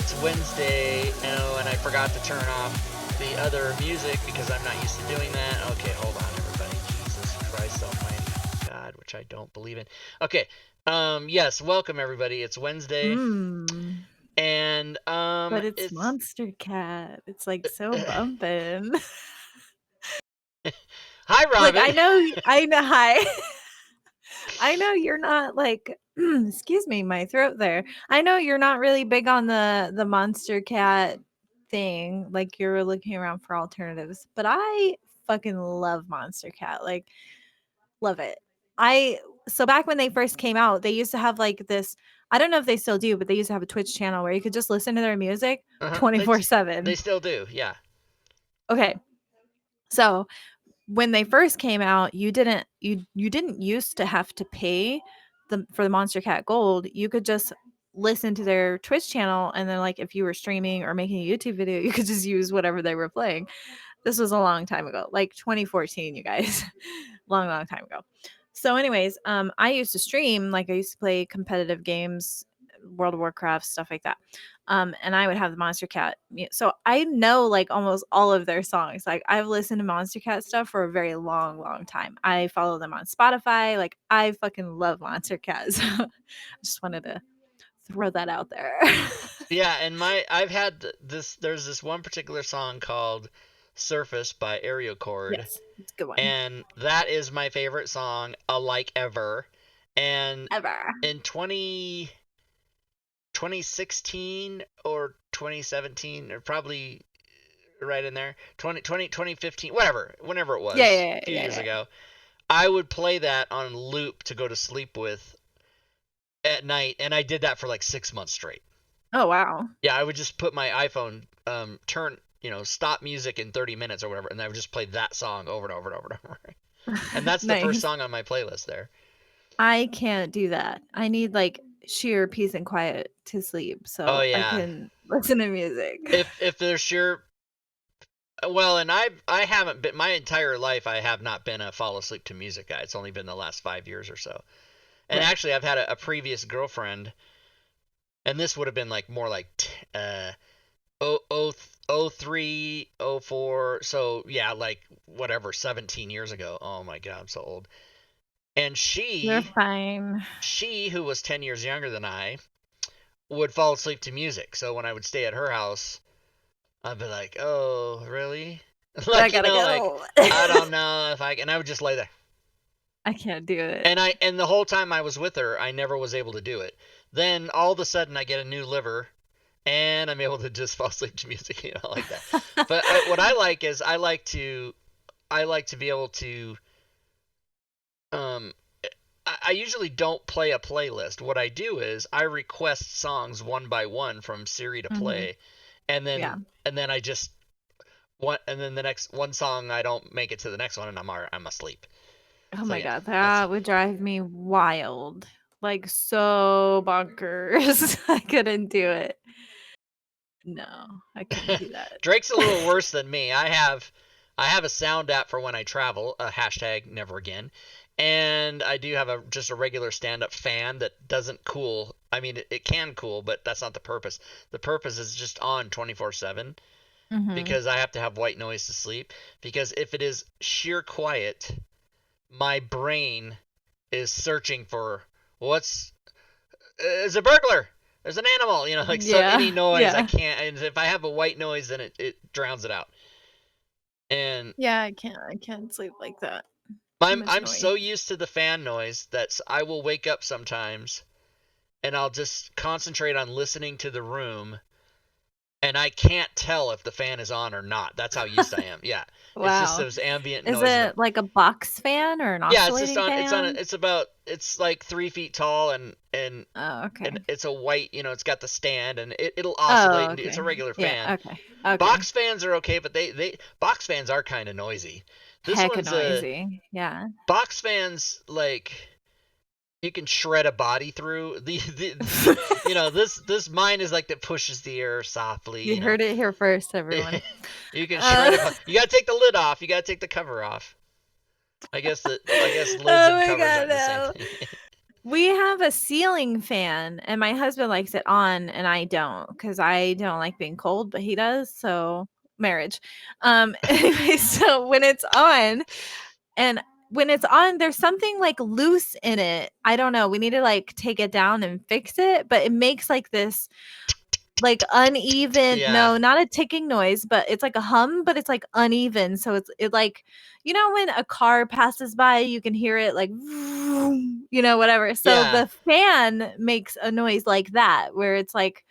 it's Wednesday, and I forgot to turn off the other music because I'm not used to doing that. Okay, hold on, everybody. Jesus Christ Almighty God, which I don't believe in. Okay, yes, welcome everybody. It's Wednesday, Mm, and but it's it's Monster Cat. It's like so bumpin'. hi, Look, Robin. hi. I know you're not like excuse me, my throat there. I know you're not really big on the Monster Cat thing. Like you're looking around for alternatives, but I fucking love Monster Cat. Like love it. I so back when they first came out, they used to have like this I don't know if they still do, but they used to have a Twitch channel where you could just listen to their music They 24/7. still do, yeah. Okay. So, when they first came out, you didn't used to have to pay for the Monster Cat Gold. You could just listen to their Twitch channel, and then like if you were streaming or making a YouTube video, you could just use whatever they were playing. This was a long time ago, like 2014, you guys. Long time ago. So anyways, I used to stream, like I used to play competitive games, World of Warcraft, stuff like that. And I would have the Monster Cat. So I know like almost all of their songs. Like I've listened to Monster Cat stuff for a very long time. I follow them on Spotify. Like I fucking love Monster Cat. So I just wanted to throw that out there. Yeah, and I've had this. There's this one particular song called "Surface" by Aeriochord, Yes, it's a good one. and that is my favorite song, like ever. And Ever. in 2016 or 2017, or probably right in there, 2015, whatever, whenever it Yeah, was, yeah, a few yeah, years yeah. ago, I would play that on loop to go to sleep with at night, and I did that for like 6 months straight. Oh wow. Yeah, I would just put my iPhone, turn, stop music in 30 minutes or whatever, and I would just play that song over and over and over and over. And that's the first Nice. song on my playlist there. I can't do that. I need like sheer peace and quiet to sleep Oh so I yeah. can listen to music. If there's sure, well, and I haven't been my entire life. I have not been a fall asleep to music guy. It's only been the last 5 years or so. And Right. actually, I've had a previous girlfriend, and this would have been like more like oh oh oh 03 oh 04. So yeah, like whatever, 17 years ago. Oh my god, I'm so old. And You're she fine. she who was 10 years younger than I would fall asleep to music. So when I would stay at her house, I'd be like, "Oh, really?" I Like, gotta like go. I don't know if I and I would just lay there. I can't do it. And the whole time I was with her, I never was able to do it. Then all of a sudden I get a new liver and I'm able to just fall asleep to music, like that. But what I like is I like to be able to um I usually don't play a playlist. What I do is I request songs one by one from Siri to Mhm. play, and Yeah. then I just one and then the next one song I don't make it to the next one and I'm asleep. Oh So my yeah, god, that's that would drive me wild. Like so bonkers. I couldn't do it. No, I couldn't do that. Drake's a little worse than me. I have a sound app for when I travel, hashtag never again. And I do have just a regular stand-up fan that doesn't cool. I mean, it can cool, but that's not the purpose. The purpose is just on 24/7 Mhm. because I have to have white noise to sleep. Because if it is sheer quiet, my brain is searching for what's is a burglar. There's an animal, like so any Yeah. noise I Yeah. can't. And if I have a white noise, then it drowns it out. And Yeah, I can't sleep like that. Too I'm much I'm noise. so used to the fan noise that I will wake up sometimes and I'll just concentrate on listening to the room and I can't tell if the fan is on or not. That's how used I am. Yeah. It's just Wow. those ambient Is noise. it like a box fan or an Yeah, it's just oscillating on. fan? It's like 3 feet tall Oh, and okay. it's a white. It's got the stand and it'll oscillate Oh, and it's okay. a regular Yeah, fan. okay. Okay. Box fans are okay, but they box fans are kind of noisy. This Hecka one's a noisy. Yeah. box fans like you can shred a body through this mine is like that pushes the air softly. You heard it here first, everyone. You can shred Uh, a you gotta take the lid off, you gotta take the cover off. I guess lids oh and my covers god, aren't the same no. thing. We have a ceiling fan, and my husband likes it on, and I don't because I don't like being cold, but he does. So marriage. Anyway, so and when it's on, there's something like loose in it. I don't know. We need to like take it down and fix it, but it makes like this like uneven, Yeah. no, not a ticking noise, but it's like a hum, but it's like uneven. So it like, you know, when a car passes by, you can hear it like, vroom, you know, whatever. So Yeah. the fan makes a noise like that, where it's like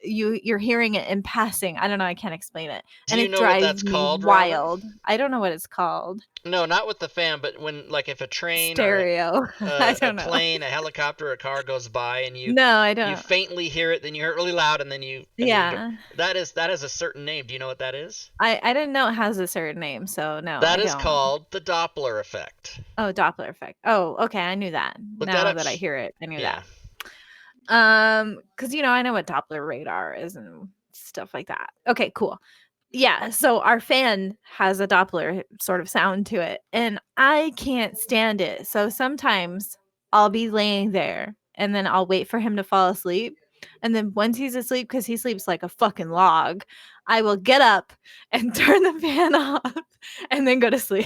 you're hearing it in passing. I don't know. I can't explain it, Do and you it know what drives that's me called, Robin? wild. I don't know what it's called. No, not with the fan, but when like if a train or Stereo. I a don't know. plane, a helicopter, a car goes by and No, I you don't. faintly hear it, then you hear it really loud, and then you go. Yeah. That is a certain name. Do you know what that is? I didn't know it has a certain name, so no, That I is don't. called the Doppler effect. Oh, Doppler effect. Oh, okay, I knew that. Look that Now up. that I hear it, I knew that. Yeah. Because you know, I know what Doppler radar is and stuff like that. Okay, cool. Yeah, so our fan has a Doppler sort of sound to it, and I can't stand it. So sometimes I'll be laying there and then I'll wait for him to fall asleep. And then once he's asleep, because he sleeps like a fucking log, I will get up and turn the fan off and then go to sleep.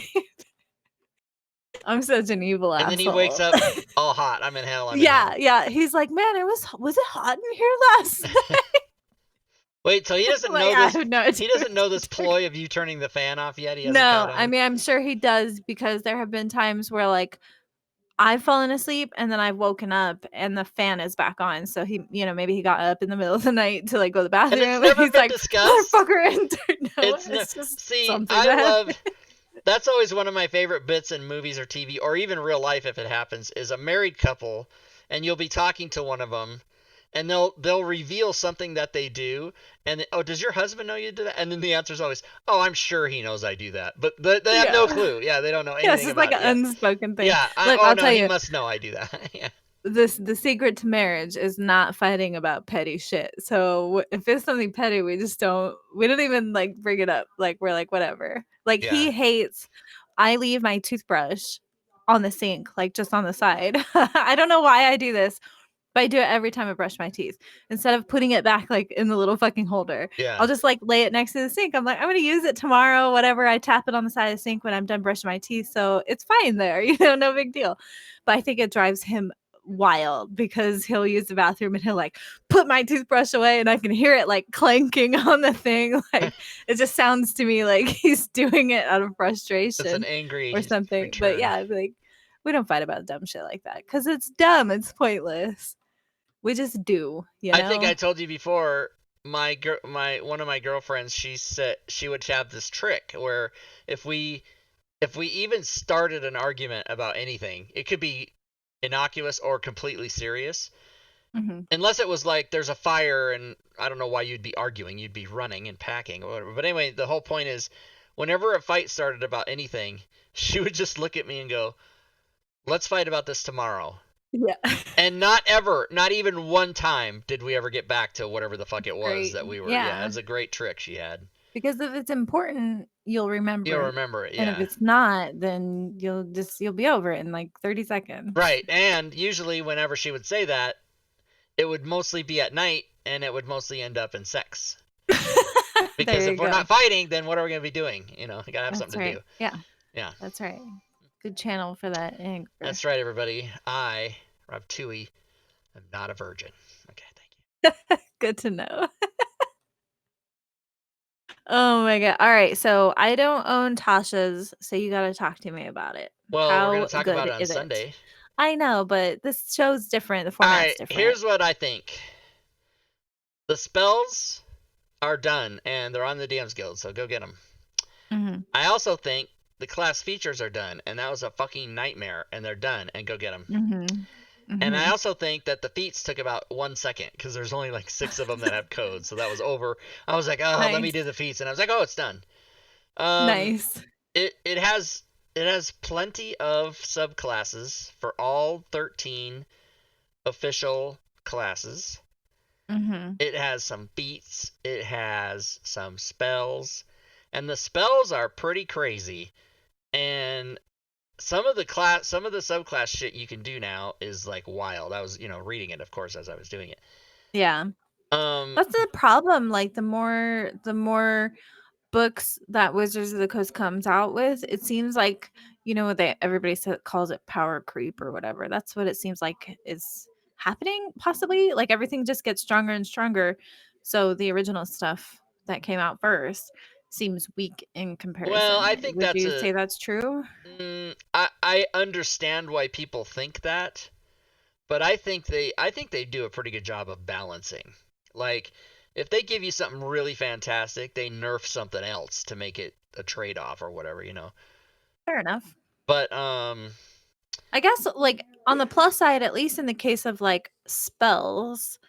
I'm such an evil And then he wakes asshole. up all hot. I'm in hell. I'm in Yeah, hell. yeah. He's like, "Man, was it hot in here last night?" Wait, so he doesn't Like, know I this. have no idea He what doesn't know you're this talking. ploy of you turning the fan off yet. He hasn't caught No, I on. mean, I'm sure he does because there have been times where, like, I've fallen asleep and then I've woken up and the fan is back on. So he, you know, maybe he got up in the middle of the night to, like, go to the And it's bathroom and never he's been like, discussed. "Motherfucker," and no, It's no. it's just See, something I that love. happened. That's always one of my favorite bits in movies or TV or even real life if it happens is a married couple and you'll be talking to one of them and they'll reveal something that they do and oh, does your husband know you do that? And then the answer is always, "Oh, I'm sure he knows I do that." But they have no Yeah. clue. Yeah, they don't know Yes, anything it's like about an it. Yeah. unspoken thing. Yeah, Look, oh I'll no, tell he you, must know I do that. Yeah. the secret to marriage is not fighting about petty shit. So if it's something petty, we don't even like bring it up. Like we're like whatever. Like Yeah. he hates I leave my toothbrush on the sink, like just on the side. I don't know why I do this, but I do it every time I brush my teeth. Instead of putting it back like in the little fucking holder, Yeah. I'll just like lay it next to the sink. I'm like, I'm gonna use it tomorrow, whatever. I tap it on the side of the sink when I'm done brushing my teeth. So it's fine there, no big deal. But I think it drives him wild because he'll use the bathroom and he'll like put my toothbrush away and I can hear it like clanking on the thing. Like it just sounds to me like he's doing it out of It's an frustration or angry something. But return. yeah, like we don't fight about dumb shit like that because it's dumb. It's pointless. We just do, you I think I know? told you before. My one of my girlfriends, she said she would have this trick where if we if we even started an argument about anything, it could be innocuous or completely serious. Mhm. Unless it was like there's a fire and I don't know why you'd be arguing, you'd be running and packing or whatever. But anyway, the whole point is whenever a fight started about anything, she would just look at me and go, "Let's fight about this tomorrow." Yeah. And not ever, not even one time did we ever get back to whatever the fuck it was Great. that we were. Yeah, it Yeah. was a great trick she had. Because if it's important, you'll You'll remember it. remember it, And if yeah. it's not, then you'll be over it in like 30 seconds. Right, and usually whenever she would say that, it would mostly be at night and it would mostly end up in sex. Because There you if we're go. not fighting, then what are we going to be doing? You know, you got to have That's something to right. do. Yeah, Yeah, that's right. Good channel for that anger. that's right, everybody. I, Rob Tui, am not a virgin. Okay, thank you. Good to know. Oh my god. All right. So I don't own Tasha's, so you got to talk to me about it. Well, we're going How to talk about good it on is it? Sunday. I know, but this show's different. The All format's right, different. here's what I think. The spells are done and they're on the DMs Guild, so go get them. Mhm. I also think the class features are done, and that was a fucking nightmare, and they're done, and go get them. Mhm. And I Mhm. also think that the feats took about 1 second because there's only like 6 of them that have code, so that was over. I was like, oh, let me Nice. do the feats, and I was like, oh, it's done. Um, Nice. it has plenty of subclasses for all 13 official classes. Mhm. It has some feats. It has some spells, and the spells are pretty crazy. And some of the subclass shit you can do now is like wild. I was, reading it, of course, as I was doing it. Yeah. Um, That's the problem. Like the more books that Wizards of the Coast comes out with, it seems like, they everybody calls it power creep or whatever. That's what it seems like is happening, possibly. Like everything just gets stronger and stronger. So the original stuff that came out first seems weak in well, I comparison. think Would that's you say that's true? I understand why people think that, but I think they do a pretty good job of balancing. Like, if they give you something really fantastic, they nerf something else to make it a trade off or whatever. Fair enough. But I guess like on the plus side, at least in the case of like spells,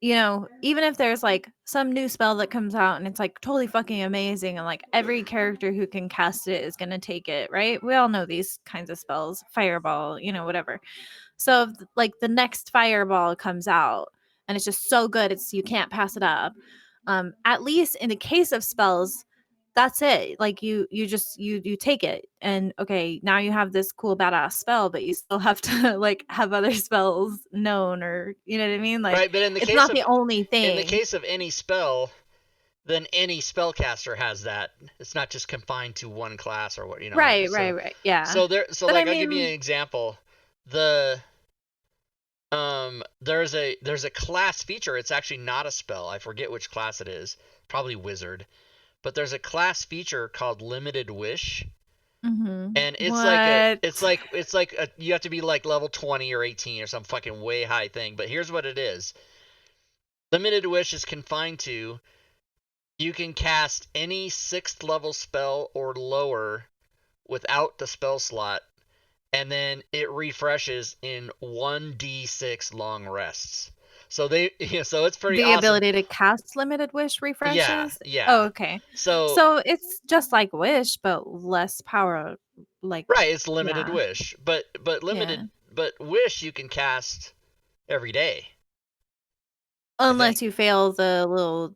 even if there's like some new spell that comes out and it's like totally fucking amazing and like every character who can cast it is going to take it, right? We all know these kinds of spells, fireball, whatever. So if like the next fireball comes out and it's just so good, you can't pass it up. At least in the case of spells, that's it. Like you take it and okay, now you have this cool badass spell, but you still have to like have other spells known, or you know what I mean? Like right, but in the it's case not of the only in the thing. case of any spell, then any spellcaster has that. It's not just confined to one class or what. Right, right, So right. Yeah. so But I like I'll give you mean, an example. The there's a class feature. It's actually not a spell. I forget which class it is. Probably wizard. But there's a class feature called limited wish, and it's like a what? you have to be like level 20 or 18 or some fucking way high thing. But here's what it is. Limited wish is confined to you can cast any 6th level spell or lower without the spell slot, and then it refreshes in 1d6 long rests. So so it's pretty The awesome. ability to cast limited wish Yeah, refreshes? Oh, yeah. okay. So So it's just like wish, but less power. Like, right, it's limited yeah, wish, yeah. but wish you can cast every day, I Unless think. you fail the little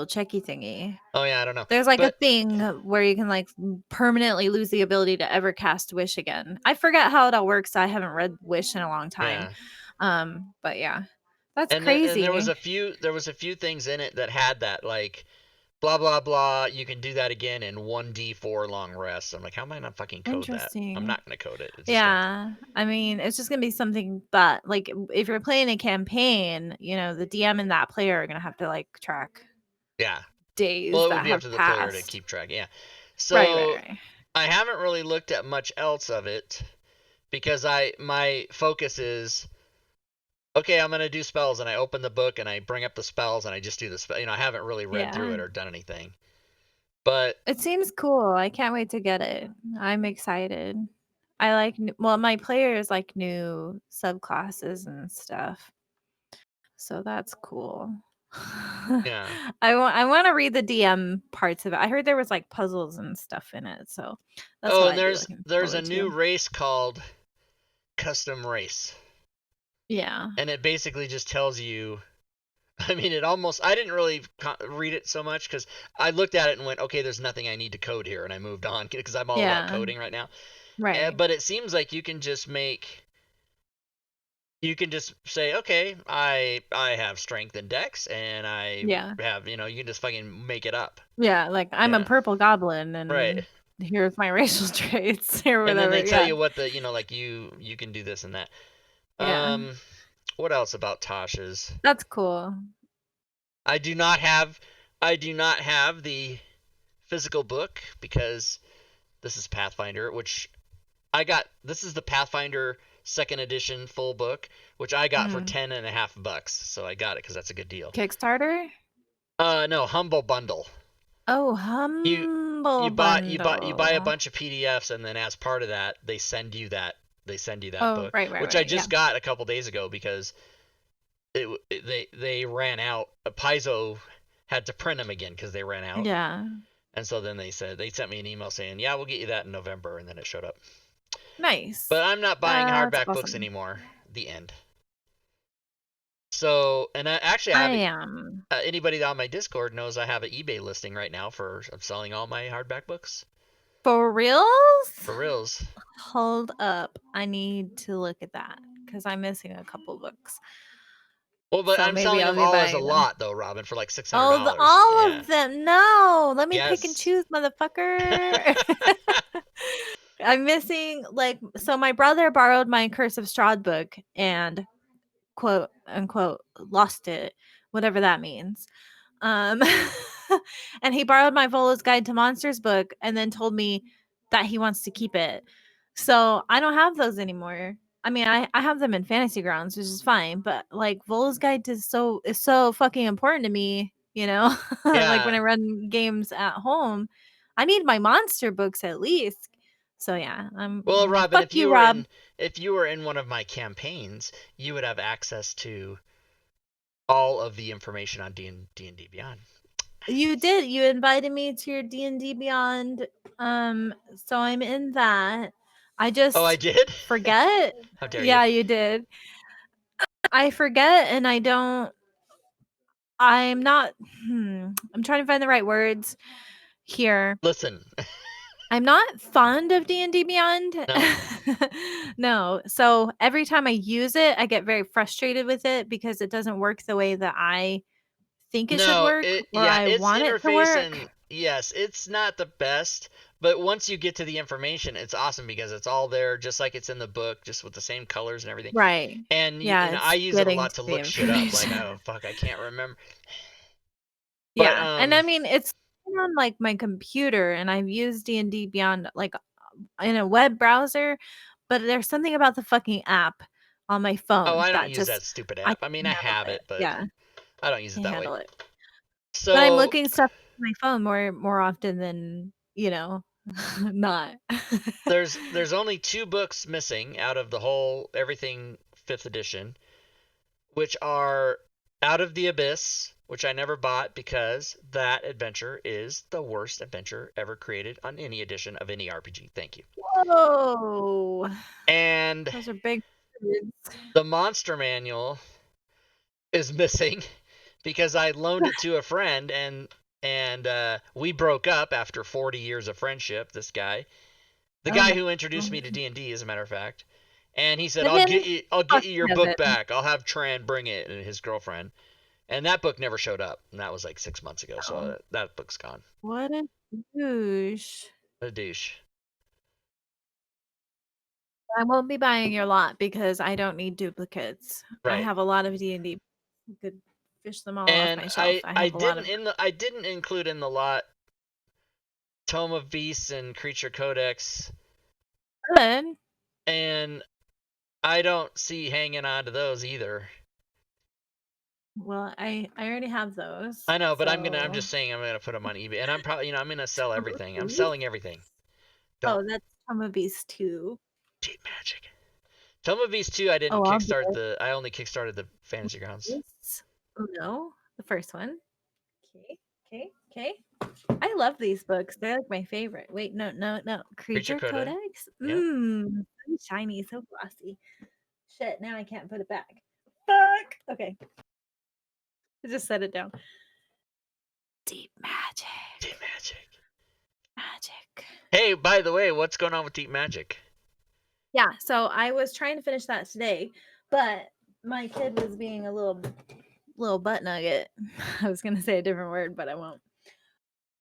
checky thingy. Oh yeah, I don't know, There's like a but thing where you can like permanently lose the ability to ever cast wish again. I forget how it all works. I haven't read wish in a long time. yeah. But yeah. That's And there was crazy. a few things in it that had that, like blah blah blah. You can do that again in 1d4 long rests. I'm like, how am I not fucking code that? I'm Interesting. not gonna code it. It just don't. Yeah. I mean, it's just gonna be something that like if you're playing a campaign, the DM and that player are gonna have to like track Yeah. Well, days it would that be up have to the player to passed. keep track. Yeah. Right, right, So right. I haven't really looked at much else of it because my focus is okay. I'm gonna do spells, and I open the book and I bring up the spells and I just do the spell. I haven't really read through Yeah. it or done anything. But It seems cool. I can't wait to get it. I'm excited. I like well, my players like new subclasses and stuff. So that's cool. yeah. I want to read the DM parts of it. I heard there was like puzzles and stuff in it, so that's Oh, what and I'd be there's looking there's a forward new to. race called custom race, Yeah. and it basically just tells you. I mean, I didn't really read it so much because I looked at it and went, okay, there's nothing I need to code here, and I moved on because I'm all about Yeah. coding right now. Right. But it seems like you can just say, okay, I have strength and dex, and I Yeah. have, you can just fucking make it up. Yeah, like I'm a Yeah, purple goblin right. and here's my racial traits or And then whatever. they tell Yeah. you what like you can do this and that. Yeah. Um, what else about Tasha's? That's cool. I do not have I do not have the physical book because this is Pathfinder, which I got. This is the Pathfinder second edition full book, which I got for Mm. 10.50 bucks. So I got it because that's a good deal. Kickstarter? No, Humble Bundle. Oh, You humble you buy a bundle. bunch of PDFs, and then as part of that, they send you that Oh, book, right, right, which I right. Yeah. just got a couple days ago because they ran out. Paizo had to print them again because they ran out. Yeah. And so then they sent me an email saying, "Yeah, we'll get you that in November," and then it showed up. Nice. But I'm not buying That's hardback books awesome. anymore. The end. So, and actually, I I have am. anybody on my Discord knows I have an eBay listing right now for I'm selling all my hardback books. For reals? For reals. Hold up. I need to look at that because I'm missing a couple books. Well, but So I'm maybe selling I'll them be all as a buying them. lot, though, Robin, for like Oh, $600. all Yeah. of them. No, let me pick and Yes. choose, motherfucker. I'm missing so my brother borrowed my Curse of Strahd book and quote unquote lost it, whatever that means. Um and he borrowed my Volo's Guide to Monsters book and then told me that he wants to keep it. So I don't have those anymore. I mean, I have them in Fantasy Grounds, which is fine, but like Volo's Guide is so fucking important to me, you know? Like when Yeah. I run games at home, I need my monster books at least. So yeah, Well, Robin, fuck if you you, were Rob. in one of my campaigns, you would have access to all of the information on D&D Beyond. You did. You invited me to your D&D Beyond. So I'm in that. I Oh, I just did? forget. How dare you? Yeah, you did. I forget and I'm not I'm trying to find the right words here. Listen. I'm not fond of D&D Beyond. No. No. So every time I use it, I get very frustrated with it because it doesn't work the way that I think it should No, work or yeah, I its want it to interface, work. and yes, it's not the best, but once you get to the information, it's awesome because it's all there just like it's in the book, just with the same colors and everything. Right. And Yeah, I it's use it a getting lot to to the look shit up. Like, information. oh fuck, I can't remember. But Yeah, and I mean, it's on, like, my computer, and I've used D&D Beyond, like, in a web browser, but there's something about the fucking app on my oh, phone I don't that use just that stupid I app. I mean, can't I handle have it. it, but Yeah, I don't use it can't that way. handle it. But I'm So looking stuff on my phone more often than, not. there's only 2 books missing out of the whole everything 5th edition, which are Out of the Abyss, which I never bought because that adventure is the worst adventure ever created on any edition of any RPG. Thank you. Whoa. And Those are big words. the Monster Manual is missing because I loaned it to a friend and we broke up after 40 years of friendship. This guy, the Oh guy my who introduced me to god. D&D, as a matter of fact, and he said, And "I'll then get you your book Kevin. back. I'll have Tran bring it," and his girlfriend. And that book never showed up, and that was like 6 months ago. So Oh, that book's gone. what a douche. A douche. I won't be buying your lot because I don't need duplicates. I Right. have a lot of D&D. Could fish them all off And my shelf. I have a lot of I didn't include in the lot Tome of Beasts and Creature Codex, good. and I don't see hanging on to those either. Well, I already have those. I know, but I'm So just saying I'm gonna put them on eBay, and I'm probably I'm gonna sell Tome of everything. I'm Beast? selling everything. Don't Oh, that's Tome of Beast 2. cheat magic. Tome of Beasts 2, I didn't Oh, I'll do kickstart it. I only kickstarted the Fantasy Grounds. Beasts. Oh no, the first one. Okay, okay, okay. I love these books. They're like my favorite. Wait, no. Creature Creature Codex. Codex? Yep. So shiny, so glossy. Shit, now I can't put it back. Fuck. Okay. I just set it down. Deep magic. Deep magic. Magic. Hey, by the way, what's going on with Deep Magic? Yeah, so I was trying to finish that today, but my kid was being a little butt nugget. I was gonna say a different word, but I won't.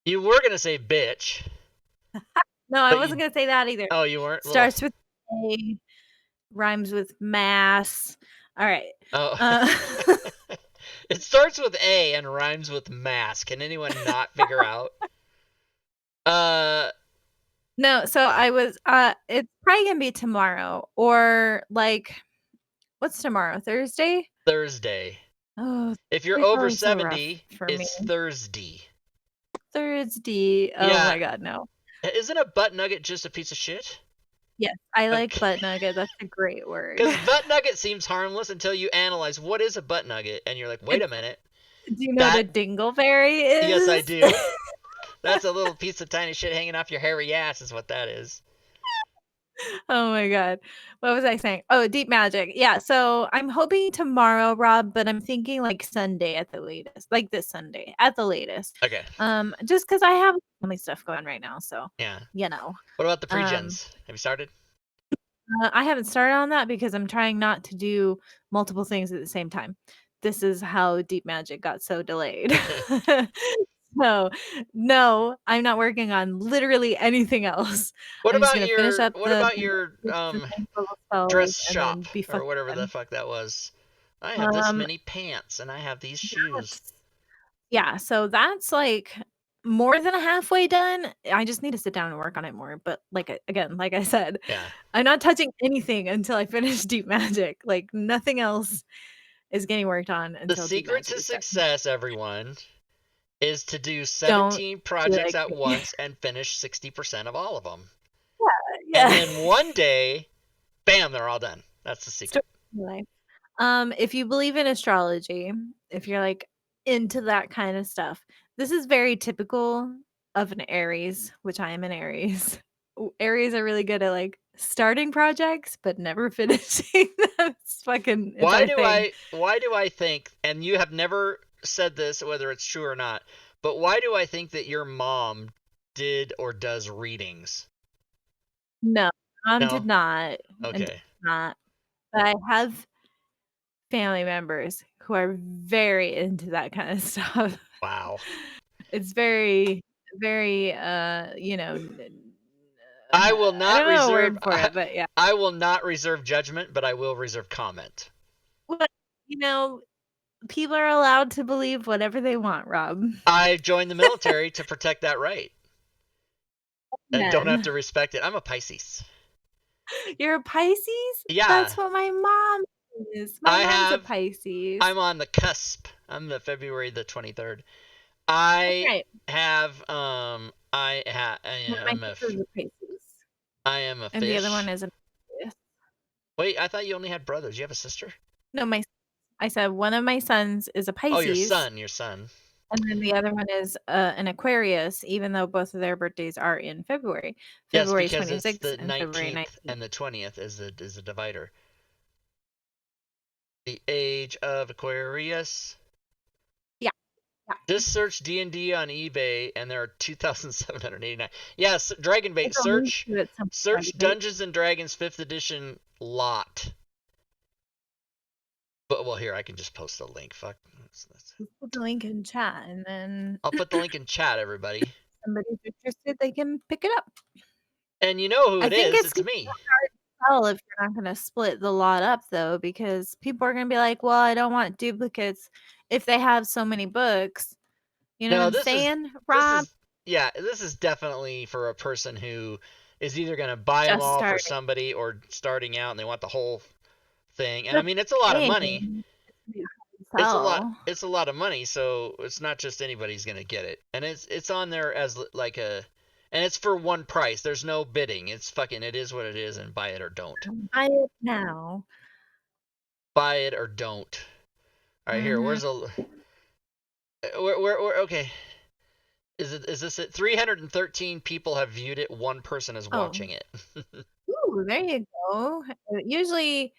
You were gonna say bitch. No, I But wasn't gonna say that either. oh, you weren't. Little. Starts with A, rhymes with mass. All right. Oh. It starts with A and rhymes with mass. Can anyone not figure out? No, so I was it's probably gonna be tomorrow or like what's tomorrow? Thursday? Thursday. Oh, If you're it's over always so rough 70, for me. it's Thursday. Thursday. Oh Yeah. my god, no. Isn't a butt nugget just a piece of shit? Yes, I like Okay. butt nugget. That's a great word. Because butt nugget seems harmless until you analyze what is a butt nugget, and you're like, wait a minute. Do you know what a dingleberry is? Yes, I do. That's a little piece of tiny shit hanging off your hairy ass, is what that is. Oh my god. What was I saying? Oh, Deep Magic. Yeah, so I'm hoping tomorrow, Rob, but I'm thinking like Sunday at the latest. Like this Sunday at the latest. Okay. Just because I have family stuff going right now, so Yeah. you know. What about the Um, pre-gens? Have you started? I haven't started on that because I'm trying not to do multiple things at the same time. This is how Deep Magic got so delayed. So, no, I'm not working on literally anything else. What I'm just about gonna finish your up what the about your the ninth level spells dress and then shop be or fucking whatever the done. fuck that was? I have this Um, many pants and I have these shoes. that's yeah, so that's, like, more than halfway done. I just need to sit down and work on it more, but, like, again, like I said, Yeah. I'm not touching anything until I finish Deep Magic, like, nothing else is getting worked on The until Deep secret Magic to is done. success, everyone, is to do Don't 17 be projects like at me. once and finish 60% of all of them. And Yeah. then one day, bam, they're all done. That's the Start secret. your life. If you believe in astrology, if you're, like, into that kind of stuff, this is very typical of an Aries, which I am an Aries. Aries are really good at, like, starting projects, but never finishing them. It's our thing. Why do I think, and you have never said this whether it's true or not, but why do I think that your mom did or does readings? No, mom did No? not and does Okay. not, but I have family members who are very into that kind of stuff. Wow. It's very, very, I will I not don't know a reserve word for it, but yeah. I will not reserve judgment, but I will reserve comment. Well, you know, people are allowed to believe whatever they want, Rob. I joined the military to protect that right. I don't have Men. to respect it. I'm a Pisces. You're a Pisces? Yeah, That's what my mom is. My I mom's a have. Pisces. I'm on the cusp. I'm the February the 23rd. I Right. have One of my sisters is a Pisces, I am a and the other one fish. is an Aquarius. Wait, I thought you only had brothers. You have a sister? No, my I said one of my sons is a Oh, Pisces, your son. and then the other one is, an Aquarius, even though both of their birthdays are in February. Yes, February because it's 26th the and February 19th 19th. and the 20th is a divider. The age of Aquarius. Yeah, yeah. Just search D&D on eBay and there are 2,789. Yes, Dragon Bait. There's a link Search to it somewhere, search right? Dungeons and Dragons 5th edition lot. But well, here I can just post a link. Fuck. Just put the link in chat, and then I'll put the link in chat, everybody. somebody's interested, they can pick it up. And you know who I it think is? it's It's gonna be me. hard to tell if you're not gonna split the lot up though, because people are gonna be like, "Well, I don't want duplicates if they have so many books." You know what No, I'm saying, this Rob? is yeah, this is definitely for a person who is either going to buy them Just all for starting. somebody or starting out and they want the whole thing. And I The mean, it's a lot of money. thing is gonna be hard to tell. It's a lot of money, so it's not just anybody's going to get it. And it's on there as like a and it's for one price. There's no bidding. It's fucking it is what it is and buy it or don't. Buy it now. Buy it or don't. All right, here. Mhm. Where's a where okay. Is this it? 313 people have viewed it. One person is Oh. watching it. Ooh, there you go. Usually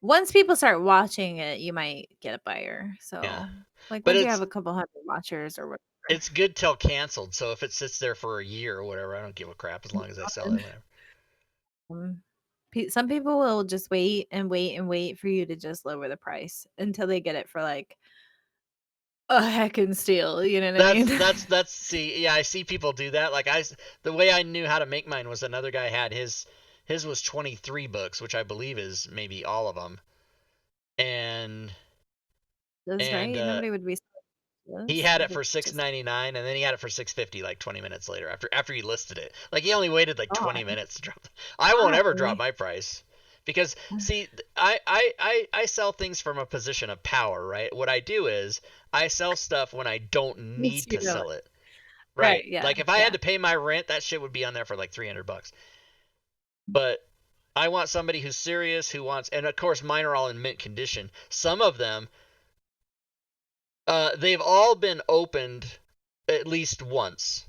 once people start watching it, you might get a buyer. Yeah. So, like, But once you have a couple hundred watchers or whatever. it's good till canceled. So if it sits there for a year or whatever, I don't give a crap as long as I sell it. Whatever. Um, some people will just wait and wait and wait for you to just lower the price until they get it for like a heckin' steal. You know what I mean? That's see yeah I see people do that. Like the way I knew how to make mine was another guy had his was 23 books, which I believe is maybe all of them, and That's and right. Nobody would be he this. had it They for six just ninety nine, and then he had it for 650 like 20 minutes later after he listed it. Like he only waited like 20 God, minutes to drop. I won't ever drop why? my price because see, I sell things from a position of power, right? What I do is I sell stuff when I don't Yes, need you to know sell it. it. Right. Right. Yeah. Like if I had Yeah. to pay my rent, that shit would be on there for like 300 bucks. But I want somebody who's serious, who wants, and of course mine are all in mint condition. Some of them they've all been opened at least once.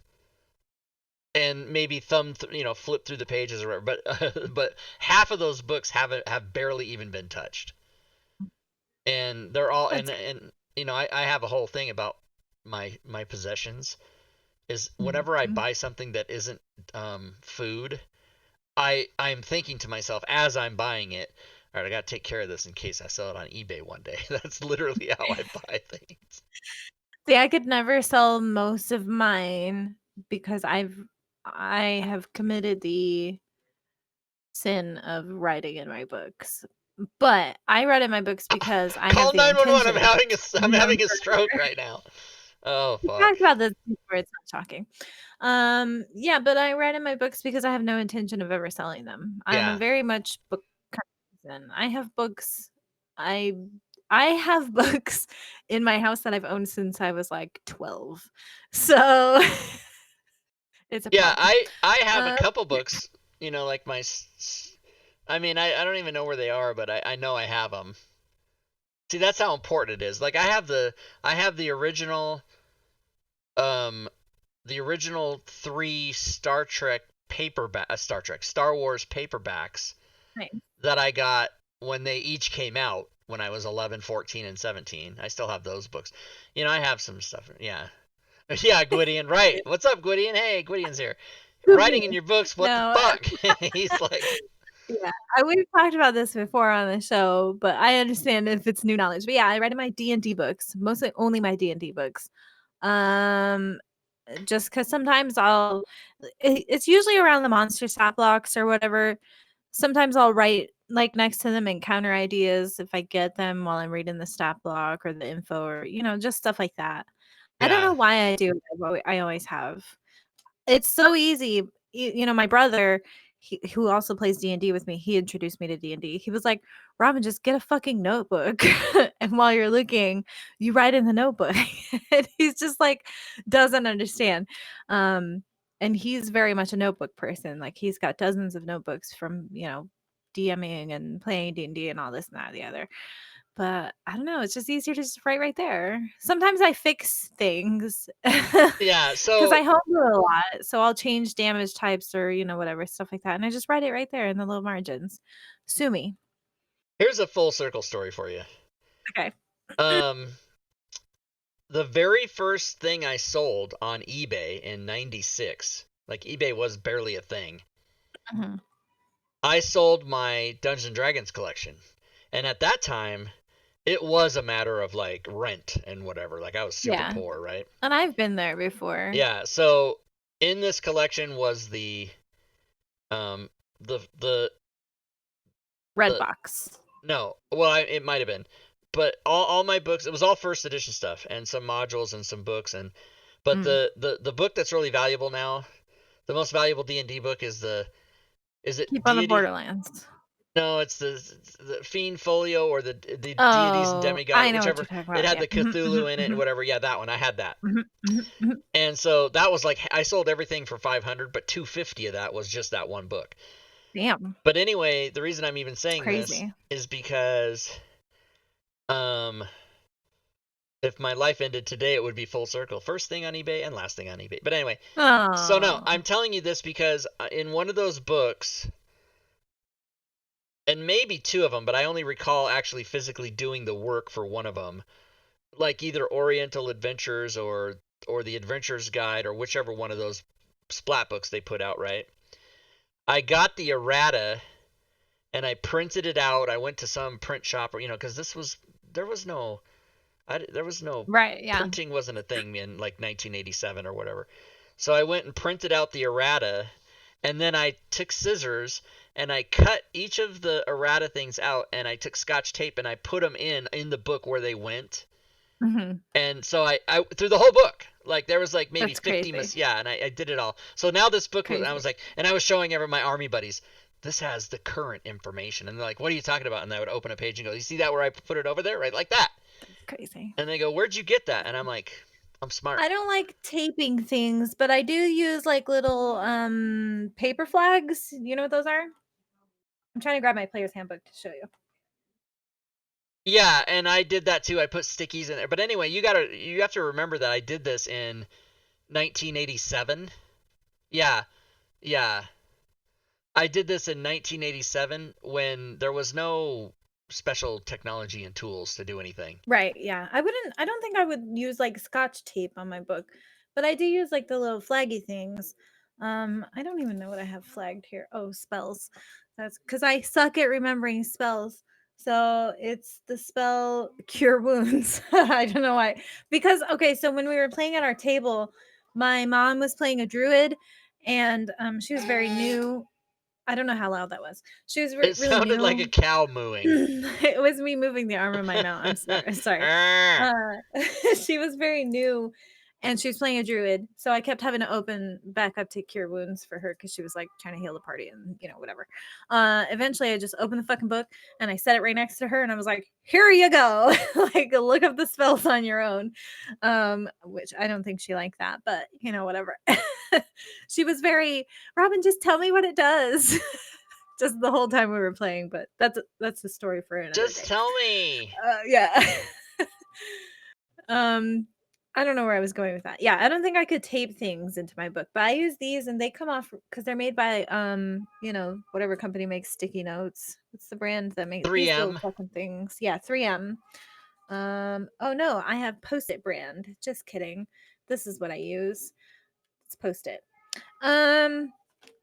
and maybe flip through the pages or whatever. But half of those books have barely even been touched, and they're all That's and I have a whole thing about my possessions. Is whenever I Mhm. buy something that isn't food, I'm thinking to myself as I'm buying it, all right, I got to take care of this in case I sell it on eBay one day. That's literally how I buy things. See, I could never sell most of mine because I have committed the sin of writing in my books. But I write in my books because I have Call the 911. intention of I'm keeping them having a stroke forever. right now. Oh We fuck. talked about this before, it's not shocking. Yeah, but I write in my books because I have no intention of ever selling them. I'm a Yeah. very much book person. I have books. I I have books in my house that I've owned since I was like 12. So it's a Yeah, problem. I have a Uh, couple books, like I mean, I don't even know where they are, but I know I have them. See, that's how important it is. Like I have um the original 3 Star Wars paperbacks nice. that I got when they each came out when I was 11, 14, and 17. I still have those books. I have some stuff. Yeah. Yeah, Gwydion, right. What's up, Gwydion? Hey, Gwydion's here. Who me? Writing in your books, what the No, fuck? He's like, yeah, we've talked about this before on the show, but I understand if it's new knowledge. But yeah, I read my D&D books, mostly only my D&D books. Um, just because sometimes it's usually around the monster stat blocks or whatever. Sometimes I'll write like next to them and counter ideas if I get them while I'm reading the stat block or the info or just stuff like that. I don't yeah, know why I do it. I always have. It's so easy. My brother, who also plays D&D with me, he introduced me to D&D. He was like, "Robin, just get a fucking notebook, and while you're looking, you write in the notebook." And he's just like, doesn't understand. Um, and he's very much a notebook person. Like he's got dozens of notebooks from DMing and playing D&D and all this and that and the other. But I don't know, it's just easier to just write right there. Sometimes I fix things yeah. because I So homebrew a lot, so I'll change damage types or, whatever, stuff like that, and I just write it right there in the little margins. Sue me. here's a full circle story for you. Okay. Um, the very first thing I sold on eBay in '96, like eBay was barely a thing. Mhm. I sold my Dungeons and Dragons collection, and at that time, it was a matter of like rent and whatever. Like I was super Yeah, poor, right? and I've been there before. Yeah. So in this collection was um the the Redbox. no, well it might have been, but all my books, it was all first edition stuff and some modules and some books, and but Mm. the book that's really valuable now, the most valuable D&D book is it Keep on the deity. Borderlands. No, it's the Fiend Folio or the Deities and Oh, Demigod, I know what whichever. you're talking It about, had yeah. the Mhm, mhm, Cthulhu in it and mhm, whatever. Yeah, that one. I had that. mhm, mhm, mhm. And so that was like I sold everything for 500, but 250 of that was just that one book. Damn, But anyway, the reason I'm even it's saying this crazy. is because um if my life ended today, it would be full circle. First thing on eBay and last thing on eBay. But anyway, so no, Oh. I'm telling you this because in one of those books, and maybe two of them, but I only recall actually physically doing the work for one of them, like either Oriental Adventures or the Adventurer's Guide or whichever one of those splat books they put out, right? I got the errata and I printed it out. I went to some print shop, or because there was no there was no Right, yeah. printing wasn't a thing in like 1987 or whatever. So I went and printed out the errata, and then I took scissors and I cut each of the errata things out, and I took Scotch tape and I put them in the book where they went. Mhm. And so I through the whole book, like there was like maybe That's 50 crazy. yeah, and I did it all. So now this book was, I Crazy. was like, and I was showing every my army buddies, this has the current information, and they're like, what are you talking about? And I would open a page and go, you see that where I put it over there, right, like that. That's crazy. And they go, where'd you get that? And I'm like, I'm smart. I don't like taping things, but I do use like little paper flags. You know what those are? I'm trying to grab my player's handbook to show you. Yeah, and I did that too. I put stickies in there. But anyway, you have to remember that I did this in 1987. Yeah, yeah. I did this in 1987 when there was no special technology and tools to do anything. Right, yeah. I don't think I would use like scotch tape on my book, but I do use like the little flaggy things. I don't even know what I have flagged here. Oh, spells. That's because I suck at remembering spells. So it's the spell cure wounds. I don't know why. Because okay, so when we were playing at our table, my mom was playing a druid and she was very new. I don't know how loud that was. She was It really sounded like a new. cow mooing. It was me moving the arm of my mouth. I'm sorry. Sorry. Ah. She was very new and she was playing a druid. So I kept having to open back up to cure wounds for her because she was like trying to heal the party and whatever. Eventually I just opened the fucking book and I set it right next to her and I was like, here you go. Like look up the spells on your own. Which I don't think she liked that, but whatever. She was very, Robin, just tell me what it does. Just the whole time we were playing, but that's the story for another Just day. tell me. Yeah. I don't know where I was going with that. Yeah, I don't think I could tape things into my book, but I use these and they come off because they're made by whatever company makes sticky notes. What's the brand that makes these little 3M. fucking things? Yeah, 3M. Oh no, I have Post-it brand. Just kidding. This is what I use. It's Post-it.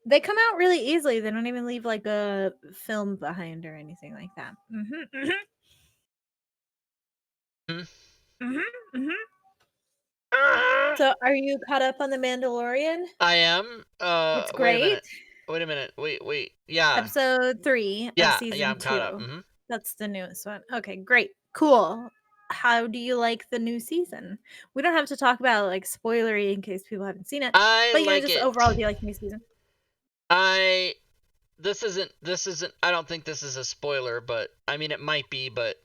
They come out really easily. They don't even leave like a film behind or anything like that. Hmm? So, are you caught up on The Mandalorian? I am. It's Wait a great. minute. Wait a minute. Wait. Yeah. Episode 3 of Yeah, season I'm caught up. 2. That's the newest one. Okay, great. Cool. How do you like the new season? We don't have to talk about like spoilery in case people haven't seen it. I But like just it. overall, do you like the new season? This isn't I don't think this is a spoiler, but I mean it might be, but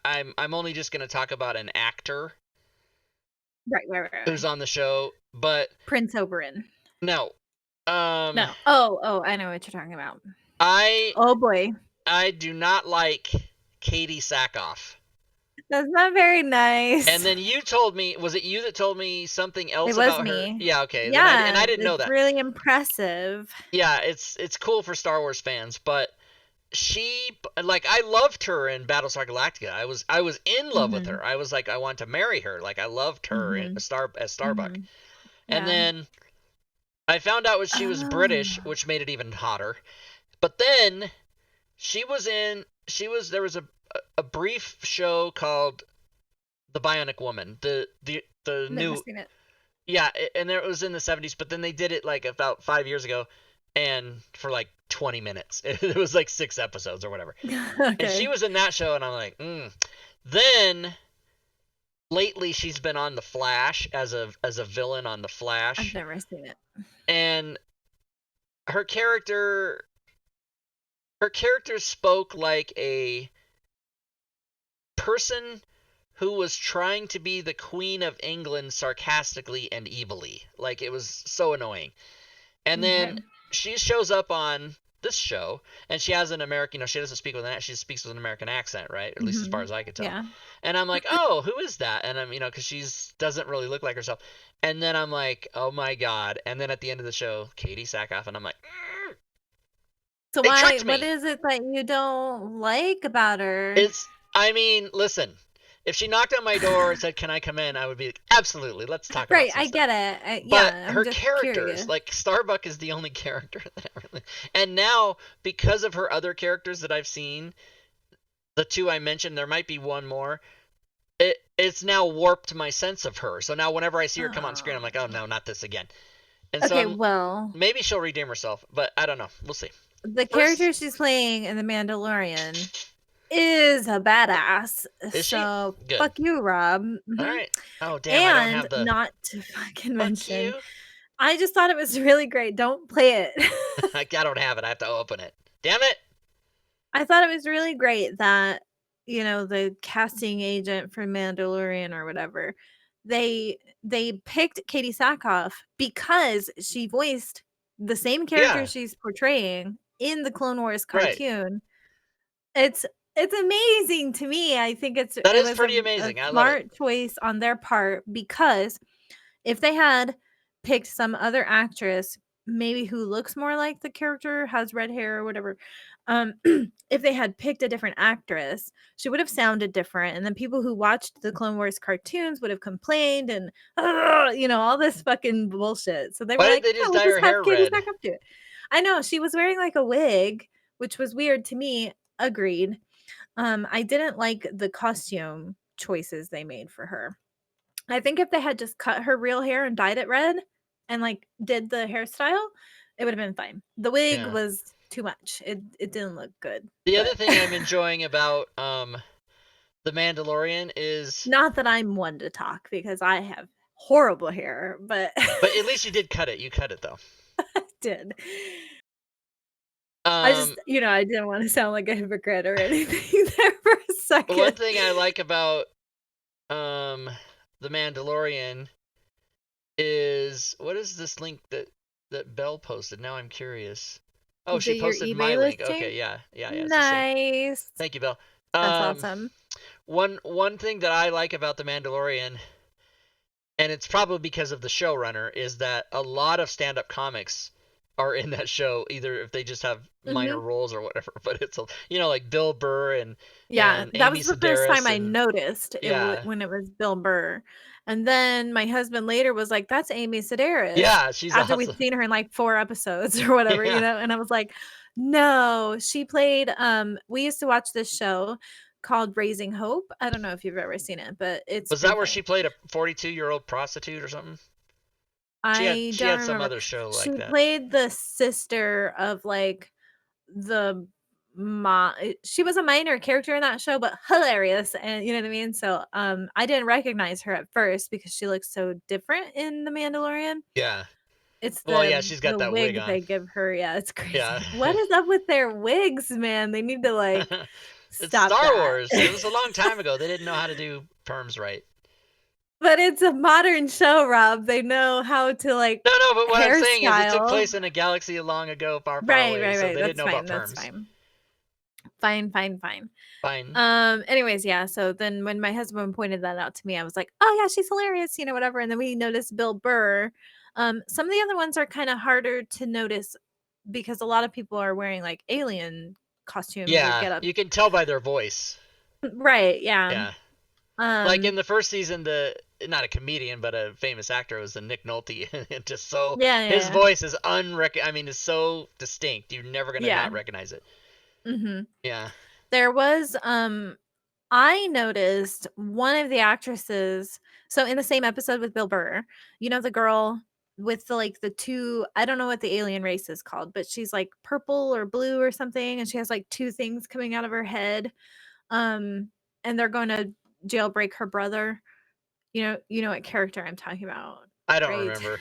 I'm only just going to talk about an actor Right. who's on the show, but Prince Oberyn. no. No. Oh, I know what you're talking about. I Oh boy. I do not like Katie Sackhoff. That's not very nice. And then you told me, was it you that told me something else It was about me. her? Yeah, okay. Yeah, And I didn't know it's that. really impressive. Yeah, it's cool for Star Wars fans, but she, like, I loved her in Battlestar Galactica. I was in love with her. I was like, I want to marry her. Like, I loved her as Starbuck. And Yeah. then I found out she was British, which made it even hotter. But then there was a brief show called The Bionic Woman. The Never new, seen it. yeah, and it was in the 70s, but then they did it like about 5 years ago and for like 20 minutes. It was like 6 episodes or whatever. Okay. And she was in that show and I'm like, Then lately she's been on The Flash as a villain on The Flash. I've never seen it. And her character spoke like a person who was trying to be the Queen of England sarcastically and evilly. Like, it was so annoying. And then she shows up on this show, and she has an American, she doesn't speak with she speaks with an American accent, right? At least as far as I could tell. Yeah. And I'm like, oh, who is that? And I'm, because she doesn't really look like herself. And then I'm like, oh my God. And then at the end of the show, Katie Sackhoff, and I'm like, So what is it that you don't like about her? Listen, if she knocked on my door and said, can I come in? I would be like, absolutely, let's talk about Right, I get it. But yeah, her I'm just characters, curious. like Starbuck is the only character that I really... And now, because of her other characters that I've seen, the 2 I mentioned, there might be one more, it's now warped my sense of her. So now whenever I see her come on screen, I'm like, oh no, not this again. And okay, so well, maybe she'll redeem herself, but I don't know. We'll see. The character she's playing in The Mandalorian is a badass. Is so she? Good. Fuck you, Rob. All right. Oh damn! I don't have the. Not to fucking mention. Fuck you. I just thought it was really great. Don't play it. I don't have it. I have to open it. Damn it! I thought it was really great that the casting agent for Mandalorian or whatever, they picked Katie Sackhoff because she voiced the same character she's portraying in the Clone Wars cartoon. Right. It's amazing to me. I think it was pretty amazing. A smart choice on their part, because if they had picked some other actress maybe who looks more like the character, has red hair or whatever, if they had picked a different actress, she would have sounded different. And then people who watched the Clone Wars cartoons would have complained and, all this fucking bullshit. So they were Why didn't like, they yeah, just we'll dye just her have hair Katie red? back up to it. I know she was wearing like a wig, which was weird to me. Agreed. I didn't like the costume choices they made for her. I think if they had just cut her real hair and dyed it red and like did the hairstyle, it would have been fine. The wig Yeah. was too much. It didn't look good. The other But thing I'm enjoying about The Mandalorian is, not that I'm one to talk because I have horrible hair, but but at least you did cut it. You cut it though. I did. I Um, just, I didn't want to sound like a hypocrite or anything there for a one second. thing I like about The Mandalorian is, what is this link that Belle posted? Now I'm curious. Oh, Is she it your posted my eBay link. listing? Okay, yeah, it's the same. Nice. Thank you, Belle. That's awesome. One thing that I like about The Mandalorian, and it's probably because of the showrunner, is that a lot of stand-up comics are in that show, either if they just have minor Mhm. roles or whatever. But it's like Bill Burr Yeah, and that Amy was the first time Sedaris I and noticed it yeah, when it was Bill Burr, and then my husband later was like, "That's Amy Sedaris," yeah, she's after we'd awesome. seen her in, like, 4 episodes or whatever, Yeah. and I was like, "No, she played," we used to watch this show called Raising Hope. I don't know if you've ever seen it, but it's Was pretty that where funny. she played a 42-year-old prostitute or something? I She don't had some remember. other show She like that. played the sister of, like, the she was a minor character in that show, but hilarious, and you know what I mean? So, I didn't recognize her at first because she looks so different in The Mandalorian. Yeah. It's Well, yeah, she's got the that wig wig on. they give her, yeah, it's Yeah. crazy. What is up with their wigs, man? They need to, like, It's stop Star that. Wars. It was a long time ago. They didn't know how to do perms right. But it's a modern show, Rob, they know how to, like, No, no, but what I'm saying is it took hairstyle. place in a galaxy long ago, far, far Right, away, right, so right, they didn't that's know about fine, that's perms. fine. Fine, fine, fine. Fine. Anyways, yeah, so then when my husband pointed that out to me, I was like, "Oh, yeah, she's hilarious," whatever, and then we noticed Bill Burr. Some of the other ones are kinda harder to notice because a lot of people are wearing, like, alien costumes or Yeah, get up. you can tell by their voice. Right, yeah. Yeah. Like in Um, the first season, not a comedian, but a famous actor was the Nick Nolte. Just so yeah, yeah, his yeah. voice is I mean, is so distinct. You're never gonna Yeah, not recognize it. mhm. Yeah. There was, I noticed one of the actresses so in the same episode with Bill Burr, the girl with the 2 I don't know what the alien race is called, but she's, like, purple or blue or something, and she has, like, 2 things coming out of her head, um, and they're gonna jailbreak her brother. You know what character I'm talking about, I don't right? remember.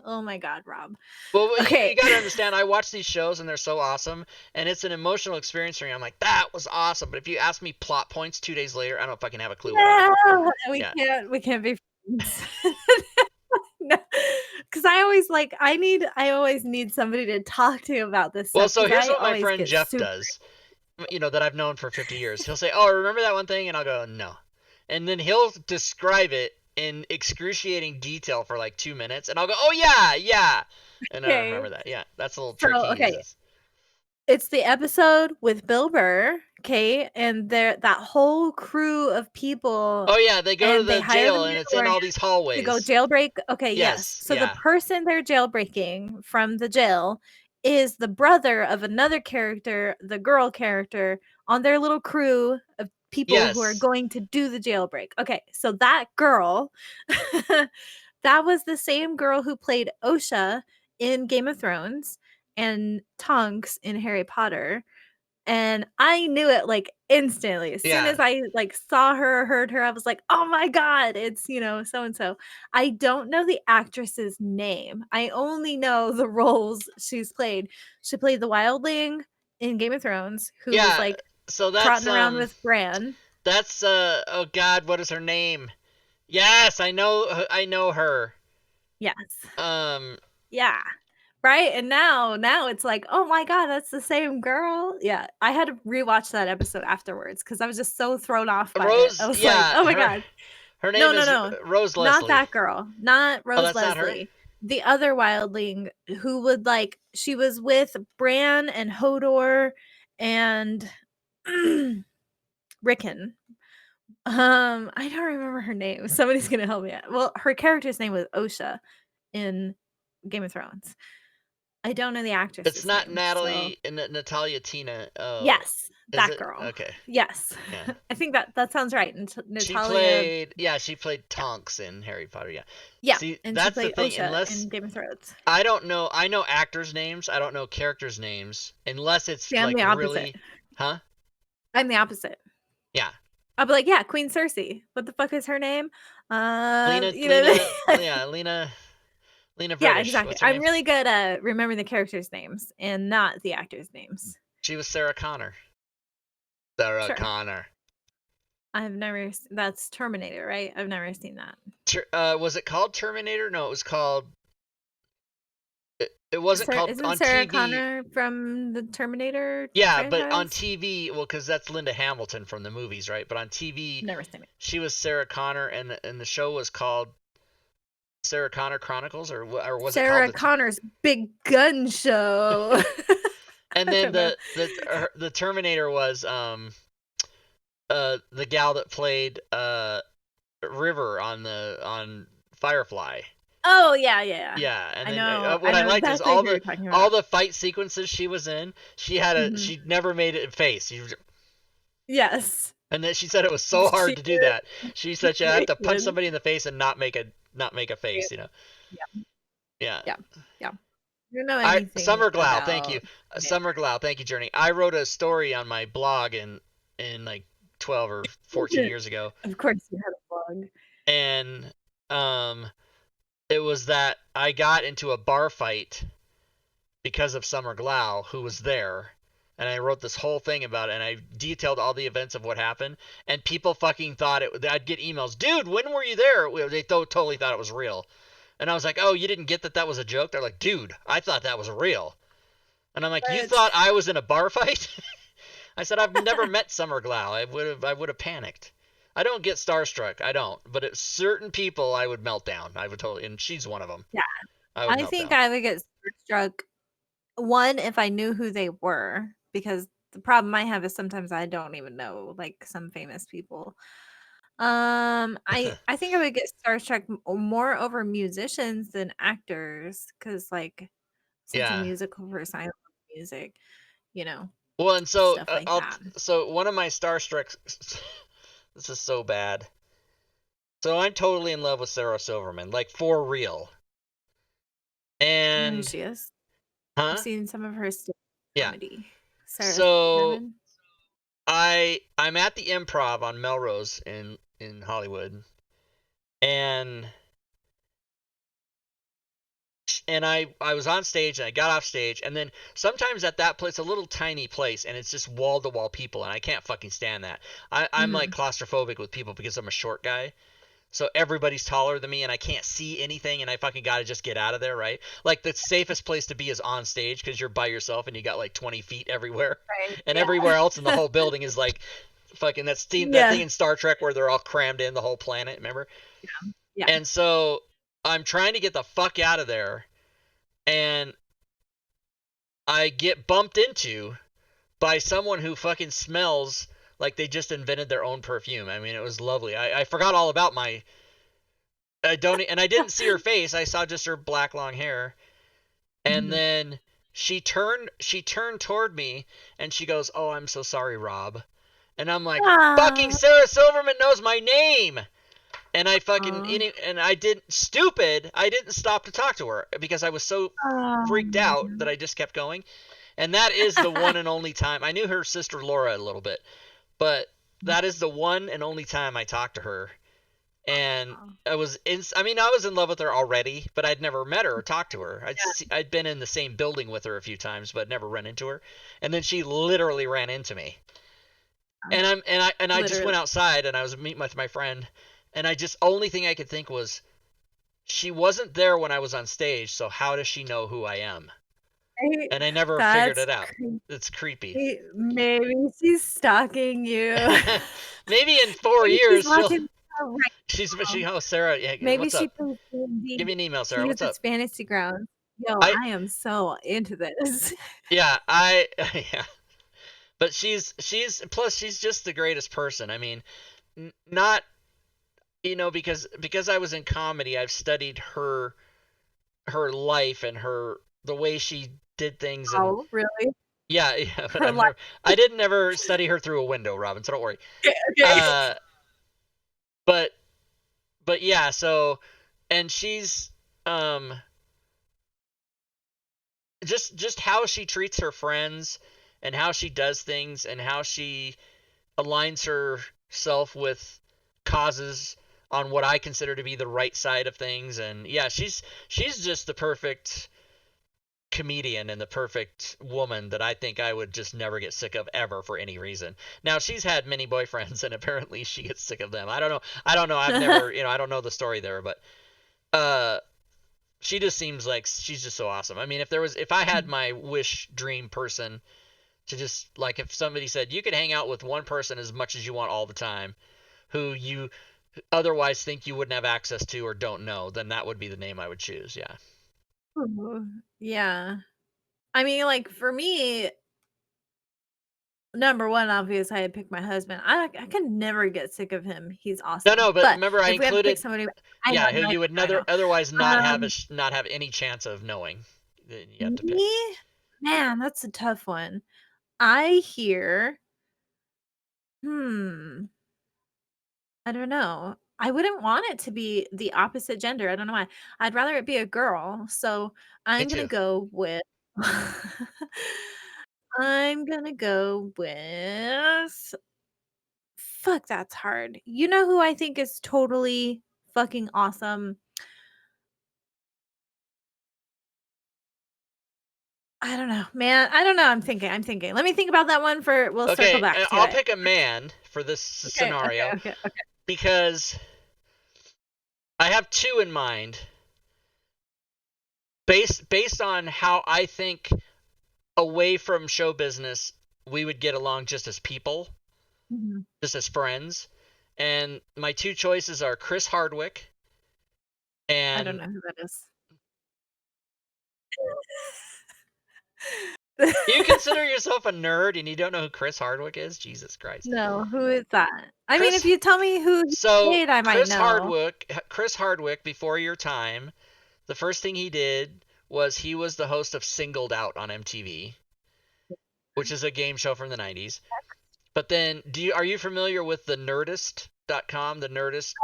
Oh my god, Rob. Well, you Okay. got to understand, I watch these shows and they're so awesome, and it's an emotional experience for me. I'm like, that was awesome. But if you ask me plot points 2 days later, I don't fucking have a clue what are. No, Yeah. we can't be friends. No, 'cause I always need somebody to talk to about this Well, stuff so because here's I what my always friend get Jeff super does, that I've known for 50 years. He'll say, "Oh, remember that one thing?" And I'll go, "No." And then he'll describe it in excruciating detail for like 2 minutes, and I'll go, "Oh yeah, yeah," and I okay. remember that. Yeah, that's a little So, trick he okay, uses. it's the episode with Bill Burr, okay, and that whole crew of people, Oh yeah, they go to and they the hire the jail, and it's in Mandalorian all these to go hallways. jailbreak. Okay, yes. Yes, So the yeah, person they're jailbreaking from the jail is the brother of another character, the girl character, on their little crew of people who are yes, going to do the jailbreak. Okay, so that girl, that was the same girl who played Osha in Game of Thrones and Tonks in Harry Potter. And I knew it, like, instantly. As soon yeah. as I, like, saw her or heard her, I was like, "Oh my god, it's, so and so." I don't know the actress's name. I only know the roles she's played. She played the wildling in Game of Thrones, who was, Yeah, like, so trotting around with Bran. that's oh god, what is her name? Yes, I know her. Yes. Um Yeah. Right? And now it's like, "Oh my god, that's the same girl?" Yeah. I had to rewatch that episode afterwards because I was just so thrown off by it. I Rose, was like, yeah, "Oh my god." her No, name no, is no. Rose Not Leslie. that girl. Not Oh, Rose that's not her? Leslie. the other wildling who would like she was with Bran and Hodor and Rickon. I don't remember her name. Somebody's gonna help me out. Well, her character's name was Osha in Game of Thrones. I don't know the It's actress's not name. So Natalie and Natalia Tina. Oh, yes, is that it? girl. Okay. Yes, Yeah. I think that sounds right. She Natalia. played, she played Tonks in Harry Potter, yeah. Yeah, See, and she that's the played thing, Osha unless in Game of Thrones. I don't know, I know actors' names, I don't know characters' names, unless it's See, I'm like the opposite. really, huh? I'm the opposite. Yeah. I'll be like, yeah, Queen Cersei. What the fuck is her name? Lena, You know. Lena Yeah, British. exactly. What's her I'm name? really good at remembering the characters' names and not the actors' names. She was Sarah Connor. Sarah Sure. Connor. I've never. That's Terminator, right? I've never seen that. Was it called Terminator? No, it was called. It wasn't called Isn't on Sarah TV. Connor from the Terminator Yeah, but on franchise? TV, well, because that's Linda Hamilton from the movies, right? But on TV, Never seen it. she was Sarah Connor, and the show was called Sarah Connor Chronicles, or was it Sarah called the? Connor's Big Gun Show. And I then don't know. the Terminator was the gal that played River on Firefly. Oh yeah, yeah. Yeah, and I then know. what I know liked is exactly who you're talking all about. the fight sequences she was in. She had Mhm. she never made it face. Yes. And then she said it was so hard She to do that. She said you have to punch did. somebody in the face and not make a face, you know. Yeah. Yeah. Yeah. Yeah. You know anything Summer Glau, thank you. about Summer Glau, thank you, Journey. I wrote a story on my blog in like 12 or 14 years ago. Of course you had a blog. And it was that I got into a bar fight because of Summer Glau, who was there. And I wrote this whole thing about it, and I detailed all the events of what happened. And people fucking thought I'd get emails, dude, when were you there? They totally thought it was real. And I was like, oh, you didn't get that was a joke? They're like, dude, I thought that was real. And I'm like, you thought I was in a bar fight? I said, I've never met Summer Glau. I would have panicked. I don't get starstruck. I don't. But at certain people, I would melt down. I would totally, and she's one of them. Yeah. I think I would get starstruck, one, if I knew who they were, because the problem I have is sometimes I don't even know, like, some famous people. I think I would get starstruck more over musicians than actors, because like, since a musical person, I love music, you know, Well, and so stuff like that. so one of my starstruck. This is so bad. So I'm totally in love with Sarah Silverman, like for real. I know who And she is. huh? I've seen some of her comedy. Sarah So Silverman. I'm at the Improv on Melrose in Hollywood, and I was on stage and I got off stage, and then sometimes at that place, a little tiny place, and it's just wall to wall people, and I can't fucking stand that. I'm like claustrophobic with people because I'm a short guy. So everybody's taller than me and I can't see anything and I fucking gotta just get out of there, right? Like the safest place to be is on stage because you're by yourself and you got like 20 feet everywhere. Right. And everywhere else in the whole building is like fucking that thing in Star Trek where they're all crammed in the whole planet, remember? Yeah. And so I'm trying to get the fuck out of there and I get bumped into by someone who fucking smells like they just invented their own perfume. I mean, it was lovely. I forgot all about my. I didn't see her face. I saw just her black long hair, and then she turned toward me and she goes, "Oh, I'm so sorry, Rob," and I'm like, "Fucking Sarah Silverman knows my name." And I fucking and I didn't stop to talk to her because I was so freaked out that I just kept going. And that is the one and only time I knew her sister Laura a little bit, but that is the one and only time I talked to her. And I was in love with her already, but I'd never met her or talked to her. I'd been in the same building with her a few times, but never run into her. And then she literally ran into me. And I just went outside and I was meeting with my friend, and only thing I could think was, she wasn't there when I was on stage, so how does she know who I am? And I never figured it out. It's creepy. Maybe she's stalking you. Maybe in 4 years she'll. Oh, right. Sarah. Yeah, Maybe what's she up? plays Give D&D. me an email, She Sarah. What's up? uses Fantasy Grounds. Yo, I I am so into this. yeah, yeah. But she's plus she's just the greatest person. I mean, not because I was in comedy, I've studied her life and the way she did things and Oh, really? yeah, but Her life. I didn't ever study her through a window, Robin, so don't worry. Okay, okay. Uh, but yeah, so and she's um just how she treats her friends and how she does things and how she aligns herself with causes on what I consider to be the right side of things. And yeah, she's just the perfect comedian and the perfect woman that I think I would just never get sick of ever for any reason. Now she's had many boyfriends and apparently she gets sick of them. I don't know. I've never, I don't know the story there, but uh she just seems like she's just so awesome. I mean, if I had my wish dream person to just like if somebody said you could hang out with one person as much as you want all the time who you otherwise think you wouldn't have access to or don't know, then that would be the name I would choose. Yeah. Ooh, yeah. I mean, like, for me, number 1, obvious, I had picked my husband. I can never get sick of him. He's No, awesome. no, but But remember I if we have to pick included somebody yeah, who you would I never know. otherwise Um, not have any chance of knowing. Then you have to pick. me? Man, that's a tough one. I hear hmm, I don't know. I wouldn't want it to be the opposite gender. I don't know why. I'd rather it be a girl. So Me I'm gonna too. go with I'm gonna go with fuck, that's hard. You know who I think is totally fucking awesome? I don't know, man. I don't know. I'm thinking. Let me think about that one for we'll circle Okay, back to I'll it. pick a man for this Okay, okay, scenario okay, okay. because I have two in mind based on how I think away from show business we would get along just as people, Mhm. just as friends. And my two choices are Chris Hardwick I don't and know who that is. you consider yourself a nerd and you don't know who Chris Hardwick is? Jesus Christ. No, who is that? I mean, if Chris you tell me who he So played, I might know. Chris Hardwick before your time, the first thing he did was he was the host of Singled Out on MTV, which is a game show from the 90s. But then are you familiar with the Nerdist.com, the Nerdist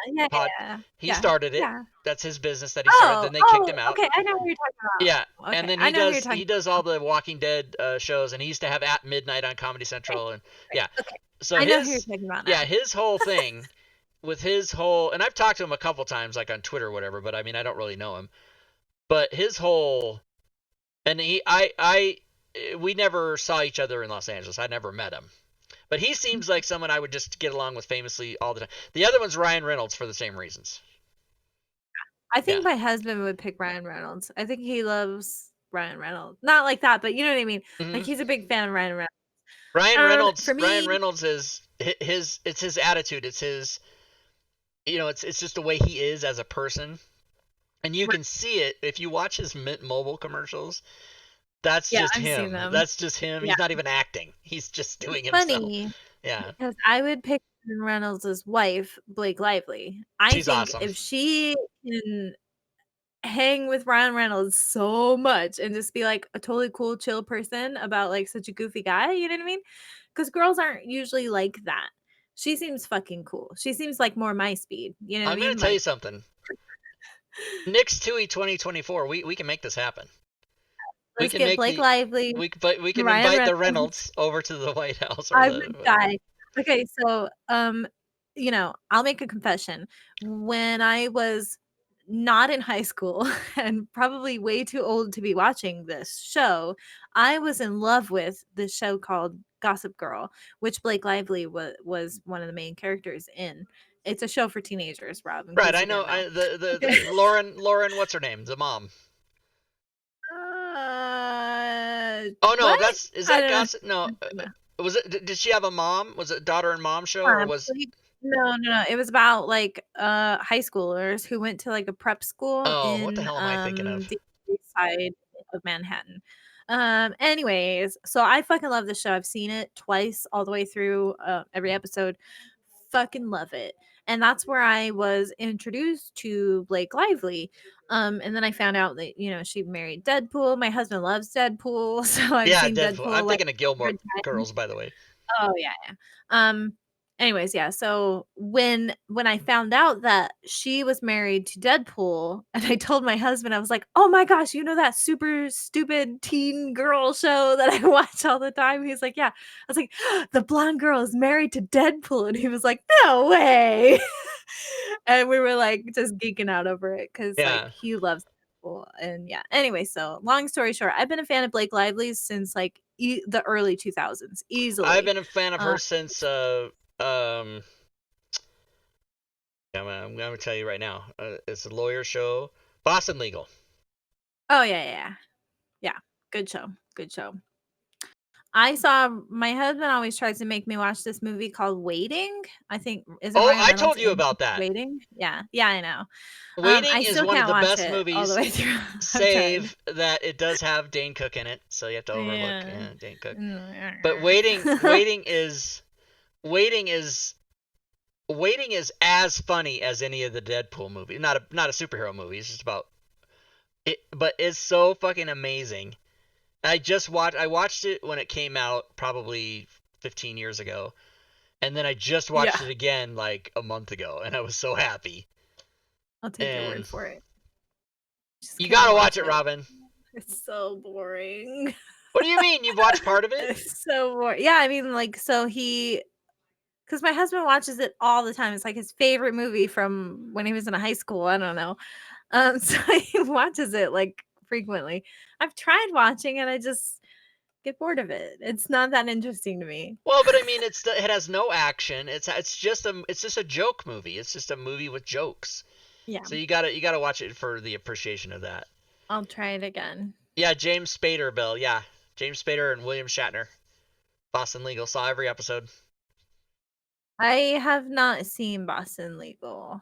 Yeah, yeah, pod? yeah, He yeah, started it. yeah. That's his business that he started. Then they kicked him out. Okay, I know who you're talking Yeah, about. and Okay, then I know who you're he talking does all about. the Walking Dead shows, and he used to have At Midnight on Comedy Okay, Central, and great. yeah. Okay, So I know who you're talking about now. his whole thing with his whole, and I've talked to him a couple times, like on Twitter or whatever, but I mean I don't really know him. But his whole, and we never saw each other in Los Angeles. I never met him. But he seems like someone I would just get along with famously all the time. The other one's Ryan Reynolds for the same reasons. I Yeah. think my husband would pick Ryan Reynolds. I think he loves Ryan Reynolds. Not like that, but you know what I mean? hmm Like, he's a big fan of Ryan Reynolds. For Ryan me, Reynolds is it's his attitude. It's his it's just the way he is as a person. And you right, can see it if you watch his Mint Mobile commercials. That's yeah, just I've seen him. them. That's just him. Yeah. He's not even acting. He's just It's doing himself. funny Yeah. because I would pick Ryan Reynolds' wife, Blake Lively. I She's think awesome. if she can hang with Ryan Reynolds so much and just be like a totally cool, chill person about like such a goofy guy, you know what I mean? Because girls aren't usually like that. She seems fucking cool. She seems like more my speed. You know what I I'm going to mean? tell you Like, something. Nick's Tui 2024. We can make this happen. We let's can get make Blake Lively, we can Ryan invite the Reynolds. Reynolds over to the White House or I the would die. Okay, so, I'll make a confession. When I was not in high school and probably way too old to be watching this show, I was in love with this show called Gossip Girl, which Blake Lively was one of the main characters in. It's a show for teenagers, Rob, in Right, case I you know. didn't know. The Lauren, what's her name? The mom. Oh no, What? is I that don't Gossip? No, know. was it? Did she have a mom? Was it daughter and mom show or was? Probably. No. It was about like high schoolers who went to like a prep school Oh, what the in hell am I thinking of? the east side of Manhattan. Anyways, so I fucking love the show. I've seen it twice all the way through every episode. Fucking love it. And that's where I was introduced to Blake Lively. And then I found out that, she married Deadpool. My husband loves Deadpool, so I've Yeah, seen Deadpool. I'm Deadpool like thinking of Gilmore 100 times. Girls, by the way. Oh, yeah, yeah. Anyways, yeah, so when I found out that she was married to Deadpool, and I told my husband, I was like, "Oh my gosh, you know that super stupid teen girl show that I watch all the time?" He's like, "Yeah." I was like, "The blonde girl is married to Deadpool," and he was like, "No way." And we were, like, just geeking out over it because like, Yeah. he loves Deadpool, and yeah. Anyway, so long story short, I've been a fan of Blake Lively since, like, the early 2000s, I've easily. been a fan of Uh her since um I'm gonna tell you right now. It's a lawyer show. Boston Legal. Oh, yeah, yeah, yeah. Yeah, good show, good show. I saw my husband always tries to make me watch this movie called Waiting. I think is it Oh, Ryan I Reynolds told you in about that. Waiting? Yeah, yeah, I know. Waiting I is still one of can't the watch best it all the movies, way through. I've tried. save that it does have Dane Cook in it, so you have to overlook Yeah. Dane Cook. But Waiting is Waiting is as funny as any of the Deadpool movies. Not a superhero movie. It's just about it, but it's so fucking amazing. I watched it when it came out probably 15 years ago, and then I just Yeah, watched it again like a month ago, and I was so happy. I'll take your word And for it. Just you can't gotta watch watch it, it. Robin. It's so boring. What do you mean? You've watched part of it? It's so boring. Yeah, I mean, like, so he because my husband watches it all the time. It's like his favorite movie from when he was in high school. I don't know. So he watches it like frequently. I've tried watching and I just get bored of it. It's not that interesting to me. Well, but I mean, it has no action. It's just a joke movie. It's just a movie with jokes. Yeah, So you gotta watch it for the appreciation of that. I'll try it again. Yeah, James Spader, Bill. Yeah, James Spader and William Shatner. Boston Legal. Saw every episode. I have not seen Boston Legal.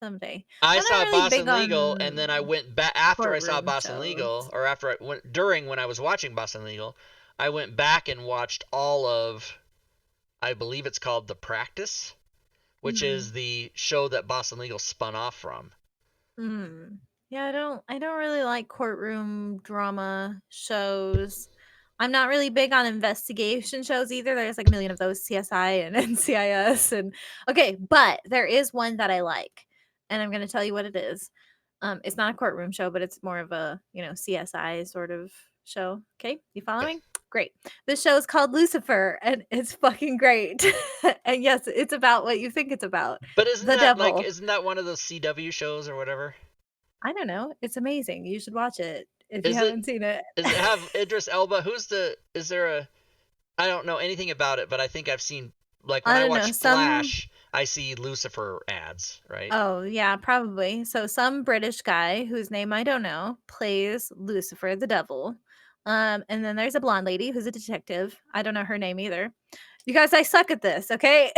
Someday. I I'm not saw really big Boston Legal, and then I on went back after I saw courtroom Boston Legal, shows. or after I went during when I was watching Boston Legal, I went back and watched all of, I believe it's called The Practice, which Hmm. is the show that Boston Legal spun off from. Hmm. Yeah, I don't really like courtroom drama shows. I'm not really big on investigation shows either. There's like a million of those, CSI and NCIS and okay, but there is one that I like, and I'm gonna tell you what it is. It's not a courtroom show, but it's more of a, CSI sort of show. Okay, you Okay. following? Great. This show is called Lucifer, and it's fucking great. And yes, it's about what you think it's about. But The devil. isn't that one of those CW shows or whatever? I don't know. It's amazing. You should watch it if you Is it haven't seen it. Does it have Idris Elba? Is there a I don't know anything about it, but I think I've seen like when I I don't know. watch Some Flash, I see Lucifer ads, right? Oh, yeah, probably. So some British guy whose name I don't know plays Lucifer the devil. And then there's a blonde lady who's a detective. I don't know her name either. You guys, I suck at this, okay?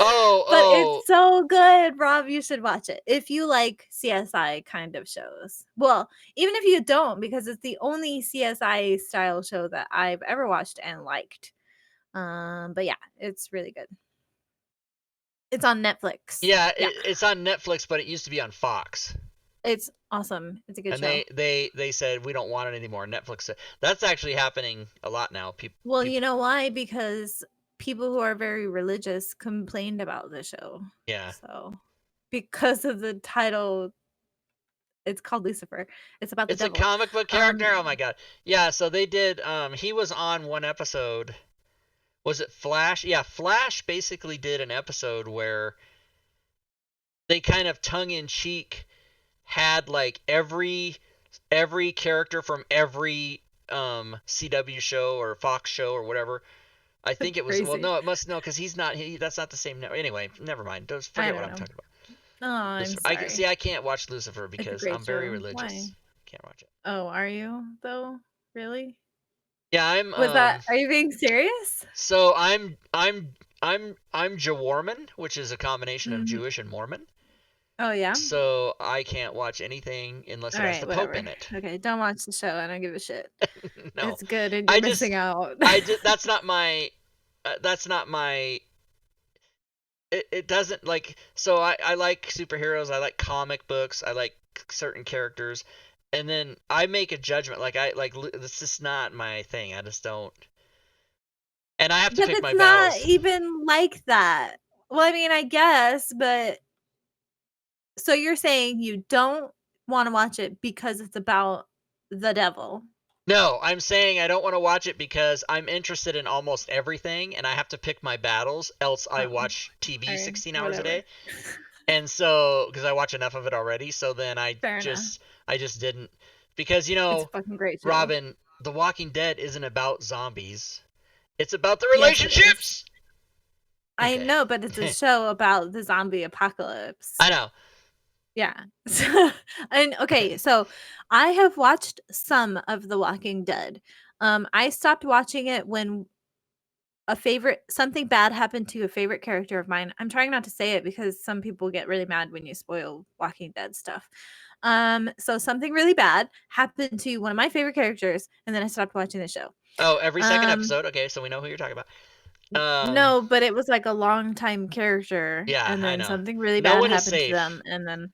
Oh, But it's oh, so good, Rob. You should watch it if you like CSI kind of shows. Well, even if you don't, because it's the only CSI style show that I've ever watched and liked. But yeah, it's really good. It's on Netflix. yeah, Yeah, it's on Netflix, but it used to be on Fox. it's awesome. It's a good And show. they said we don't want it anymore. Netflix said that's actually happening a lot now. Well, People you know why? Because people who are very religious complained about the show. yeah. So, because of the title, it's called Lucifer. It's about the It's a devil. comic book character. Um, Oh my god. Yeah, so they did he was on one episode. Was it Flash? Yeah, Flash basically did an episode where they kind of tongue in cheek had like every character from every CW show or Fox show or whatever. I that's think it was well crazy. no it must no because he's not that's not the same network. Anyway, never mind. Just I forget what don't I'm know. talking about. Oh, I'm Lucifer. I sorry. see. I can't watch Lucifer It's a because great I'm very show. Why? religious. Can't watch it. Oh, are you though? Really? Yeah, Are you being serious? so I'm Jawarman, which is a combination of Mhm. Jewish and Mormon. Oh yeah. So I can't watch anything unless All it has right, the Pope whatever. in it. Okay, don't watch the show. I don't give a shit. No, It's good, and you're I just missing out. that's not my that's not my it doesn't like so I like superheroes, I like comic books, I like certain characters, and then I make a judgment like I like this is not my thing. I just don't, and I have to But pick it's my not battles. even like that. Well, I mean, I guess, but so you're saying you don't wanna watch it because it's about the devil? No, I'm saying I don't want to watch it because I'm interested in almost everything and I have to pick my battles, else I Oh, watch TV alright, 16 hours a whatever. day. And so because I watch enough of it already, so then Fair enough. I just didn't, because It's a fucking great show. Robin, The Walking Dead isn't about zombies. It's about the Yes, it is. relationships. I Okay. know, but it's a show about the zombie apocalypse. I know. Yeah. And okay, so I have watched some of The Walking Dead. I stopped watching it when something bad happened to a favorite character of mine. I'm trying not to say it because some people get really mad when you spoil Walking Dead stuff. So something really bad happened to one of my favorite characters, and then I stopped watching the show. Oh, every second Um, episode. Okay, so we know who you're talking about. no, but it was like a long time character, Yeah, and I then know. something really No bad one is happened to safe. them, and then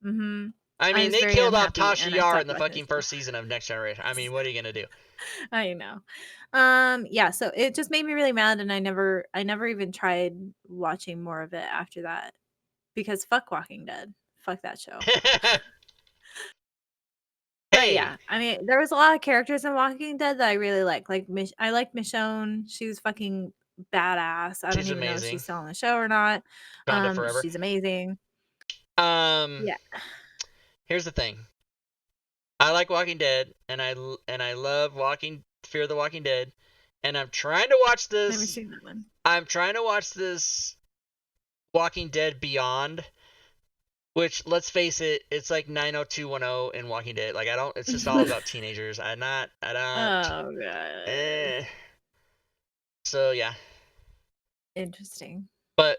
mhm, I I mean, was they very killed off unhappy, Tasha and I Yar in stopped the watching fucking the show. first season of Next Generation. I mean, what are you gonna do? I know. Yeah, so it just made me really mad, and I never even tried watching more of it after that because fuck Walking Dead. Fuck that show. But Hey, yeah, I mean, there was a lot of characters in Walking Dead that I really like. I liked Michonne. She was fucking badass. I don't she's even know if amazing. she's still on the show or not. Shonda forever. She's amazing. Um, Yeah. here's the thing. I like Walking Dead, and I love Walking Fear the Walking Dead, and I'm trying to watch Never this. seen that one. I'm trying to watch this Walking Dead Beyond, which, let's face it, it's like 90210 in Walking Dead. Like, I don't. It's just all about teenagers. I don't. Oh god. Eh. So yeah, Interesting. but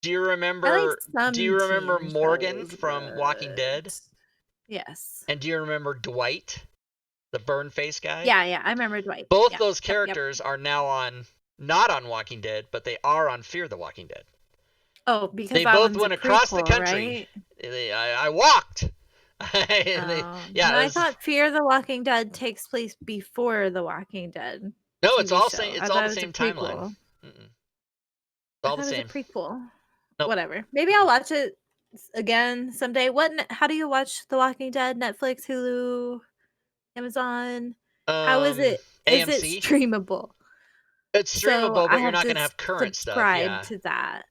do you I like remember? Do some you remember teen Morgan shows, from Walking Dead? but yes. And do you remember Dwight, the burn face guy? Yeah, yeah, I remember Dwight. Both Yeah. those Yep, yep. characters are now not on Walking Dead, but they are on Fear the Walking Dead. Oh, because They that both one's a went across the prequel, country. right? I walked. No, Yeah, I thought Fear the Walking Dead takes place before The Walking Dead no, TV show. it's I all thought the it was a same timeline. prequel. Mm-mm. It's I all the thought it was a same. prequel. Nope. Whatever. Maybe I'll watch it again someday. How do you watch The Walking Dead? Netflix, Hulu, Amazon? How is it? Is it AMC. streamable? It's So streamable, I but you're have not to gonna have current stuff. subscribe Yeah. to that.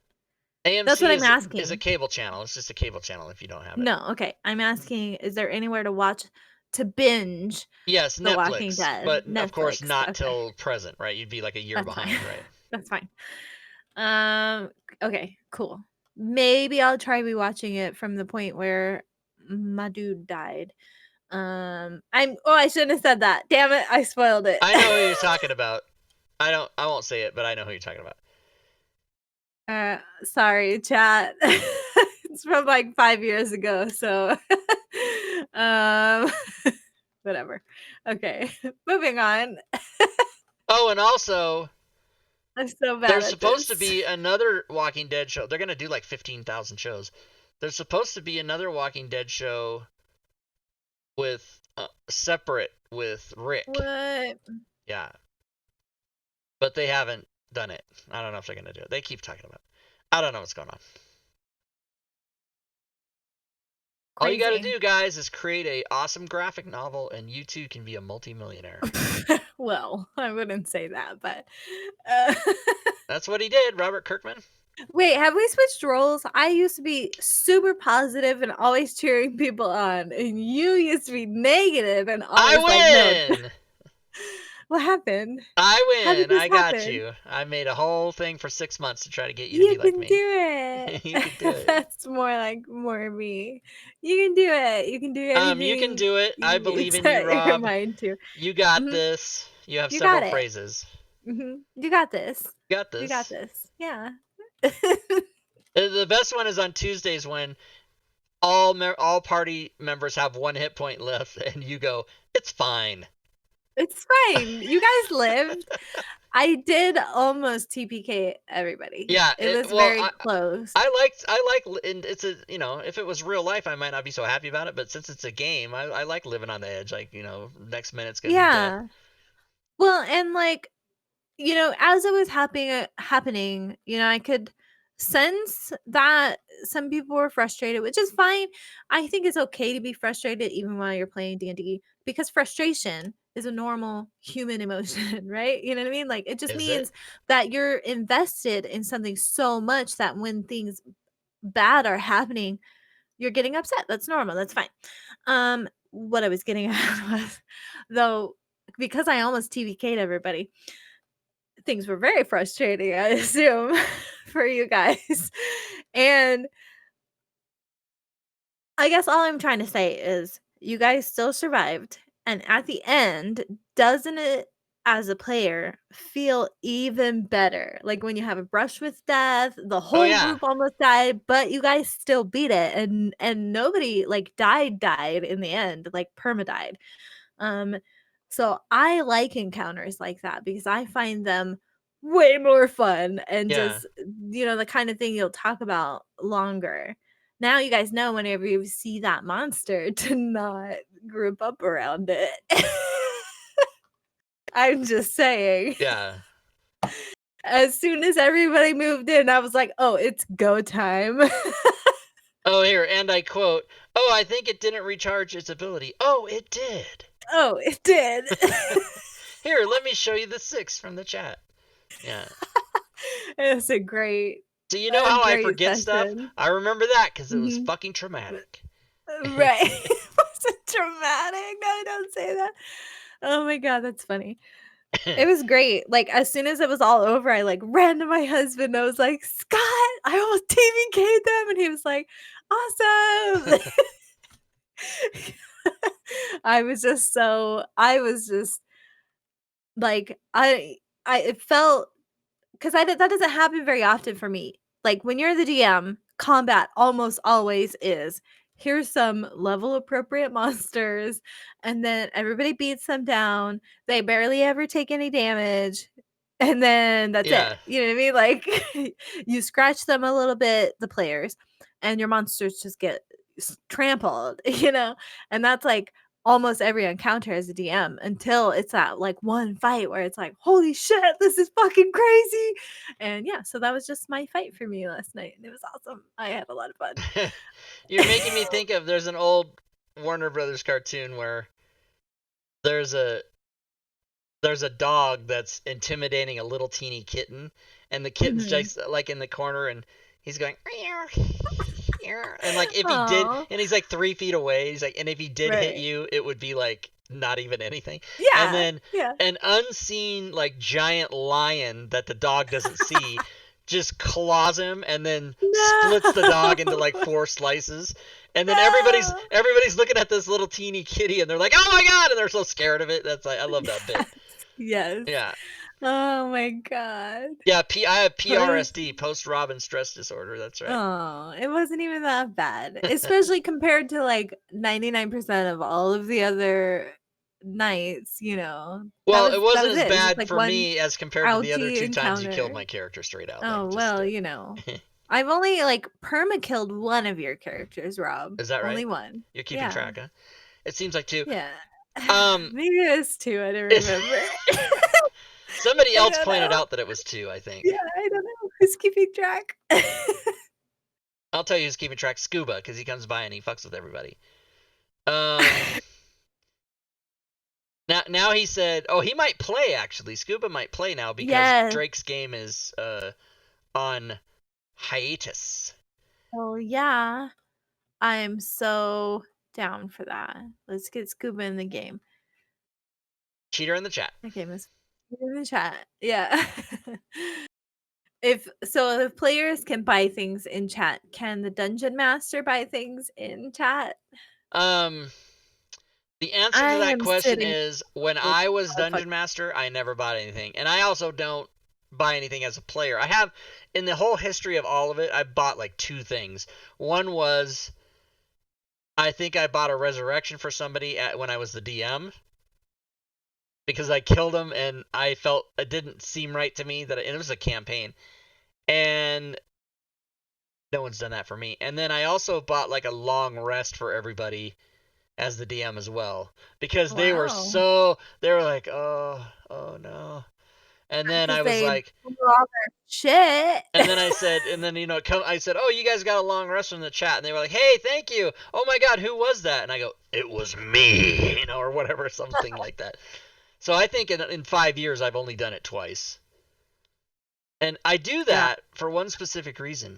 That's AMC what I'm is a asking. cable channel. It's just a cable channel if you don't have it. No, okay. I'm asking, is there anywhere to binge Yes, The Walking Netflix, Dead? but of course Netflix. not Okay. till present, right? You'd be like a year That's fine. behind, right? That's fine. Okay, cool. Maybe I'll try rewatching it from the point where my dude died. I shouldn't have said that. Damn it, I spoiled it. I know who you're talking about. I won't say it, but I know who you're talking about. Sorry, chat. It's from like 5 years ago, so um whatever. Okay, moving on. Oh, and also, I'm so bad there's at supposed to this. be another Walking Dead show. They're gonna do like 15,000 shows. There's supposed to be another Walking Dead show with separate with Rick. What? Yeah, but they haven't done it. I don't know if they're gonna do it. They keep talking about it. I don't know what's going on. All you gotta Crazy. do, guys, is create a awesome graphic novel, and you too can be a multimillionaire. Well, I wouldn't say that, but That's what he did, Robert Kirkman. wait, have we switched roles? I used to be super positive and always cheering people on, and you used to be negative and always like, no. I win! What happened? I How did win! this I got happen? you. I made a whole thing for 6 months to try to get you to You be like can me. do it. You can do it. That's more me. You can do it. You can do anything. You can do it. I you believe in set you, your Rob. mind to. You got Mhm. this. You have You several got it. phrases. You got this. Got You got this. this. Yeah. The best one is on Tuesdays when all party members have 1 hit point left, and you go, "It's fine." It's fine. You guys lived. I did almost TPK everybody. Yeah. It was Well, very close. I like, and it's a, if it was real life, I might not be so happy about it, but since it's a game, I like living on the edge. Like, next minute's gonna be death. Yeah. Well, and like, as it was happening, I could sense that some people were frustrated, which is fine. I think it's okay to be frustrated even while you're playing D&D because frustration is a normal human emotion, right? You know what I mean? Like it just Is it? means that you're invested in something so much that when things bad are happening, you're getting upset. That's normal. That's fine. What I was getting at was though because I almost TVK'd everybody, things were very frustrating, I assume, for you guys. And I guess all I'm trying to say is you guys still survived. And at the end, doesn't it, as a player, feel even better? Like when you have a brush with death, the Oh whole yeah. group almost died, but you guys still beat it, and nobody like died in the end, like perma died. Um, so I like encounters like that because I find them way more fun and Yeah. just, the kind of thing you'll talk about longer. Now you guys know whenever you see that monster to not group up around it. I'm just saying. Yeah. As soon as everybody moved in, I was like, oh, it's go time. Oh, here, and I quote, "Oh, I think it didn't recharge its ability." Oh, it did. Oh, it did. Here, let me show you the 6 from the chat. Yeah. It's a great, So you know how I forget stuff? session. I remember that because it was Mhm. fucking traumatic. Right. Was it dramatic? No, don't say that. Oh my god, that's funny. It was great. Like, as soon as it was all over, I, like, ran to my husband. I was like, "Scott, I almost TVK'd them," and he was like, "Awesome." I was just, like, it felt 'cause that doesn't happen very often for me. Like, when you're the DM, combat almost always is, "Here's some level appropriate monsters," and then everybody beats them down, they barely ever take any damage, and then that's it. Yeah. You know what I mean? Like, you scratch them a little bit, the players, and your monsters just get trampled, And that's, like, almost every encounter as a DM until it's that like one fight where it's like, holy shit, this is fucking crazy. And yeah, so that was just my fight for me last night. And it was awesome. I had a lot of fun. You're making me think of, there's an old Warner Brothers cartoon where there's a dog that's intimidating a little teeny kitten, and the kitten's Mhm. just like in the corner, and he's going "Meow, meow," and like if he did, Aw, and he's like 3 feet away, he's like, and if he did hit right. you, it would be like not even anything. And Yeah. then Yeah. an unseen like giant lion that the dog doesn't see just claws him and then splits the dog into like No. 4 slices. And then No. everybody's looking at this little teeny kitty, and they're like, "Oh my god!" And they're so scared of it. That's like, I love that bit. Yes. Yes. Yeah. Oh my god. Yeah, I have Post PRSD, post Robin stress disorder. That's right. Oh, it wasn't even that bad, especially compared to, like, 99% of all of the other nights. That Well, it was that wasn't was as it. It was just, bad like, for one me as compared to the other ouchie 2 times you killed encounter. my character straight out. Like, Oh, just well, I've only, like, perma killed one of your characters, Rob. is that right? Only one. You're keeping Yeah. track, huh? It seems like 2. Yeah. Um, Maybe it was 2, I don't it's, remember. somebody I else don't pointed know. out that it was 2, I think. Yeah, I don't know. Who's keeping track? I'll tell you who's keeping track. Scuba, because he comes by and he fucks with everybody. Um, now he said, oh, he might play, actually. Scuba might play now because Yes. Drake's game is on hiatus. Oh, yeah. I'm so down for that. Let's get Scuba in the game. Cheater in the chat. Okay, Miss in the chat. Yeah. If players can buy things in chat, can the dungeon master buy things in chat? The The answer I to that am question sitting is when with I was a fuck. Dungeon Master, I never bought anything. And I also don't buy anything as a player. I have, in the whole history of all of it, I bought like 2 things. One was, I think I bought a resurrection for somebody when I was the DM because I killed him and I felt it didn't seem right to me and it was a campaign. And no one's done that for me. And then I also bought like a long rest for everybody as the DM as well because they were like, oh no. And then I Because was they like, blew all their shit. and then I said, I said, oh, you guys got a long rest in the chat, and they were like, hey, thank you. Oh my God, who was that? And I go, it was me, or whatever, something like that. So I think in 5 years I've only done it twice, and I do that for one specific reason,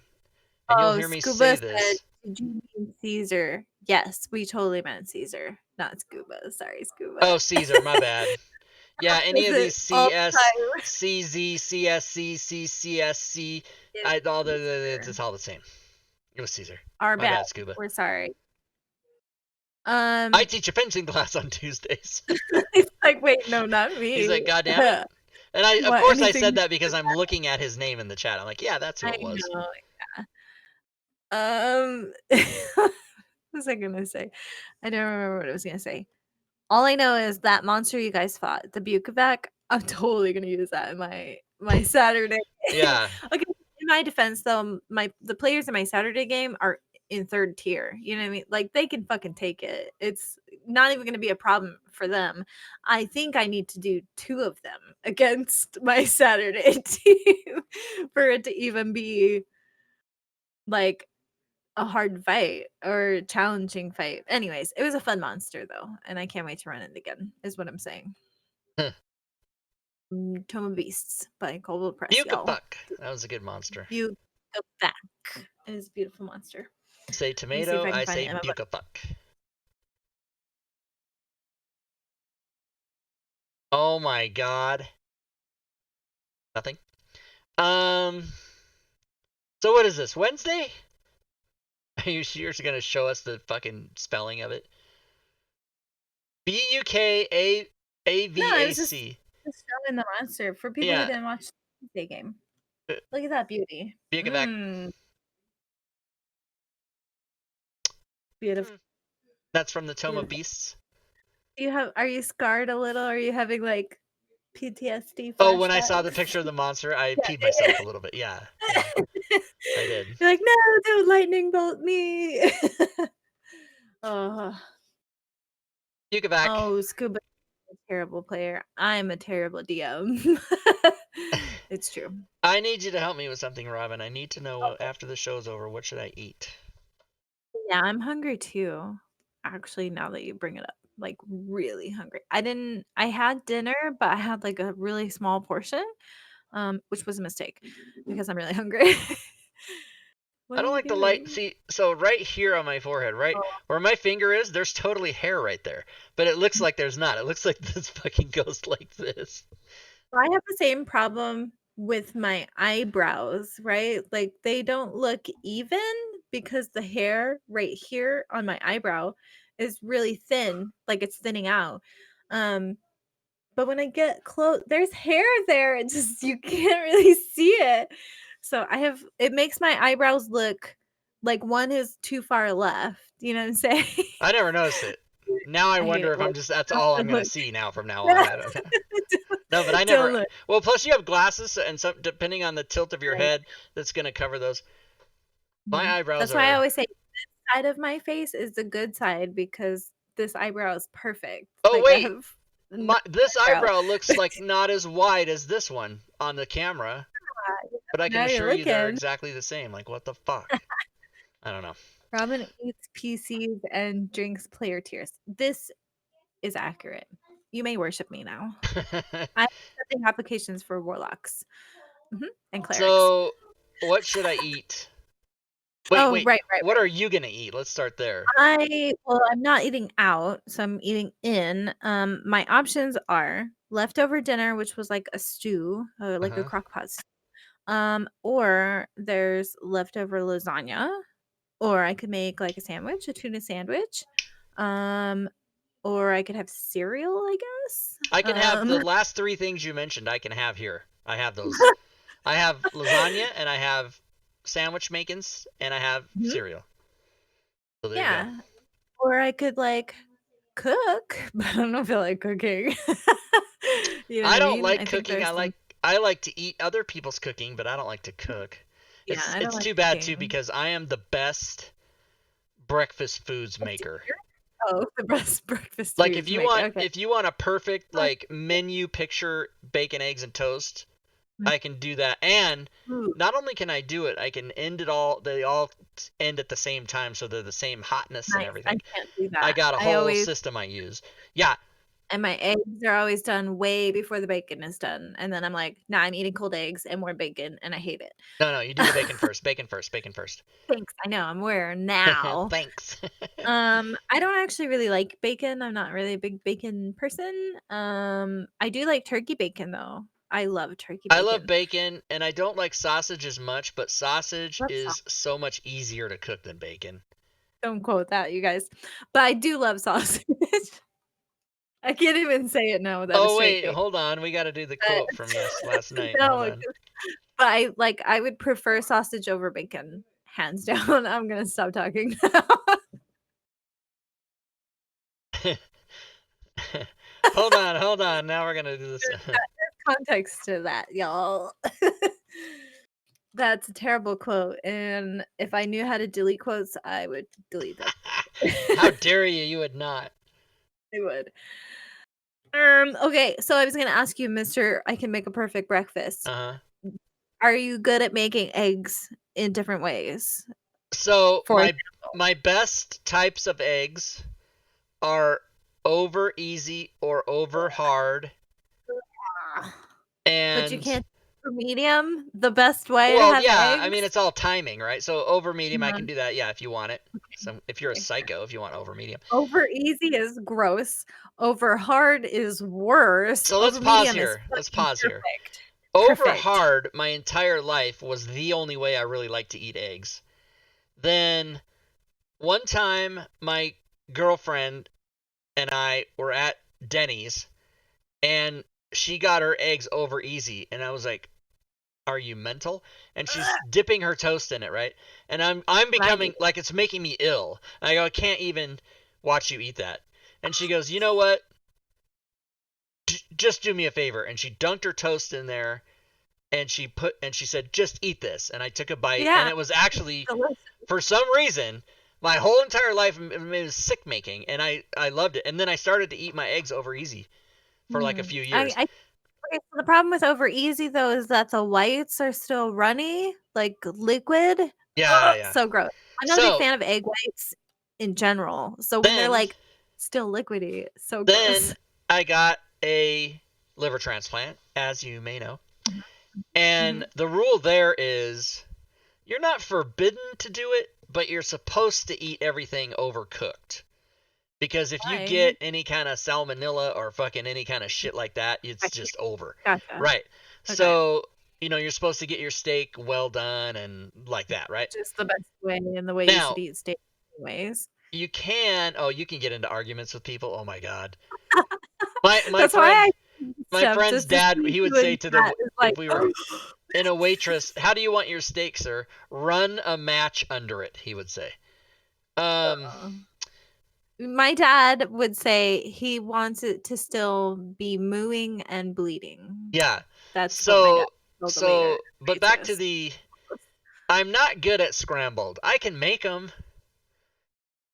and you'll hear me say Scuba said, this. did you mean Caesar? Yes, we totally meant Caesar, not Scuba. Sorry, Scuba. Oh, Caesar, my bad. Yeah, any of these all CS, time. CZ, CSC, CCSC, it's all the same. It was Caesar. Our My bad. bad, Scuba. We're sorry. I teach a fencing class on Tuesdays. He's like, wait, no, not me. He's like, God damn it. And of What, course I anything said that because I'm looking at his name in the chat. I'm like, yeah, that's who I it was. know, yeah. What was I gonna say? I don't remember what I was gonna say. All I know is that monster you guys fought, the Bukovac. I'm totally gonna use that in my Saturday game. Yeah. Okay, in my defense though, the players in my Saturday game are in 3rd tier. You know what I mean? Like they can fucking take it. It's not even gonna be a problem for them. I think I need to do 2 of them against my Saturday team for it to even be like a hard fight or challenging fight. Anyways, it was a fun monster though, and I can't wait to run it again, is what I'm saying. Tome of Beasts by Coldwell Press, y'all. Buck. That was a good monster. Bukovac. It is a beautiful monster. Say tomato, I say Bukovac. Oh my God. Nothing. So what is this, Wednesday? Are you seriously gonna show us the fucking spelling of it? Bukaavac. Just showing the monster for people who didn't watch the Tuesday game. Look at that beauty. Bukovac. Beautiful. That's from the Tome of Beasts. Are you scarred a little? Are you having like PTSD flashbacks? Oh, when I saw the picture of the monster, I peed myself a little bit. Yeah. I did. You're like, no, don't lightning bolt me. Bukovac. Oh, Scuba is a terrible player. I'm a terrible DM. It's true. I need you to help me with something, Robin. I need to know after the show's over, what should I eat? Yeah, I'm hungry too. Actually, now that you bring it up, like really hungry. I had dinner, but I had like a really small portion, which was a mistake because I'm really hungry. I don't like the light. See, so right here on my forehead, right where my finger is, there's totally hair right there. But it looks like there's not. It looks like this fucking goes like this. I have the same problem with my eyebrows, right? Like they don't look even because the hair right here on my eyebrow is really thin, like it's thinning out. But when I get close, there's hair there. It just you can't really see it. So it makes my eyebrows look like one is too far left. You know what I'm saying? I never noticed it. Now I wonder if that's all I'm gonna see now from now on. I don't know. No, but I never. Well, plus you have glasses, and depending on the tilt of your head, that's gonna cover those. My eyebrows. That's why I always say this side of my face is the good side because this eyebrow is perfect. Oh wait, this eyebrow looks like not as wide as this one on the camera, but I can assure you they're exactly the same. Like what the fuck? I don't know. Robin eats PCs and drinks player tears. This is accurate. You may worship me now. I'm accepting applications for warlocks and clerics. So, what should I eat? Wait. Right. What are you gonna eat? Let's start there. I'm not eating out, so I'm eating in. My options are leftover dinner, which was like a stew, like a crock pot stew. Or there's leftover lasagna, or I could make like a sandwich, a tuna sandwich. or I could have cereal, I guess. I can have the last 3 things you mentioned. I can have here. I have those. I have lasagna, and I have sandwich makings, and I have cereal. So there you go. Or I could like cook, but I don't feel like cooking. You know I what don't mean? like cooking. I like to eat other people's cooking, but I don't like to cook. Yeah, I don't it's like too bad cooking. too, because I am the best breakfast foods maker. Oh, the best breakfast Like foods if you want a perfect like menu picture, bacon, eggs, and toast, I can do that. And not only can I do it, I can end it all. They all end at the same time, so they're the same hotness and everything. I can't do that. I got a whole system I use. Yeah. And my eggs are always done way before the bacon is done. And then I'm like, nah, I'm eating cold eggs and more bacon, and I hate it. No, you do the bacon first. Bacon first. Bacon first. Thanks. I know. I'm aware now. Thanks. I don't actually really like bacon. I'm not really a big bacon person. I do like turkey bacon though. I love turkey bacon. I love bacon, and I don't like sausage as much, but sausage is so much easier to cook than bacon. Don't quote that, you guys. But I do love sausage. I can't even say it now without Oh wait, hold on. We got to do the quote from last night. No, but I would prefer sausage over bacon, hands down. I'm gonna stop talking now. Hold on. Now we're gonna do this. There's context to that, y'all. That's a terrible quote, and if I knew how to delete quotes, I would delete them. How dare you? You would not. I would. Okay, so I was gonna ask you, Mr. I can make a perfect breakfast. Are you good at making eggs in different ways? So my best types of eggs are over easy or over hard. And but you can't do medium. The best way. Well, to have yeah. eggs? I mean, it's all timing, right? So over medium, I can do that. Yeah, if you want it. So if you're a psycho, if you want over medium. Over easy is gross. Over hard is worse. So let's pause here. Let's pause here. Over hard, my entire life was the only way I really liked to eat eggs. Then one time, my girlfriend and I were at Denny's, and she got her eggs over easy, and I was like, "Are you mental?" And she's dipping her toast in it, right? And I'm becoming like, it's making me ill. And I go, I can't even watch you eat that. And she goes, you know what? Just do me a favor. And she dunked her toast in there, and she said, just eat this. And I took a bite, and it was actually, for some reason, my whole entire life it was sick making, and I loved it. And then I started to eat my eggs over easy for like a few years. Okay, so the problem with over easy though is that the whites are still runny, like liquid. Yeah. So gross. I'm not a big fan of egg whites in general. So when they're like still liquidy, so gross. Then I got a liver transplant, as you may know. And the rule there is you're not forbidden to do it, but you're supposed to eat everything overcooked. Because if you get any kind of salmonella or fucking any kind of shit like that, it's just over. Gotcha. Right. Okay. So, you're supposed to get your steak well done and like that, right? Just the best way and the way you should eat steak anyways. You can get into arguments with people. Oh my God. My friend's dad, he would say to them, if we were in a waitress, how do you want your steak, sir? Run a match under it, he would say. My dad would say he wants it to still be mooing and bleeding. Yeah. That's so but back to I'm not good at scrambled. I can make them,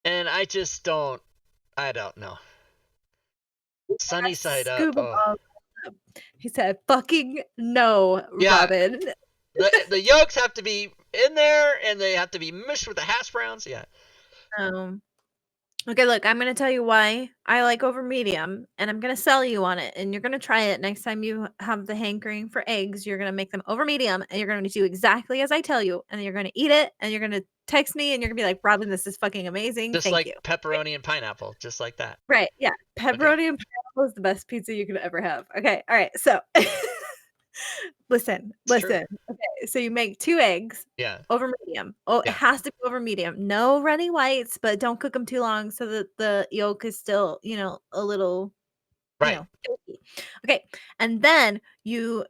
and I just don't know. Sunny side up. Oh. He said, "Fucking no, yeah. Robin." The yolks have to be in there, and they have to be mixed with the hash browns. Yeah. Okay, look, I'm going to tell you why I like over medium, and I'm going to sell you on it, and you're going to try it next time you have the hankering for eggs. You're going to make them over medium, and you're going to do exactly as I tell you, and then you're going to eat it, and you're going to text me, and you're going to be like, Robin, this is fucking amazing. Just Thank like you. Pepperoni and pineapple, just like that. Right, yeah. Pepperoni and pineapple is the best pizza you could ever have. Okay, all right, so Listen, It's true. listen. Okay, so you make 2 eggs Yeah. over medium. Oh, it Yeah. has to be over medium. No runny whites, but don't cook them too long so that the yolk is still, a little, Right. yolky. Okay, and then you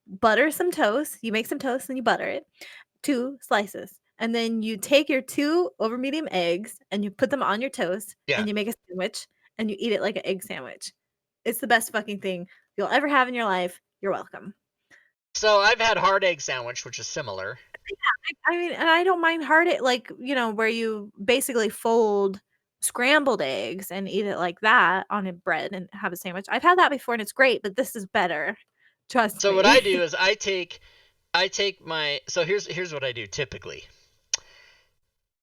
butter some toast. You make some toast and you butter it, 2 slices. And then you take your 2 over medium eggs and you put them on your toast Yeah. and you make a sandwich and you eat it like an egg sandwich. It's the best fucking thing you'll ever have in your life. You're welcome. So I've had hard egg sandwich, which is similar. I mean, and I don't mind like, where you basically fold scrambled eggs and eat it like that on a bread and have a sandwich. I've had that before and it's great, but this is better. Trust So what I do me. is I take my so here's what I do typically.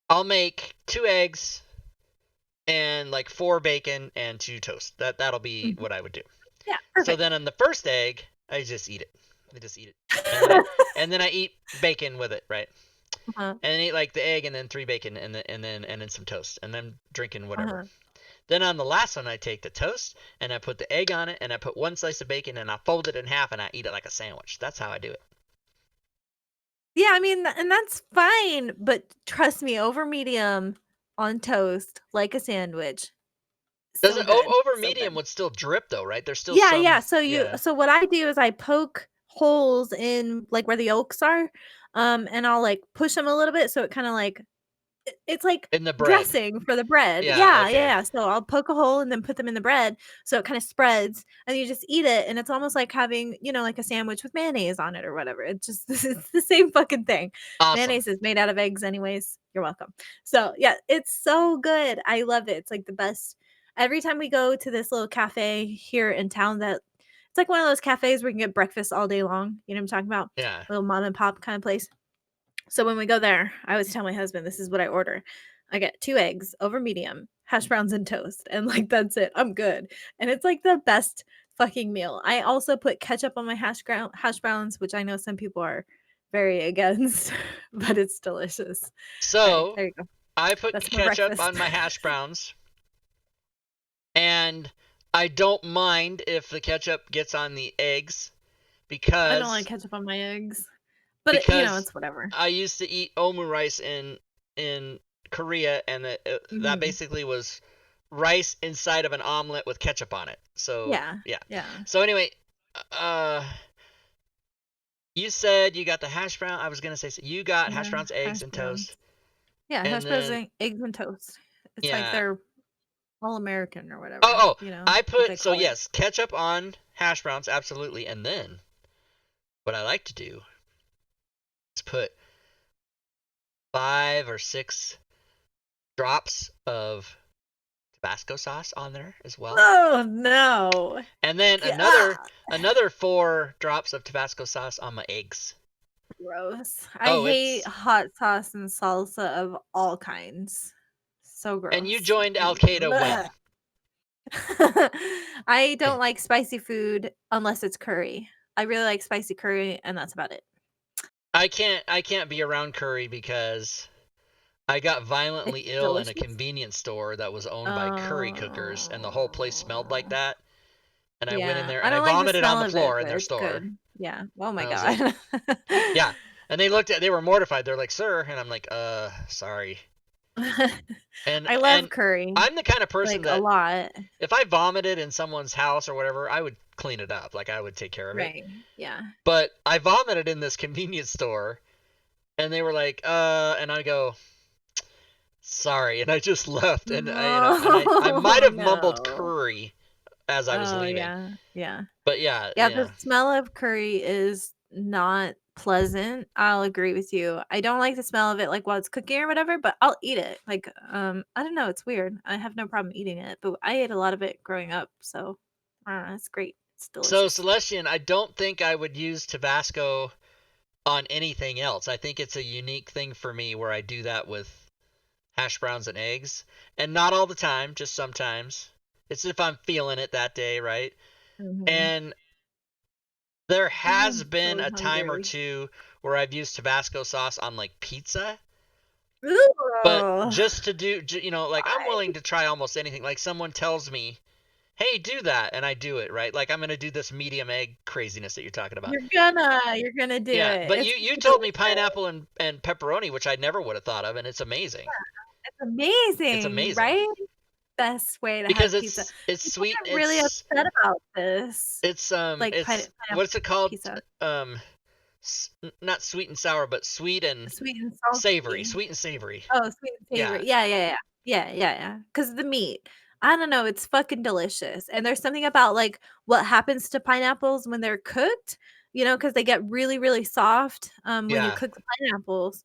I'll make 2 eggs and like 4 bacon and 2 toast. That'll be Mhm. what I would do. Yeah, So perfect. then on the first egg, I just eat it. I just eat it. And then I eat bacon with it, right? Uh-huh, And then eat like the egg and then 3 bacon and then some toast and then drinking whatever. uh-huh. Then on the last one I take the toast and I put the egg on it and I put 1 slice of bacon and I fold it in half and I eat it like a sandwich. That's how I do it. Yeah, I mean, and that's fine, but trust me, over medium on toast, like a sandwich, so Doesn't good, over so medium good. would still drip though, right? There's still Yeah, yeah, some yeah. so what I do is I poke holes in, like, where the yolks are, and I'll, like, push them a little bit so it kinda, like it's like In the bread. dressing for the bread. Yeah, Yeah, yeah, okay. yeah, so I'll poke a hole and then put them in the bread so it kinda spreads, and you just eat it, and it's almost like having, like a sandwich with mayonnaise on it or whatever. It's just it's the same fucking thing. Awesome. Mayonnaise is made out of eggs anyways. You're welcome. So, yeah, it's so good. I love it. It's like the best. Every time we go to this little cafe here in town that it's like one of those cafes where you can get breakfast all day long. You know what I'm talking about? Yeah. Little mom and pop kind of place. So when we go there, I always tell my husband, "This is what I order. I get 2 eggs over medium, hash browns and toast, and, like, that's it. I'm good." And it's, like, the best fucking meal. I also put ketchup on my hash browns, which I know some people are very against, but it's delicious. Okay, So there you go. I put That's my ketchup breakfast. on my hash browns, and I don't mind if the ketchup gets on the eggs I don't like because ketchup on my eggs, but because it's whatever. I used to eat omu rice in Korea, and that Mhm. basically was rice inside of an omelet with ketchup on it. So Yeah, yeah. yeah, So anyway, uh, you said you got the hash brown. I was gonna say you got hash yeah, browns, eggs, hash and toast, browns. Yeah, and hash browns, then eggs, and toast. It's like yeah. they're all-American or Oh, whatever, oh, I what they put so call it. yes, ketchup on hash browns, absolutely, and then what I like to do is put 5 or 6 drops of Tabasco sauce on there as well, Oh, no. and then another God, another 4 drops of Tabasco sauce on my eggs. gross. I Oh, hate it's hot sauce and salsa of all kinds. So and you gross. joined Al Qaeda when? I don't like spicy food unless it's curry. I really like spicy curry, and that's about it. I can't be around curry because I got It's violently ill in a delicious. convenience store that was owned by curry cookers, and the whole place smelled like Oh. that. And I went in Yeah, there I and I don't like the vomited on smell the of it, floor in but their it's store. good. Yeah. Oh my And I was like, god. yeah. And they were mortified. They're like, "Sir," and I'm like, sorry." And I love and curry, I'm the kind of person like, a that lot. if I vomited in someone's house or whatever, I would clean it up. Like I would take care of it. Right. Yeah. But I vomited in this convenience store, and they were like, and I go, "Sorry," and I just left. And I might Oh, have mumbled no. curry as I was Oh, leaving. yeah. Yeah. But yeah, Yeah, the yeah. smell of curry is not pleasant. I'll agree with you. I don't like the smell of it, like, while it's cooking or whatever, but I'll eat it. Like, I don't know, it's weird. I have no problem eating it, but I ate a lot of it growing up, so I don't know, it's great. It's So delicious. Celestian, I don't think I would use Tabasco on anything else. I think it's a unique thing for me where I do that with hash browns and eggs. And not all the time, just sometimes. It's if I'm feeling it that day, right? Mhm. And there has I'm been so a time or hungry. two where I've used Tabasco sauce on like pizza, but Ugh, just to do, like I'm why? willing to try almost anything. Like someone tells me, hey, do that, and I do it, right? Like I'm gonna do this medium egg craziness that you're talking about. You're gonna do Yeah, it. but It's you gonna be told me delicious. pineapple and pepperoni, which I never would have thought of, and it's amazing. It's It's amazing, amazing right? Best way to because have pizza. it's People sweet. get really upset about this, like pineapple What's it called? pizza, Um, not sweet and sour, but sweet and salty. sweet and savory. Oh, sweet and Yeah, savory. Yeah, yeah, yeah. Yeah, yeah, yeah. Because the meat. I don't know, it's fucking delicious, and there's something about, like, what happens to pineapples when they're cooked, because they get really, really soft, when you yeah. cook the pineapples.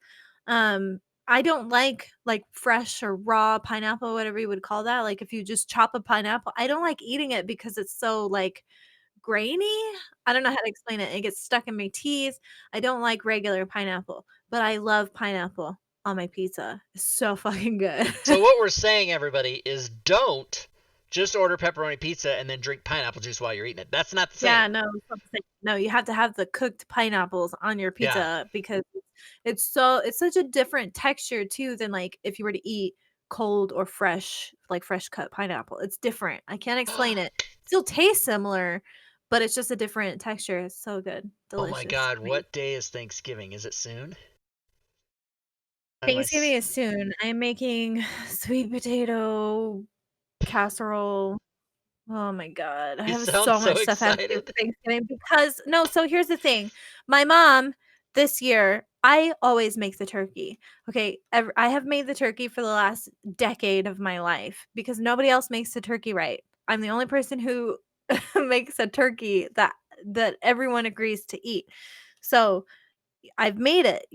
I don't like, fresh or raw pineapple, whatever you would call that, like, if you just chop a pineapple, I don't like eating it because it's so, like, grainy? I don't know how to explain it. It gets stuck in my teeth. I don't like regular pineapple, but I love pineapple on my pizza. It's so fucking good. So what we're saying, everybody, is don't just order pepperoni pizza and then drink pineapple juice while you're eating it. That's not the Yeah, same. no, it's not the same. No, you have to have the cooked pineapples on your Yeah. pizza because it's such a different texture too than, like, if you were to eat cold or fresh, like, fresh cut pineapple. It's different. I can't explain it. Still tastes similar, but it's just a different texture. It's so good. Oh my Delicious. God, what day is Thanksgiving? Is it soon? Am I Thanksgiving is soon. I'm making sweet potato casserole. Oh my god. I You have sound so so much stuff I have to do excited. for Thanksgiving because no, so here's the thing. My mom this year, I always make the turkey. Okay, I have made the turkey for the last decade of my life because nobody else makes the turkey right. I'm the only person who makes a turkey that everyone agrees to eat. So, I've made it.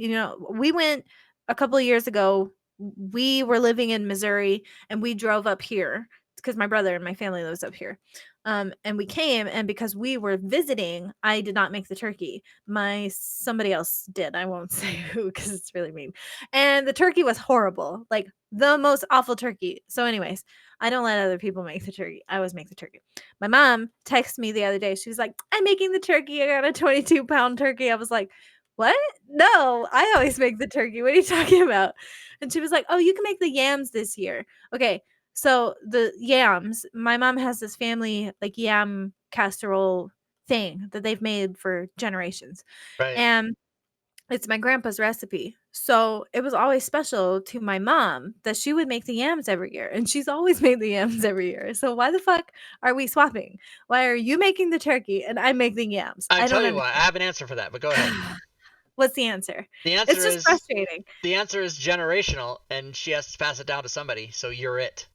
We went a couple of years ago. We were living in Missouri and we drove up here because my brother and my family lives up here. And we came, and because we were visiting, I did not make the turkey. Somebody else did. I won't say who because it's really mean. And the turkey was horrible, like the most awful turkey. So, anyways, I don't let other people make the turkey. I always make the turkey. My mom texted me the other day. She was like, "I'm making the turkey. I got a 22-pound turkey." I was like, "What? No, I always make the turkey. What are you talking about?" And she was like, "Oh, you can make the yams this year." Okay, so the yams, my mom has this family like yam casserole thing that they've made for generations. Right. And it's my grandpa's recipe. So it was always special to my mom that she would make the yams every year. And she's always made the yams every year. So why the fuck are we swapping? Why are you making the turkey and I'm making yams? I I tell don't you what, I understand. have an answer for that, but go ahead. What's the answer? The It's answer just is frustrating. the answer is generational, and she has to pass it down to somebody. So you're it.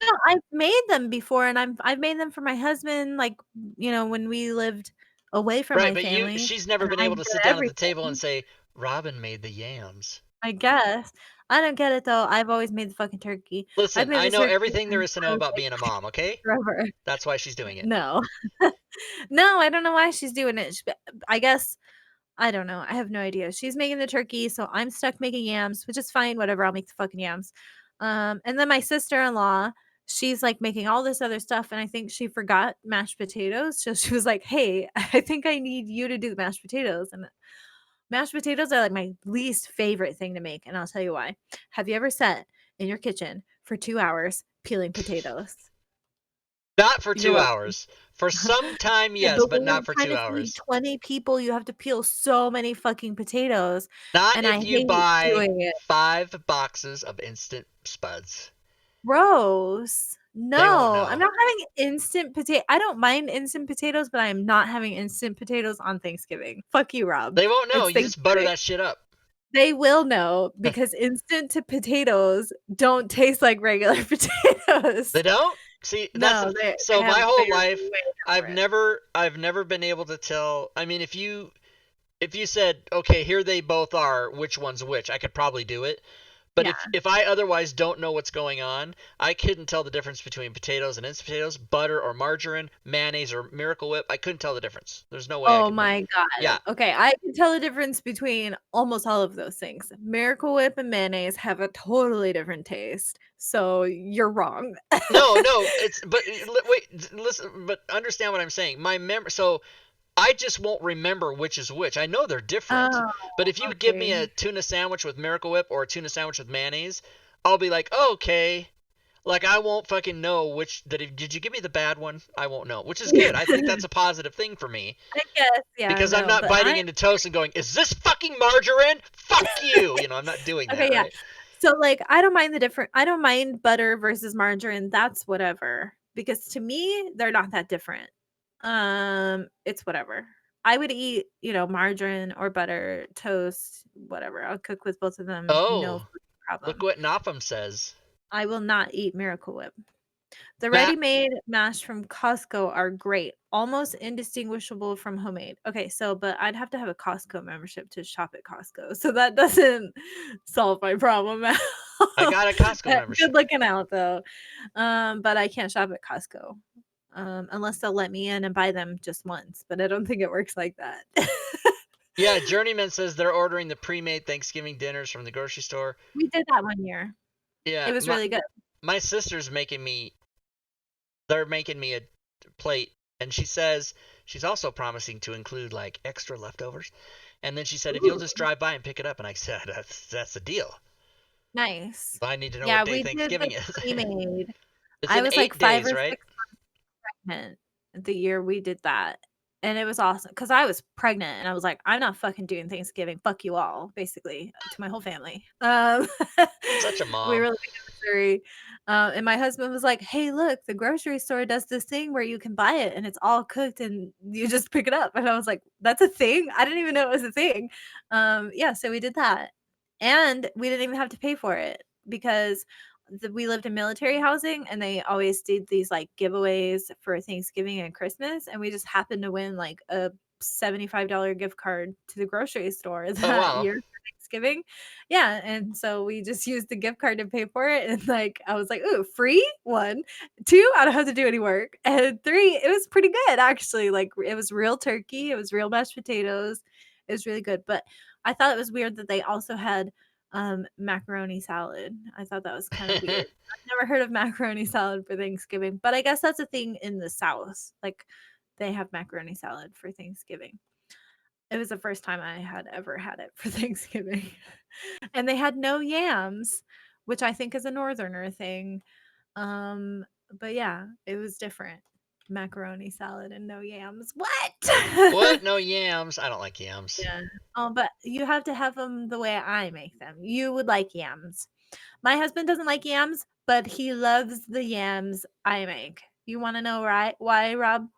No, I've made them before, and I've made them for my husband, like, when we lived away from Right, my but family, she's never and been I able to did sit down at the table and everything, say, Robin made the yams. I guess. I don't get it, though. I've always made the fucking turkey. I've Listen, made I the know turkey everything there since is to I know was, about like, being a mom, okay? forever. That's why she's doing it. No. No, I don't know why she's doing it. I guess I don't know. I have no idea. She's making the turkey, so I'm stuck making yams, which is fine, whatever, I'll make the fucking yams. And then my sister-in-law, she's, like, making all this other stuff, and I think she forgot mashed potatoes, so she was like, "Hey, I think I need you to do the mashed potatoes," and mashed potatoes are, like, my least favorite thing to make, and I'll tell you why. Have you ever sat in your kitchen for 2 hours peeling potatoes? Not for You're 2 hours. For some time, Yeah, yes, but but when you're not for trying two to feed hours. 20 people, you have to peel so many fucking potatoes, Not and I if you hate buy doing it. 5 boxes of instant spuds. Gross. They won't No, I'm know. not having instant potato. I don't mind instant potatoes, but I am not having instant potatoes on Thanksgiving. Fuck you, Rob. They won't know. It's You just butter Thanksgiving. that shit up. They will know because instant to potatoes don't taste like regular potatoes. They don't? See, No, they so my have whole bigger life way I've for it. never been able to tell. I mean, if you said, "Okay, here they both are, which one's which?" I could probably do it. But Yeah. if I otherwise don't know what's going on, I couldn't tell the difference between potatoes and instant potatoes, butter or margarine, mayonnaise or Miracle Whip. I couldn't tell the difference. There's no way I Oh could. my god. Yeah. Okay, I can tell the difference between almost all of those things. Miracle Whip and mayonnaise have a totally different taste, so you're wrong. No, no, it's but wait, listen, but understand what I'm saying. My mem so I just won't remember which is which. I know they're different. Oh, But if you give me okay. a tuna sandwich with Miracle Whip or a tuna sandwich with mayonnaise, I'll be like, oh, "Okay." Like I won't fucking know which did you give me the bad one? I won't know, which is good. I think that's a positive thing for me I guess, yeah, because I'm no, not but biting into toast and going, "Is this fucking margarine? Fuck you!" You know, I'm not doing okay, that, yeah. right? So, like, I don't mind butter versus margarine, that's whatever, because to me, they're not that different. It's whatever. I would eat, margarine or butter, toast, whatever. I'll cook with both of them, no Oh, fucking look problem. what Nopham says. I will not eat Miracle Whip. The Matt, ready-made mash from Costco are great, almost indistinguishable from homemade. Okay, so but I'd have to have a Costco membership to shop at Costco, so that doesn't solve my problem at I all. got a Costco Good membership. looking out though. But I can't shop at Costco, unless they'll let me in and buy them just once, but I don't think it works like that. Yeah, Journeyman says they're ordering the pre-made Thanksgiving dinners from the grocery store. We did that one year. It Yeah, was really good. my sister's they're making me a plate, and she says she's also promising to include like extra leftovers. And then she said, if you'll Ooh, just drive by and pick it up, and I said, that's the deal. nice. But I need to know Yeah, what day we did the Thanksgiving is. pre-made. It's I in was like 5 8 days, or right? 6 pregnant the year we did that, and it was awesome because I was pregnant, and I was like, "I'm not fucking doing Thanksgiving, fuck you all," basically, to my whole family. Such a We mom. were living in Missouri, and my husband was like, "Hey, look, the grocery store does this thing where you can buy it, and it's all cooked, and you just pick it up," and I was like, "That's a thing? I didn't even know it was a thing." Yeah, so we did that, and we didn't even have to pay for it because we lived in military housing and they always did these like giveaways for Thanksgiving and Christmas. And we just happened to win like a $75 gift card to the grocery store Oh that wow. year for Thanksgiving. Yeah. And so we just used the gift card to pay for it. And like, I was like, ooh, free one, two, I don't have to do any work. And three, it was pretty good actually. Like, it was real turkey, it was real mashed potatoes. It was really good. But I thought it was weird that they also had macaroni salad. I thought that was kind of weird. I've never heard of macaroni salad for Thanksgiving, but I guess that's a thing in the South. Like they have macaroni salad for Thanksgiving. It was the first time I had ever had it for Thanksgiving. And they had no yams, which I think is a northerner thing. Um, but yeah, it was different. Macaroni salad and no yams. What? What? No yams? I don't like yams. Yeah. Oh, but you have to have them the way I make them. You would like yams. My husband doesn't like yams, but he loves the yams I make. You wanna know why, Rob?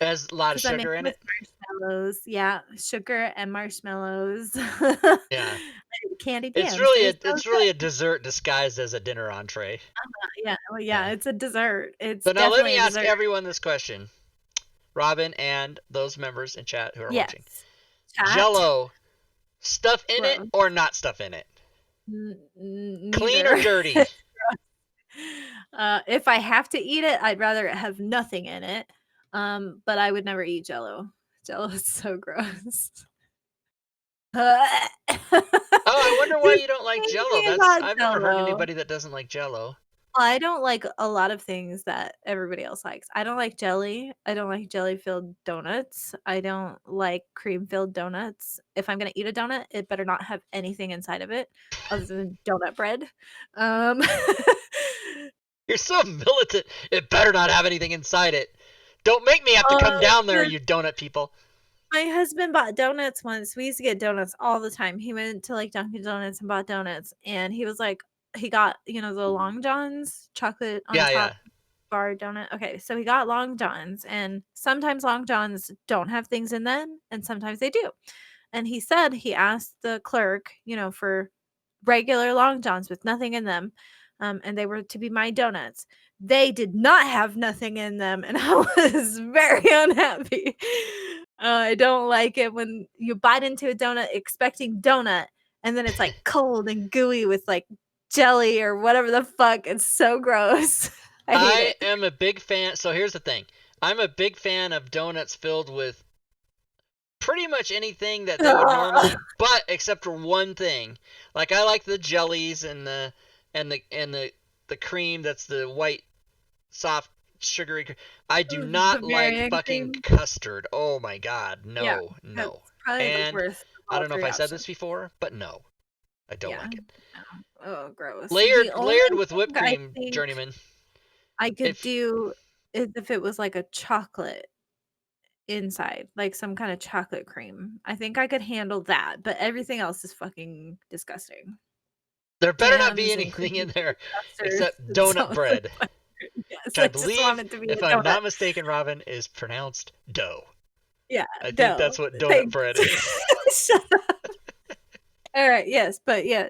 Has a lot of Because I make sugar them in with it. marshmallows. Yeah, sugar and marshmallows. Yeah. And candied It's yams. really They're a so it's really a dessert disguised as a dinner entree. good. Yeah, well, yeah, Yeah. it's a dessert. It's So now let definitely me a ask dessert. everyone this question. Robin and those members in chat who are watching. Yes. Chat. Jello, stuff in it Gross. or not stuff in it? Clean or Neither. dirty? If I have to eat it, I'd rather it have nothing in it. But I would never eat Jello. Jello is so gross. Oh, I wonder why Just you don't like Jello. thinking That's about I've never heard Jello. anybody that doesn't like Jello. I don't like a lot of things that everybody else likes. I don't like jelly. I don't like jelly-filled donuts. I don't like cream-filled donuts. If I'm gonna eat a donut, it better not have anything inside of it other than donut bread. Um, You're so militant. It better not have anything inside it. Don't make me have to uh, come down there, the you donut people. My husband bought donuts once. We used to get donuts all the time. He went to, like, Dunkin' Donuts and bought donuts, and he was like he got, the Long John's, chocolate on Yeah, top yeah. bar donut. Okay, so he got Long John's, and sometimes Long John's don't have things in them, and sometimes they do. And he said he asked the clerk, for regular Long Johns with nothing in them, and they were to be my donuts. They did not have nothing in them, and I was very unhappy. I don't like it when you bite into a donut expecting donut, and then it's, like, cold and gooey with, like, jelly or whatever the fuck. It's so gross. I hate I it. am a big fan. So here's the thing. I'm a big fan of donuts filled with pretty much anything that they would normally, but except for one thing. Like I like the jellies and the cream that's the white soft sugary. I do not like Bavarian fucking cream. custard. Oh my god, Yeah, no, that's no. probably the And worst of I all don't know if 3 I said options. this before, but no, I don't Yeah. like it. No. Oh, gross. The Layered only layered with thing whipped I cream, think journeyman. I could If do if it was like a chocolate inside, like some kind of chocolate cream. I think I could handle that, but everything else is fucking disgusting. there better not be Jams and anything cream in there custards except and donut salsa. bread, Yes, which I I just want believe, it to be if a I'm donut. not mistaken, Robin, is pronounced dough. Yeah, I think dough. that's what donut Thanks. bread is. Shut up. Alright, yes, but yeah,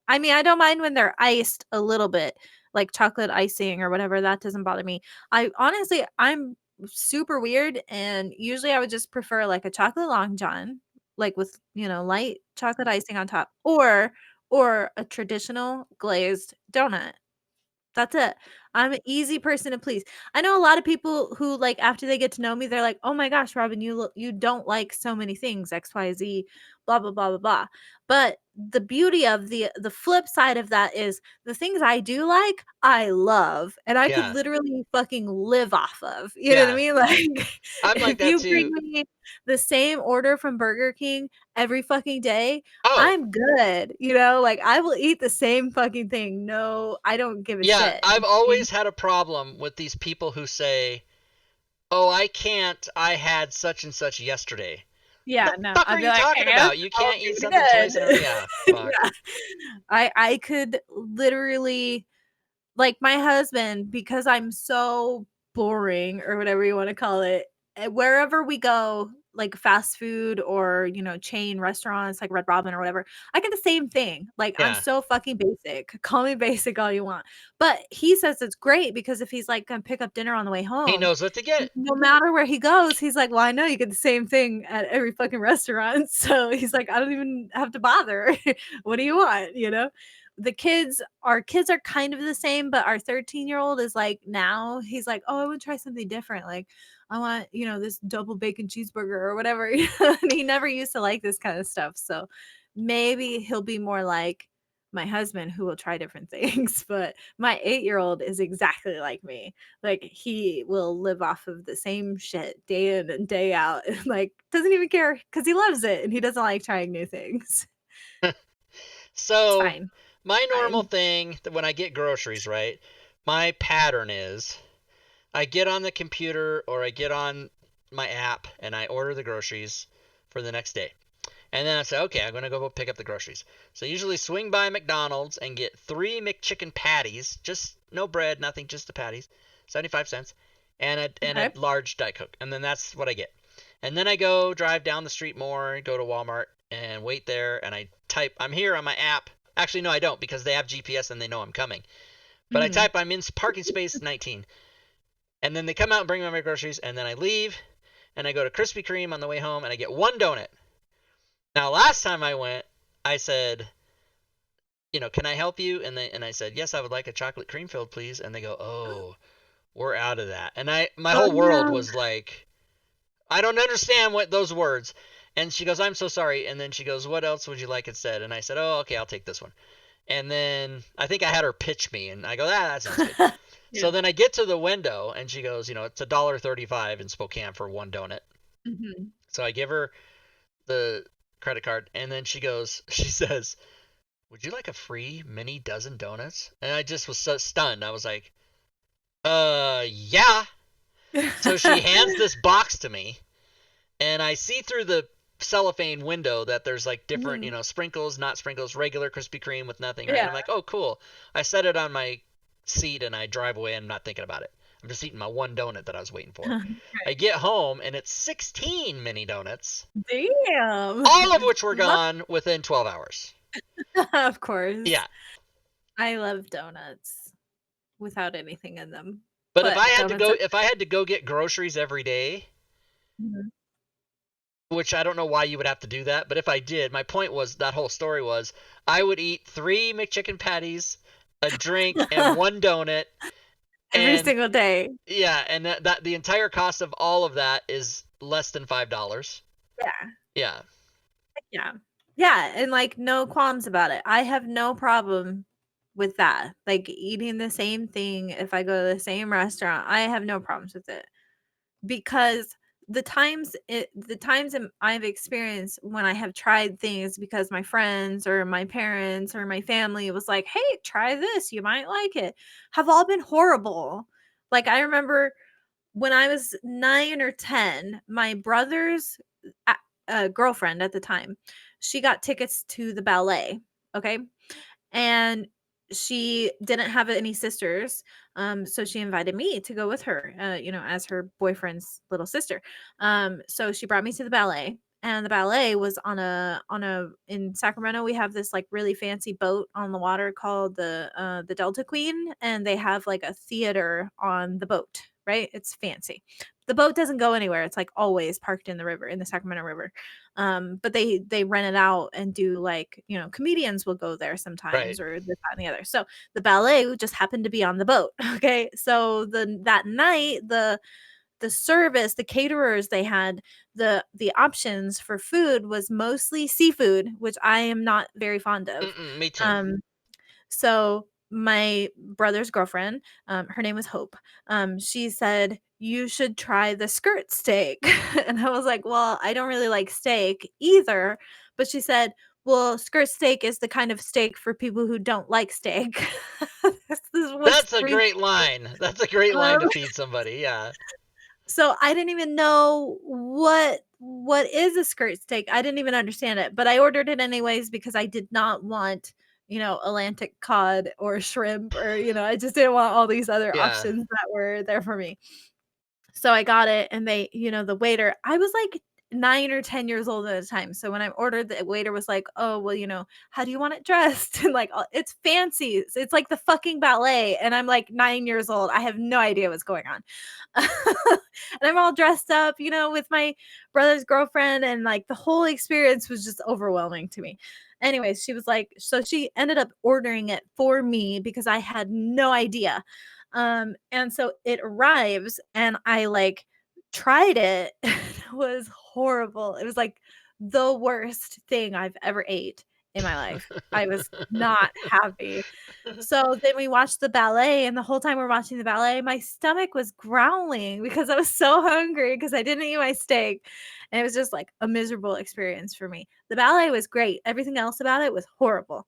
I mean, I don't mind when they're iced a little bit, like chocolate icing or whatever, that doesn't bother me. I honestly, I'm super weird, and usually I would just prefer like a chocolate Long John, like with, light chocolate icing on top, or a traditional glazed donut. That's it. I'm an easy person to please. I know a lot of people who, like, after they get to know me, they're like, "Oh my gosh, Robin, you don't like so many things, XYZ, blah, blah, blah, blah, blah." But the beauty of the flip side of that is the things I do like, I love, and I could Yeah, literally fucking live off of, you know what I yeah. mean? Like, I'm like if that you bring too. me the same order from Burger King every fucking day, Oh, I'm good, like, I will eat the same fucking thing. No, I don't give a yeah. shit. I've always had a problem with these people who say, "Oh, I can't. I had such and such yesterday." Yeah, The no, fuck are I'd be you like, talking "And about? You all can't eat pretty something twice in a good." yeah. Fuck. Yeah. I could literally like, my husband, because I'm so boring or whatever you wanna call it, wherever we go, like fast food or, chain restaurants like Red Robin or whatever, I get the same thing. Like, I'm Yeah. so fucking basic. Call me basic all you want. But he says it's great because if he's, like, gonna pick up dinner on the way He home, knows what to get. no matter where he goes, he's like, "Well, I know you get the same thing at every fucking restaurant." So he's like, "I don't even have to bother. What do you want?" Our kids are kind of the same, but our 13-year-old is like now he's like, "Oh, I wanna try something different. Like, I want, this double bacon cheeseburger or whatever." And he never used to like this kind of stuff. So maybe he'll be more like my husband who will try different things, but my 8-year-old is exactly like me. Like, he will live off of the same shit day in and day out, and, like, doesn't even care because he loves it, and he doesn't like trying new things. It's So, fine, my normal fine. thing when I get groceries, right? My pattern is I get on the computer or I get on my app and I order the groceries for the next day. And then I say, okay, I'm going to go pick up the groceries. So I usually swing by McDonald's and get 3 McChicken patties, just no bread, nothing, just the patties, 75 cents, and a Okay. large Diet Coke. And then that's what I get. And then I go drive down the street more, go to Walmart and wait there and I type, I'm here on my app. Actually, no, I don't because they have GPS and they know I'm coming. But I Mhm. type, I'm in parking space 19. And then they come out and bring me my groceries and then I leave and I go to Krispy Kreme on the way home and I get one donut. Now, last time I went, I said, can I help you? And I said, yes, I would like a chocolate cream filled, please. And they go, oh, we're out of that. And my Oh, whole world no. was like, I don't understand what those words. And she goes, I'm so sorry. And then she goes, what else would you like instead? And I said, oh, okay, I'll take this one. And then I think I had her pitch me, and I go, that sounds good. Yeah. So then I get to the window, and she goes, it's $1.35 in Spokane for one donut. Mhm. So I give her the credit card, and then she says, would you like a free mini dozen donuts? And I just was so stunned. I was like, yeah. So she hands this box to me, and I see through the cellophane window that there's like different, Mhm. sprinkles, not sprinkles, regular Krispy Kreme with nothing, right? And Yeah. I'm like, oh, cool. I set it on my seat and I drive away and I'm not thinking about it. I'm just eating my one donut that I was waiting for. I Right. get home and it's 16 mini donuts, Damn. all of which were Love gone within 12 hours. Of course. Yeah. I love donuts without anything in them, But but donuts are if I had to go get groceries every day, Mhm. which I don't know why you would have to do that, but if I did, my point was that whole story was I would eat 3 McChicken patties, a drink, and one donut, Every and single day. yeah, and that the entire cost of all of that is less than $5. Yeah. Yeah, Yeah. Yeah, and, like, no qualms about it. I have no problem with that. Like, eating the same thing if I go to the same restaurant, I have no problems with it. Because I've experienced when I have tried things because my friends or my parents or my family was like, "Hey, try this, you might like it," have all been horrible. Like, I remember when I was 9 or 10, my brother's a girlfriend at the time, she got tickets to the ballet, okay? And she didn't have any sisters, so she invited me to go with her, as her boyfriend's little sister. So she brought me to the ballet, and the ballet was on a in Sacramento. We have this like really fancy boat on the water called the Delta Queen, and they have like a theater on the boat. Right, it's fancy. The boat doesn't go anywhere. It's like always parked in the river, in the Sacramento River. But they rent it out and do like, comedians will go there Right. sometimes or this, that, and the other. So the ballet just happened to be on the boat. Okay. So that night, the service, the caterers, they had the options for food was mostly seafood, which I am not very fond of. Mm-mm, me too. Um, so my brother's girlfriend, her name was Hope. She said, "You should try the skirt steak." And I was like, "Well, I don't really like steak either." But she said, "Well, skirt steak is the kind of steak for people who don't like steak." This was That's a pre great line. That's a great line um, to feed somebody. Yeah. so I didn't even know what is a skirt steak. I didn't even understand it, but I ordered it anyways because I did not want, Atlantic cod or shrimp or, I just didn't want all these other Yeah. options that were there for me. So I got it and the waiter, I was like 9 or 10 years old at the time. So when I ordered, the waiter was like, "Oh, well, how do you want it dressed?" And like, it's fancy. It's like the fucking ballet. And I'm like 9 years old. I have no idea what's going on. And I'm all dressed up, with my brother's girlfriend. And like the whole experience was just overwhelming to me. Anyways, she was like, so she ended up ordering it for me because I had no idea. And so it arrives and I like tried it. It was horrible. It was like the worst thing I've ever ate in my life. I was not happy. So then we watched the ballet, and the whole time we're watching the ballet, my stomach was growling because I was so hungry because I didn't eat my steak. And it was just like a miserable experience for me. The ballet was great. Everything else about it was horrible.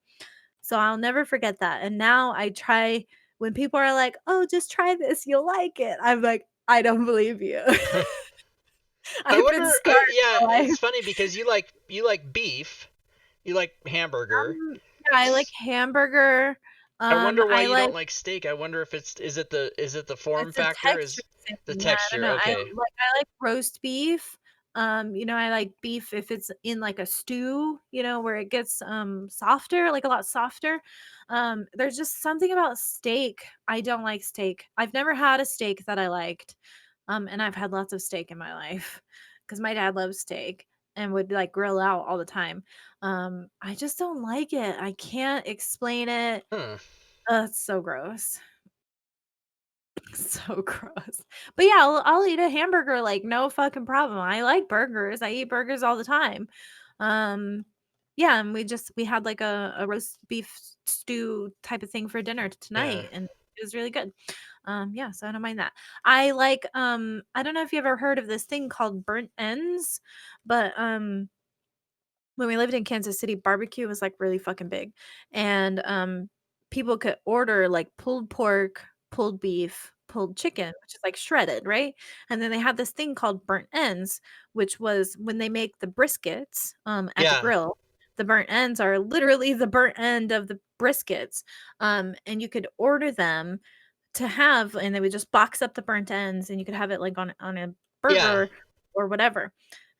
So I'll never forget that. And now I try when people are like, "Oh, just try this, you'll like it." I'm like, "I don't believe you." I I've wonder. been scarred Yeah, for life. it's funny because you like beef, you like hamburger. Yeah, I like hamburger. I wonder why I you like don't like steak. I wonder if is it the form It's a factor? texture Is thing. the Yeah, I don't texture know. okay? I like roast beef. I like beef if it's in like a stew, where it gets softer, like a lot softer. There's just something about steak. I don't like steak. I've never had a steak that I liked. And I've had lots of steak in my life because my dad loves steak and would like grill out all the time. I just don't like it. I can't explain it. Hmm. It's so gross. So gross. But yeah, I'll eat a hamburger like no fucking problem. I like burgers. I eat burgers all the time. Um yeah, and we had like a roast beef stew type of thing for dinner Yeah. tonight and it was really good. Yeah, so I don't mind that. I like I don't know if you ever heard of this thing called burnt ends, but when we lived in Kansas City, barbecue was like really fucking big. And people could order like pulled pork, pulled beef, pulled chicken, which is like shredded, right? And then they had this thing called burnt ends, which was when they make the briskets at the Yeah. grill. The burnt ends are literally the burnt end of the briskets. And you could order them to have, and they would just box up the burnt ends, and you could have it like on a Yeah. burger or whatever.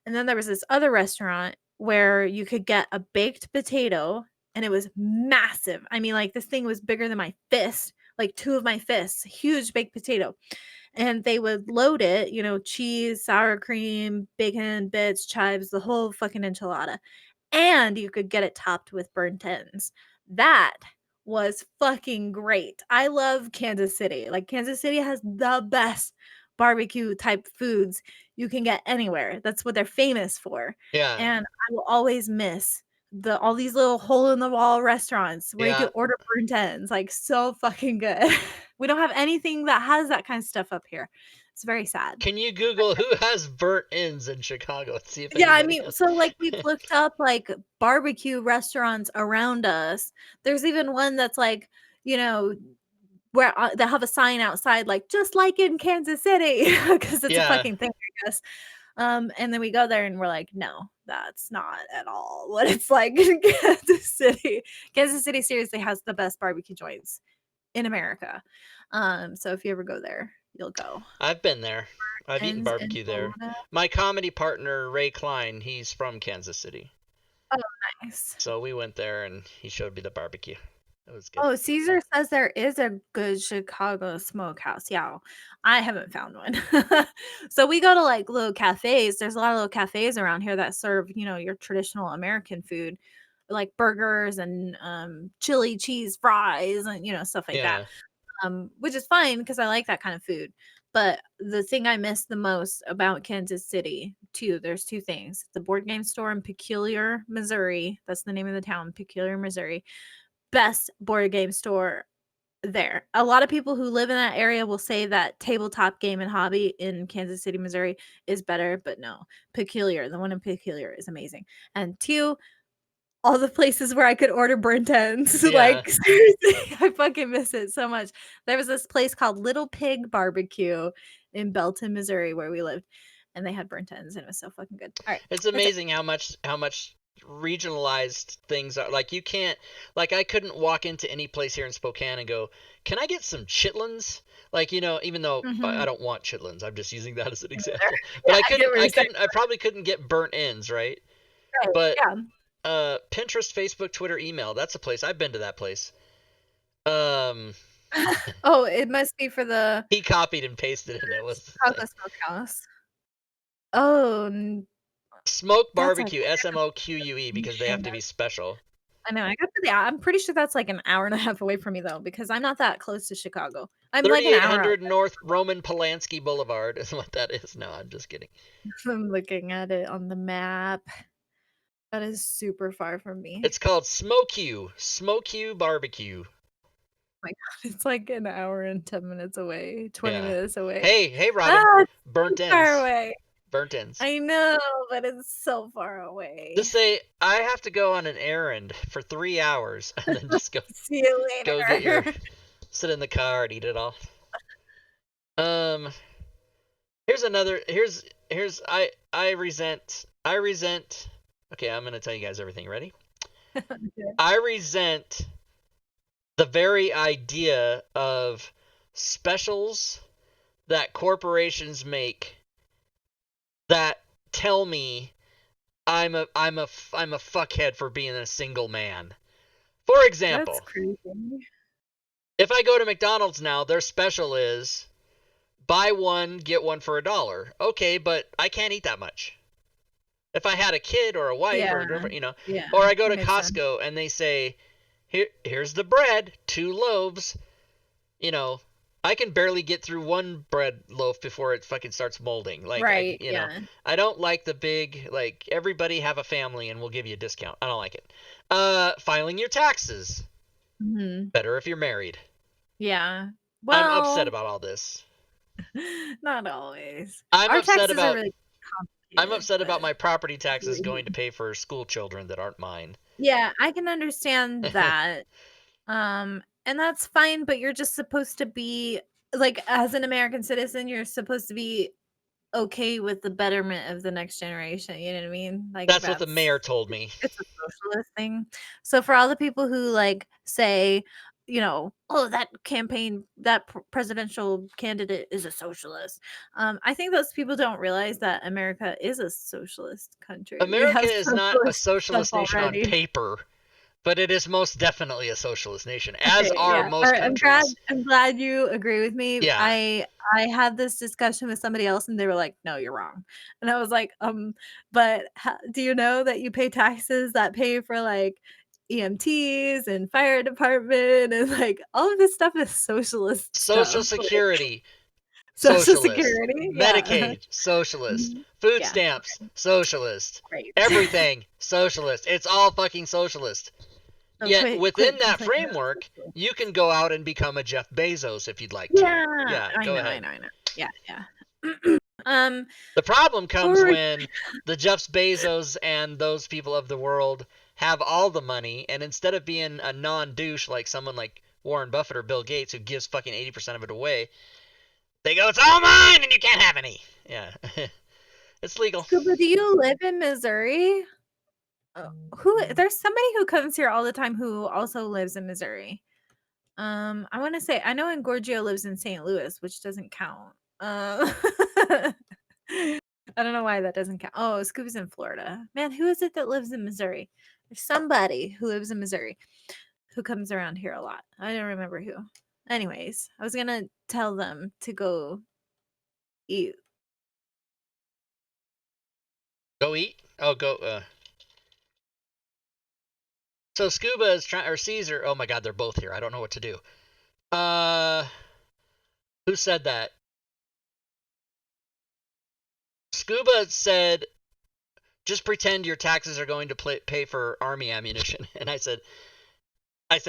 And then there was this other restaurant where you could get a baked potato and it was massive. I mean, like this thing was bigger than my fist, like two of my fists, huge baked potato. And they would load it, cheese, sour cream, bacon, bits, chives, the whole fucking enchilada. And you could get it topped with burnt ends. That was fucking great. I love Kansas City. Like Kansas City has the best barbecue type foods you can get anywhere. That's what they're famous for. Yeah. And I will always miss all these little hole in the wall restaurants where you Yeah. can order burnt ends. Like so fucking good. We don't have anything that has that kind of stuff up here. It's very sad. Can you Google who has burnt ends in Chicago and see if Yeah, I anybody mean, has? so like we've looked up like barbecue restaurants around us. There's even one that's like, you know, where they have a sign outside like just like in Kansas City because it's a Yeah, fucking thing, I guess. And then we go there and we're like, no, that's not at all what it's like in Kansas City. Kansas City seriously has the best barbecue joints in America. So if you ever go there, you'll go. I've been there. I've eaten Ends in barbecue there. Pomona. My comedy partner Ray Klein, he's from Kansas City, Oh, nice. so we went there and he showed me the barbecue. It was good. Oh, Caesar says there is a good Chicago smokehouse. Yeah, I haven't found one. So we go to like little cafes. There's a lot of little cafes around here that serve, your traditional American food, like burgers and chili cheese fries and stuff like that. Yeah, Which is fine because I like that kind of food. But the thing I miss the most about Kansas City, too, there's two things. The board game store in Peculiar, Missouri. That's the name of the town, Peculiar, Missouri. Best board game store there. A lot of people who live in that area will say that Tabletop Game and Hobby in Kansas City, Missouri is better, but no. Peculiar, the one in Peculiar is amazing. And two, all the places where I could order burnt ends. yeah. Like seriously, I fucking miss it so much. There was this place called Little Pig Barbecue in Belton, Missouri, where we lived, and they had burnt ends, and it was so fucking good. All right, It's that's it. amazing how much regionalized things are. Like you can't, like I couldn't walk into any place here in Spokane and go, "Can I get some chitlins?" Like even though I Mhm. don't want chitlins, I'm just using that as an example. But Yeah, I get what you're saying. I probably couldn't get burnt ends, right? Right, But yeah. Pinterest, Facebook, Twitter, email, that's a place. I've been to that place. Um, Oh, it must be for the he copied and pasted it, and it was the Chicago thing. Smokehouse. Oh, Smoke that's like barbecue, SMOQUE, because they have to be special. I know, I got to the I'm pretty sure that's like an hour and a half away from me though, because I'm not that close to Chicago. I'm like an hour out. 3800 North Roman Polanski Boulevard is what that is. No, I'm just kidding. I'm looking at it on the map. That is super far from me. It's called Smoke You Barbecue. Oh my god, it's like an hour and 10 minutes away, 20 Yeah. minutes away. Hey, Robin. Ah, it's Burnt so far ends. away. Burnt ends. I know, but it's so far away. Just say I have to go on an errand for 3 hours, and then just go See you go get your later. sit in the car and eat it all. Here's another. Here's I resent. Okay, I'm gonna tell you guys everything. Ready? I resent the very idea of specials that corporations make that tell me I'm a fuckhead for being a single man. For example, That's crazy. if I go to McDonald's now, their special is buy one get one for $1. Okay, but I can't eat that much. If I had a kid or a wife or a Yeah. girlfriend, Yeah. or I go to makes sense. Costco and they say, here's the bread, 2 loaves. I can barely get through one bread loaf before it fucking starts molding. Like, Right. know, I don't like the big, like, everybody have a family and we'll give you a discount. I don't like it. Filing your taxes. Hmm. Better if you're married. Yeah. Well, I'm upset about all this. not always. I'm Our upset taxes about are really I'm upset complicated, about but my property taxes going to pay for school children that aren't mine. yeah, I can understand that. And that's fine, but you're just supposed to be like as an American citizen, you're supposed to be okay with the betterment of the next generation. You know what I mean? Like That's what the mayor told me. it's a socialist thing. So for all the people who like say, oh, that campaign, that presidential candidate is a socialist. I think those people don't realize that America is a socialist country. We America have is not a socialist stuff socialist nation on already. paper, but it is most definitely a socialist nation, as Okay, are yeah. most All right, countries. I'm glad you agree with me. Yeah. I had this discussion with somebody else and they were like, "No, you're wrong." And I was like, but do you know that you pay taxes that pay for like EMTs and fire department and like all of this stuff is socialist Social stuff. Like, Security, Social socialist. Security, yeah. Medicaid, socialist. Mhm. Food Yeah. stamps, socialist. Right. Everything, socialist. It's all fucking socialist. So Yet within quit that complaining about framework, socialism. you can go out and become a Jeff Bezos if you'd like to. Yeah, Yeah, I go know, ahead. I know. Yeah, yeah. The problem comes or when the Jeff Bezos and those people of the world have all the money, and instead of being a non-douche like someone like Warren Buffett or Bill Gates who gives fucking 80% of it away, they go, it's all mine and you can't have any. Yeah. It's legal. Scuba, do you live in Missouri? There's somebody who comes here all the time who also lives in Missouri. I want to say I know Engorgio lives in St. Louis, which doesn't count. I don't know why that doesn't count. Oh, Scuba's in Florida. Man, who is it that lives in Missouri? There's somebody who lives in Missouri who comes around here a lot. I don't remember who. Anyways, I was gonna tell them to go eat. Go eat? Oh, go. So Scuba is trying, or Caesar. Oh my God, they're both here. I don't know what to do. Who said that? Scuba said, just pretend your taxes are going to pay for army ammunition. And I said,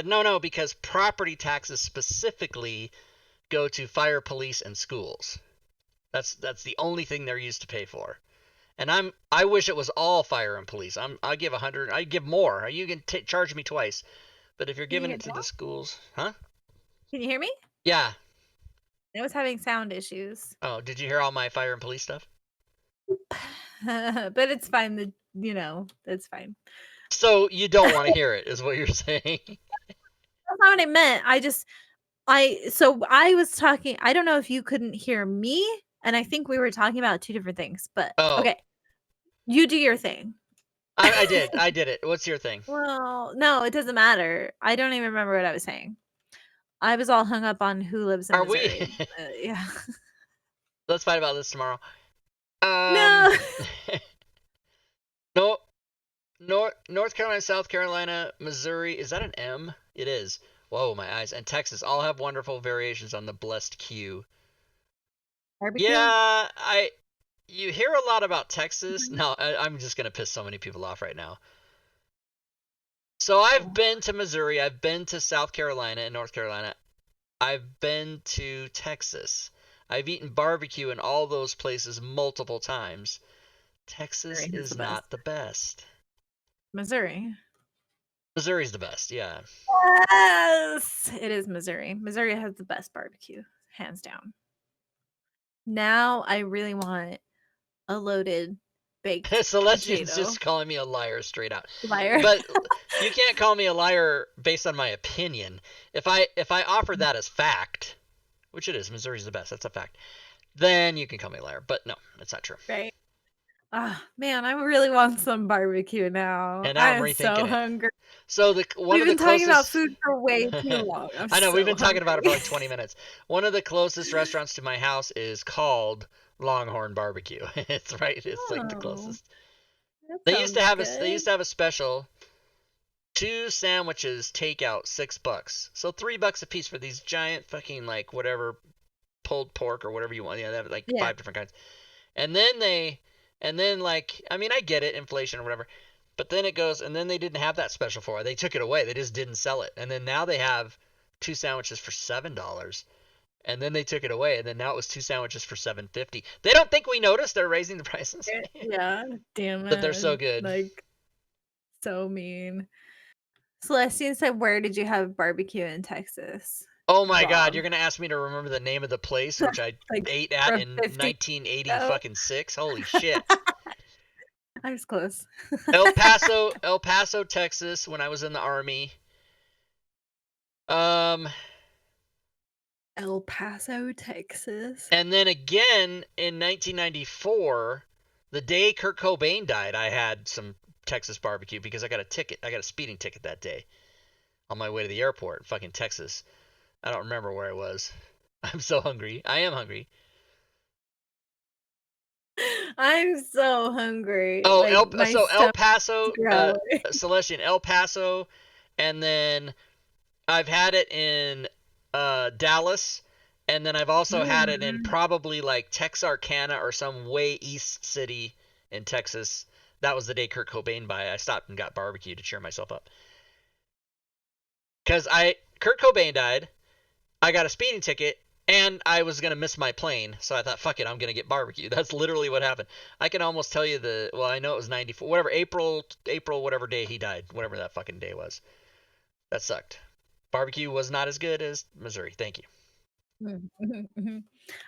no, because property taxes specifically go to fire, police, and schools. That's the only thing they're used to pay for. And I wish it was all fire and police. I give 100. I give more. You can charge me twice, but if you're giving it to the schools, huh? Can you hear me? Yeah. I was having sound issues. Oh, did you hear all my fire and police stuff? But it's fine. It's fine. So you don't want to hear it, is what you're saying? That's not what I meant. I was talking. I don't know if you couldn't hear me, and I think we were talking about two different things. But okay, you do your thing. I did it. What's your thing? Well, no, it doesn't matter. I don't even remember what I was saying. I was all hung up on who lives in Missouri. Yeah. Let's fight about this tomorrow. No. No. North Carolina, South Carolina, Missouri. Is that an M? It is. Whoa, my eyes. And Texas all have wonderful variations on the blessed Q. Barbecue? Yeah, you hear a lot about Texas. No, I'm just gonna piss so many people off right now. So I've been to Missouri, I've been to South Carolina and North Carolina. I've been to Texas. I've eaten barbecue in all those places multiple times. Texas is not the best. Missouri. Missouri's the best, yeah. Yes, it is Missouri. Missouri has the best barbecue, hands down. Now I really want a loaded baked Celestine's just calling me a liar straight out. Liar. But you can't call me a liar based on my opinion. If I offer that as fact, which it is, Missouri's the best, that's a fact, then you can call me a liar. But no, it's not true. Right. Man, I really want some barbecue now. And now I'm rethinking so hungry. So we've been talking about food for way too long. I know, we've been talking about it for like 20 minutes. One of the closest restaurants to my house is called Longhorn Barbecue. It's like the closest. They used to have a special. 2 sandwiches, takeout, $6. So $3 a piece for these giant fucking like whatever pulled pork or whatever you want. Yeah, they have like 5 different kinds. And then like, I mean, I get it, inflation or whatever. But then it goes, and then they didn't have that special for it. They took it away. They just didn't sell it. And then now they have 2 sandwiches for $7. And then they took it away, and then now it was 2 sandwiches for $7.50. They don't think we noticed they're raising the prices. Yeah, damn it. But they're so good. Like, so mean. Celestine said, "Where did you have barbecue in Texas?" Oh my God, you're gonna ask me to remember the name of the place which I like ate at in 1980 fucking 6. Holy shit. I was close. El Paso, Texas, when I was in the Army. El Paso, Texas. And then again in 1994, the day Kurt Cobain died, I had some Texas barbecue because I got a ticket. I got a speeding ticket that day on my way to the airport in fucking Texas. I don't remember where I was. I'm so hungry. I am hungry. I'm so hungry. Oh, like, El Paso, Celestian, El Paso, and then I've had it in Dallas, and then I've also had it in probably like Texarkana or some way east city in Texas. That was the day Kurt Cobain died. I stopped and got barbecue to cheer myself up. Because Kurt Cobain died, I got a speeding ticket, And I was gonna miss my plane, so I thought, fuck it, I'm gonna get barbecue. That's literally what happened. I can almost tell you well, I know it was 94, whatever, April, whatever day he died, whatever that fucking day was. That sucked. Barbecue was not as good as Missouri. Thank you.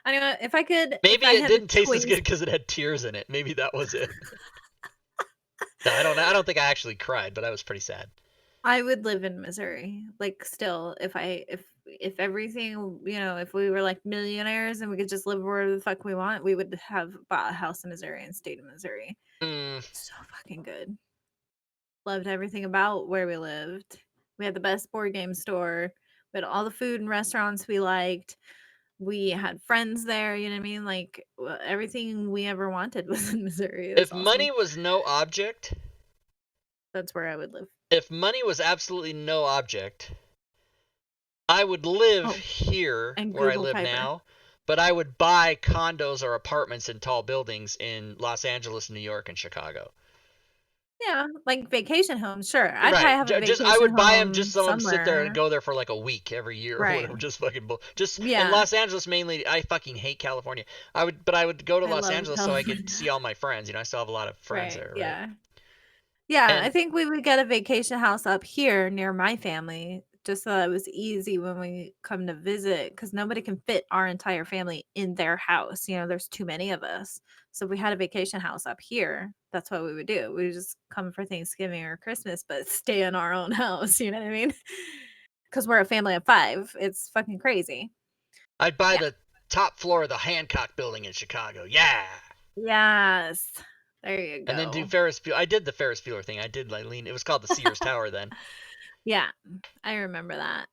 I know if I could, if Maybe I it had didn't a taste as choice, good because it had tears in it. Maybe that was it. No, I don't know. I don't think I actually cried, but I was pretty sad. I would live in Missouri. Like still, if everything, if we were like millionaires and we could just live wherever the fuck we want, we would have bought a house in Missouri and stayed in Missouri. Mm, So fucking good. Loved everything about where we lived. We had the best board game store. We had all the food and restaurants we liked. We had friends there, you know what I mean? Like everything we ever wanted was in Missouri. It was if awesome. money was no object, That's where I would live. if money was absolutely no object, I would live Oh, here and where I Google live Fiber. now, but I would buy condos or apartments in tall buildings in Los Angeles, New York, and Chicago. Yeah, like vacation homes, sure. I'd probably Right. have a Just I vacation would buy them just home so I'm sit there and somewhere. go there for like a week every year or Right. whatever. Just fucking just in Yeah. Los Angeles mainly. I fucking hate California. I would go to I Los love Angeles so I could California. see all my friends. I still have a lot of friends Right, there, right? yeah. Yeah, I And think we would get a vacation house up here near my family just so that it was easy when we come to visit because nobody can fit our entire family in their house. There's too many of us. So if we had a vacation house up here, that's what we would do. We would just come for Thanksgiving or Christmas, but stay in our own house. You know what I mean? Because we're a family of 5. It's fucking crazy. I'd buy Yeah. the top floor of the Hancock Building in Chicago. Yeah. Yes. There you And then do go. Ferris Bueller. I did the Ferris Bueller thing. I did like lean. It was called the Sears Tower then. Yeah, I remember that.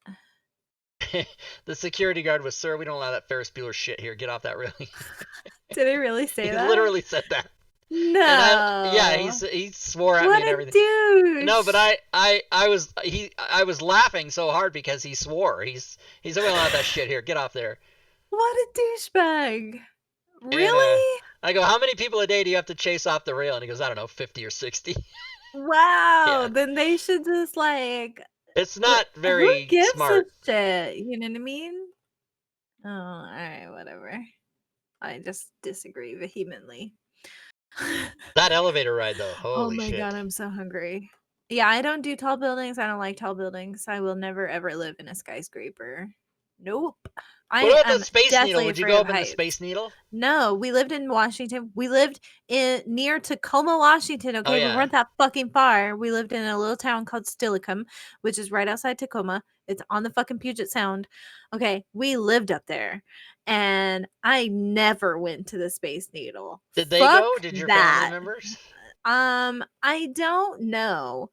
The security guard was, "Sir, we don't allow that Ferris Bueller shit here. Get off that railing." Did he really say He that? literally said that. Yeah, No. he swore at me What and a everything. No, but douche. I was laughing so hard because he swore. He said, "We don't allow that shit here. Get off there." What a douchebag. And Really? I go, "How many people a day do you have to chase off the rail?" And he goes, "I don't know, 50 or 60." Wow. Yeah. Then they should just It's not who very gives a smart. shit? You know what I mean? Oh, all right, whatever. I just disagree vehemently. That elevator ride though, Oh holy my shit. god, I'm so hungry. Yeah, I don't do tall buildings. I don't like tall buildings. I will never ever live in a skyscraper. Nope. What I about the am Space Needle? deathly Would you afraid go of up in the heights. Space Needle? No, we lived in Washington. We lived in near Tacoma, Washington. Oh Okay, we yeah. weren't that fucking far. We lived in a little town called Stillicum, which is right outside Tacoma. It's on the fucking Puget Sound. Okay, we lived up there, and I never went to the Space Needle. Did they Fuck go? Did your family that. members? I don't know.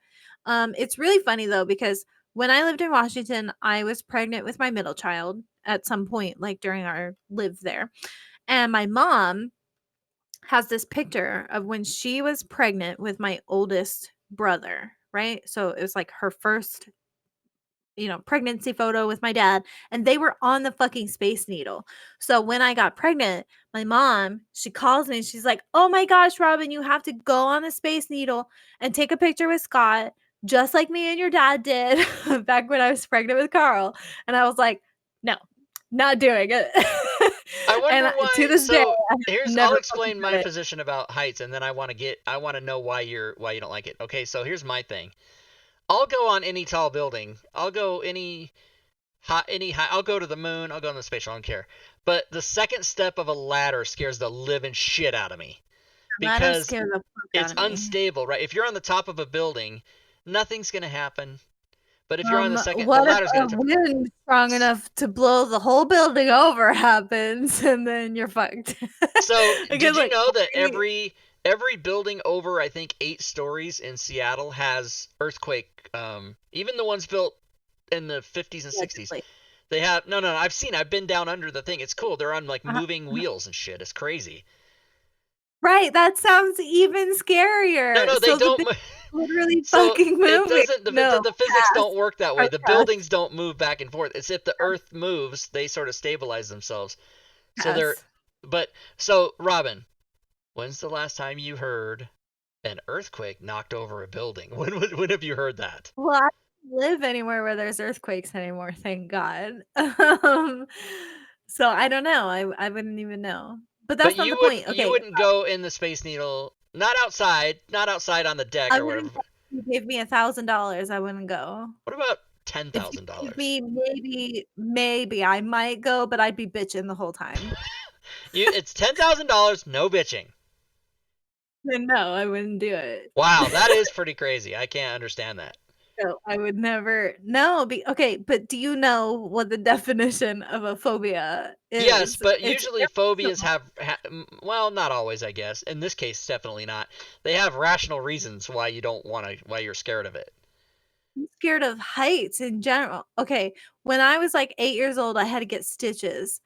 It's really funny though because when I lived in Washington, I was pregnant with my middle child at some point, like during our live there. And my mom has this picture of when she was pregnant with my oldest brother, right? So it was like her first, pregnancy photo with my dad, and they were on the fucking Space Needle. So when I got pregnant, my mom, she calls me and she's like, "Oh my gosh, Robin, you have to go on the Space Needle and take a picture with Scott, just like me and your dad did back when I was pregnant with Carl." And I was like, "No, not doing it." I And wonder to why. this day, So I I'll never fucking explain done my it. position about heights, and then I want to know why you don't like it. Okay, so here's my thing. I'll go on any tall building. I'll go any high. I'll go to the moon. I'll go on the space shuttle. I don't care. But the second step of a ladder scares the living shit out of me Ladder because scared the fuck out it's of me. unstable, right? If you're on the top of a building, nothing's gonna happen. But if you're on the What if ladder's a gonna tip. wind strong enough to blow the whole building over happens and then you're fucked? So, Because did you like know that we every building over I think 8 stories in Seattle has earthquake? Even the ones built in the 50s and 60s, allegedly. they have. No. I've been down under the thing. It's cool. They're on like Uh-huh, moving uh-huh. wheels and shit. It's crazy. Right, that sounds even scarier. No, they So the don't. building literally So fucking it moving. doesn't. No, The physics pass don't work that way. or The pass, buildings don't move back and forth. It's if the Earth moves, they sort of stabilize themselves. So they're. pass. But so Robin, when's the last time you heard an earthquake knocked over a building? When have you heard that? Well, I don't live anywhere where there's earthquakes anymore, thank God. Um, So I don't know. I wouldn't even know. But But that's not the point. you Okay, wouldn't go in the Space Needle, not outside, not outside on the deck I or wouldn't whatever. go if you gave me $1,000, I wouldn't go. What about ten If you thousand gave dollars? me maybe I might go, but I'd be bitching the whole time. It's $10,000, no bitching. Then no, I wouldn't do it. Wow, that is pretty crazy. I can't understand that. No, I would never. No, okay, but do you know what the definition of a phobia Yes, is? but It's usually phobias irrational. have, well, not always, I guess. In this case, definitely not. They have rational reasons why you don't want to, why you're scared of it. I'm scared of heights in general. Okay, when I was like 8 years old, I had to get stitches,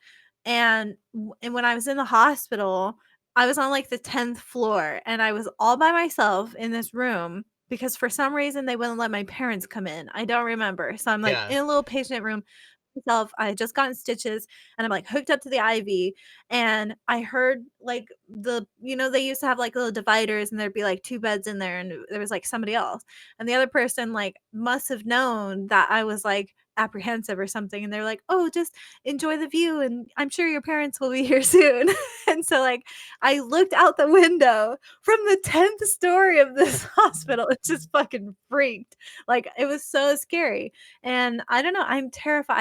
and when I was in the hospital, I was on like the 10th floor, and I was all by myself in this room because for some reason they wouldn't let my parents come in. I don't remember. So I'm like Yeah, in a little patient room myself. I had just gotten stitches and I'm like hooked up to the IV and I heard like they used to have like little dividers and there'd be like two beds in there and there was like somebody else. And the other person like must have known that I was like apprehensive or something and they're like, "Oh, just enjoy the view and I'm sure your parents will be here soon." And so like I looked out the window from the 10th story of this hospital. It just fucking freaked. Like it was so scary. And I don't know, I'm terrified.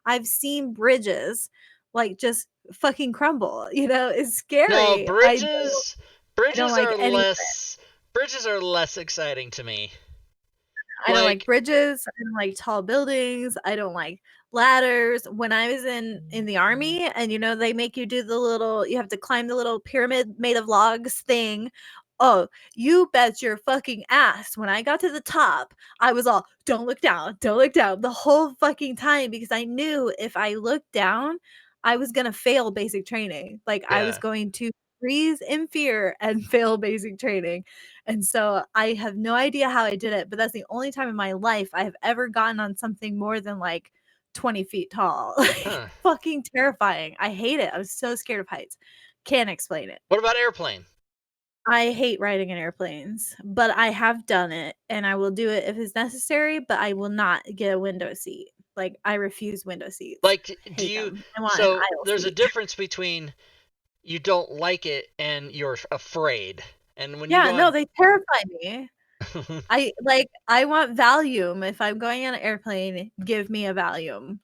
I've seen bridges like just fucking crumble, it's no, scary. I don't bridges like are any less exciting to me. I don't like Like, bridges, I don't like tall buildings, I don't like ladders. When I was in the army and they make you do you have to climb the little pyramid made of logs thing. Oh, you bet your fucking ass. When I got to the top, I was all, don't look down, don't look down the whole fucking time because I knew if I looked down, I was gonna fail basic training. Like I was yeah, going to freeze in fear and fail basic training. And so I have no idea how I did it, but that's the only time in my life I have ever gotten on something more than like 20 feet tall. Like huh. fucking terrifying. I hate it. I was so scared of heights. Can't explain it. What about airplane? I hate riding in airplanes, but I have done it and I will do it if it's necessary, but I will not get a window seat. Like I refuse window seats. Like, do Hate you, them. I want an so aisle there's a seat. difference between you don't like it and you're afraid. And when you Yeah, go no, on, they terrify me. I want Valium. If I'm going on an airplane, give me a Valium.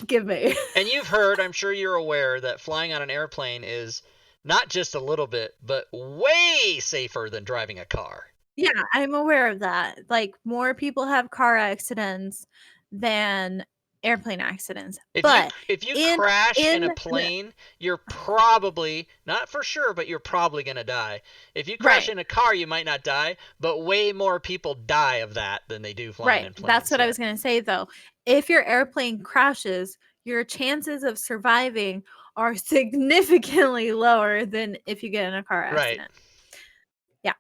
Give me. and you've heard, I'm sure you're aware that flying on an airplane is not just a little bit, but way safer than driving a car. Yeah, I'm aware of that. Like, more people have car accidents than airplane accidents. But If you in crash in in a the plane, you're probably, not for sure, but you're probably going to die. If you crash right, in a car, you might not die, but way more people die of that than they do flying right. in That's planes. what I Yeah. was gonna say, though. If your airplane crashes, your chances of surviving are significantly lower than if you get in a car Right. accident. Yeah,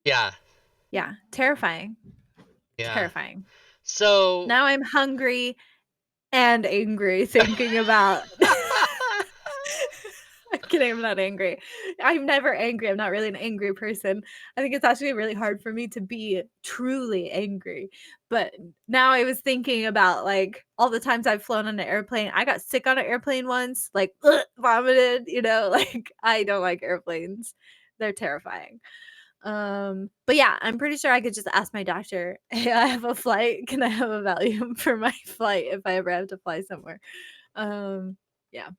Yeah. yeah. Terrifying, Yeah. terrifying. So Now I'm hungry and angry thinking about I'm kidding, I'm not angry. I'm never angry, I'm not really an angry person. I think it's actually really hard for me to be truly angry, but now I was thinking about, like, all the times I've flown on an airplane. I got sick on an airplane once, like, vomited, like, I don't like airplanes. They're terrifying. But yeah, I'm pretty sure I could just ask my doctor, "Hey, I have a flight. Can I have a Valium for my flight if I ever have to fly somewhere?" Yeah.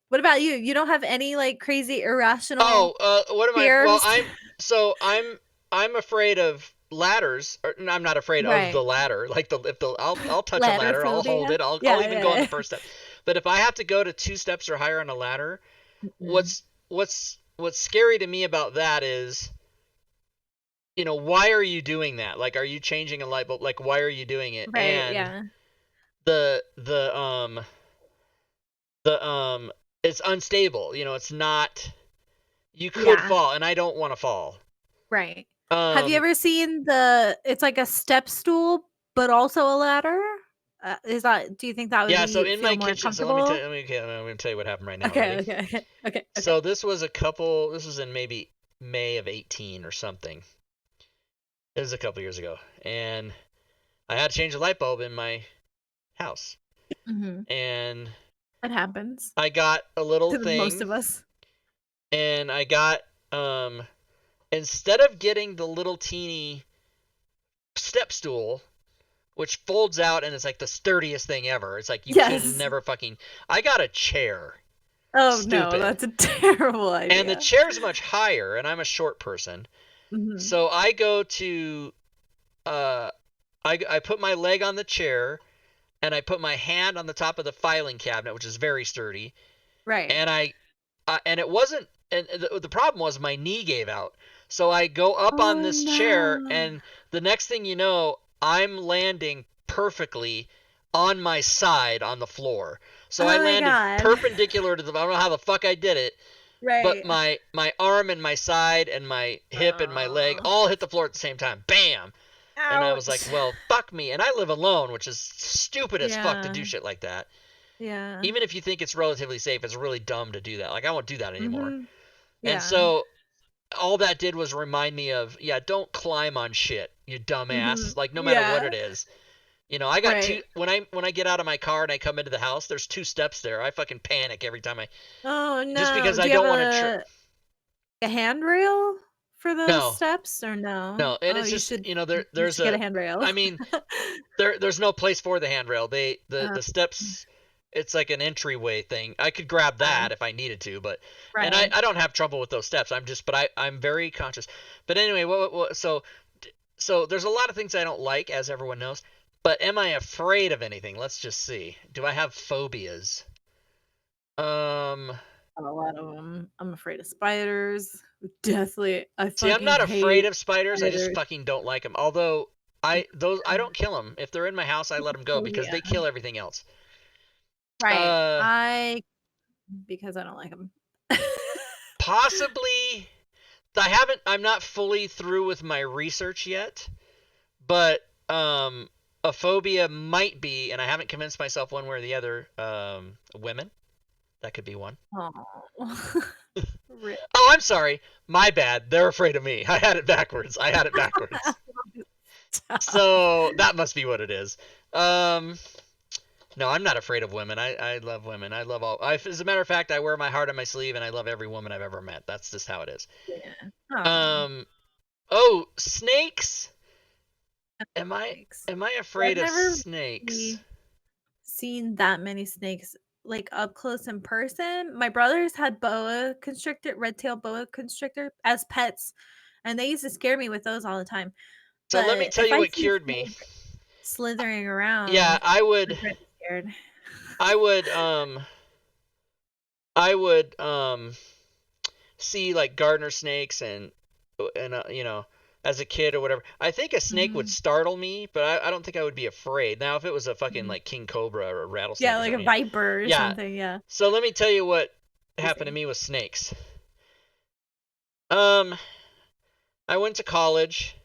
What about you? You don't have any, like, crazy irrational oh, what am I? Well, fears? I'm afraid of ladders. Or, no, I'm not afraid of Right. the ladder. Like the if the I'll touch a Ladder ladder. I'll hold phobia? it. I'll Yeah, even go on yeah, the yeah. first step. But if I have to go to two steps or higher on a ladder, Mm. what's scary to me about that is, why are you doing that? Like, are you changing a light bulb? Like, why are you doing it? Right, And yeah. the the um the it's unstable. It's not. You could Yeah, fall, and I don't want to fall. right. Have you Um, ever seen it's like a step stool, but also a ladder? Do you think that would yeah. So be in feel my more kitchen, so let me tell comfortable? you, I'm gonna tell you what happened right now. Okay, Ready? okay, okay, okay, okay. So this was in maybe May of 18 or something. It was a couple years ago, and I had to change a light bulb in my house, Mhm. and It happens I got a little to the most thing, of us. and I got instead of getting the little teeny step stool, which folds out and is like the sturdiest thing ever. It's like you could Yes. never fucking. I got a chair. Oh no, Stupid. that's a terrible And the idea. chair's much higher, and I'm a short person. Mhm. So I go to uh I put my leg on the chair and I put my hand on the top of the filing cabinet, which is very sturdy, Right. and and it wasn't, and the problem was my knee gave out. So I go up on Oh this chair, no. and the next thing you know, I'm landing perfectly on my side on the floor. So I Oh my landed god. perpendicular to the. I don't know how the fuck I did it, but Right. my arm and my side and my hip and my leg Oh. all hit the floor at the same time. Bam! And I was like, Ouch. well, fuck me. And I live alone, which is stupid as fuck to Yeah. do shit like that. Yeah. Even if you think it's relatively safe, it's really dumb to do that. Like, I won't do that anymore. Mhm. And Yeah. so all that did was remind me of, yeah, don't climb on shit, you dumbass. Mhm. Like, no matter what Yeah. it is. You know, I got two Right. when I get out of my car and I come into the house, there's two steps there. I fucking panic every time I Oh just no. because Do I you have don't want to trip. a handrail for those No. steps or no? No, and Oh, it's you just, should you there's should get a a handrail. I mean, there's no place for the handrail. Uh, The steps, it's like an entryway thing. I could grab uh, that if I needed to, but and right. I don't have trouble with those steps. I'm very conscious. But anyway, so there's a lot of things I don't like, as everyone knows. But am I afraid of anything? Let's just see. Do I have phobias? Um, A lot of them. I'm afraid of spiders. Deathly. I See, I'm fucking not afraid hate of spiders. I just spiders. fucking don't like them. Although I don't kill them. If they're in my house, I let them go because Phobia. they kill everything else. Right. Uh, Because I don't like them. Possibly. I'm not fully through with my research yet, but a phobia might be, and I haven't convinced myself one way or the other. Women. That could be one. Oh. Really? Oh, I'm sorry. My bad. They're afraid of me. I had it backwards. So that must be what it is. Um, no, I'm not afraid of women. I love women. I love all. As a matter of fact, I wear my heart on my sleeve, and I love every woman I've ever met. That's just how it is. Yeah. Oh. Um. Oh, snakes. Am I Snakes. am I I've afraid of never snakes? really seen that many snakes like up close in person. My brothers had boa constrictor, red tail boa constrictor as pets, and they used to scare me with those all the time. So let me But tell if you I what see a cured me. snake slithering Yeah, around, I'm pretty scared. I would, I would, see like gardener snakes and you know, as a kid or whatever. I think a snake would Mhm, startle me, but I don't think I would be afraid. Now, if it was a fucking mhm. like king cobra or a Yeah, rattlesnake or like a something, yeah. viper or Yeah. something. Yeah, So let me tell you what happened to crazy. me with snakes. Um, I went to college,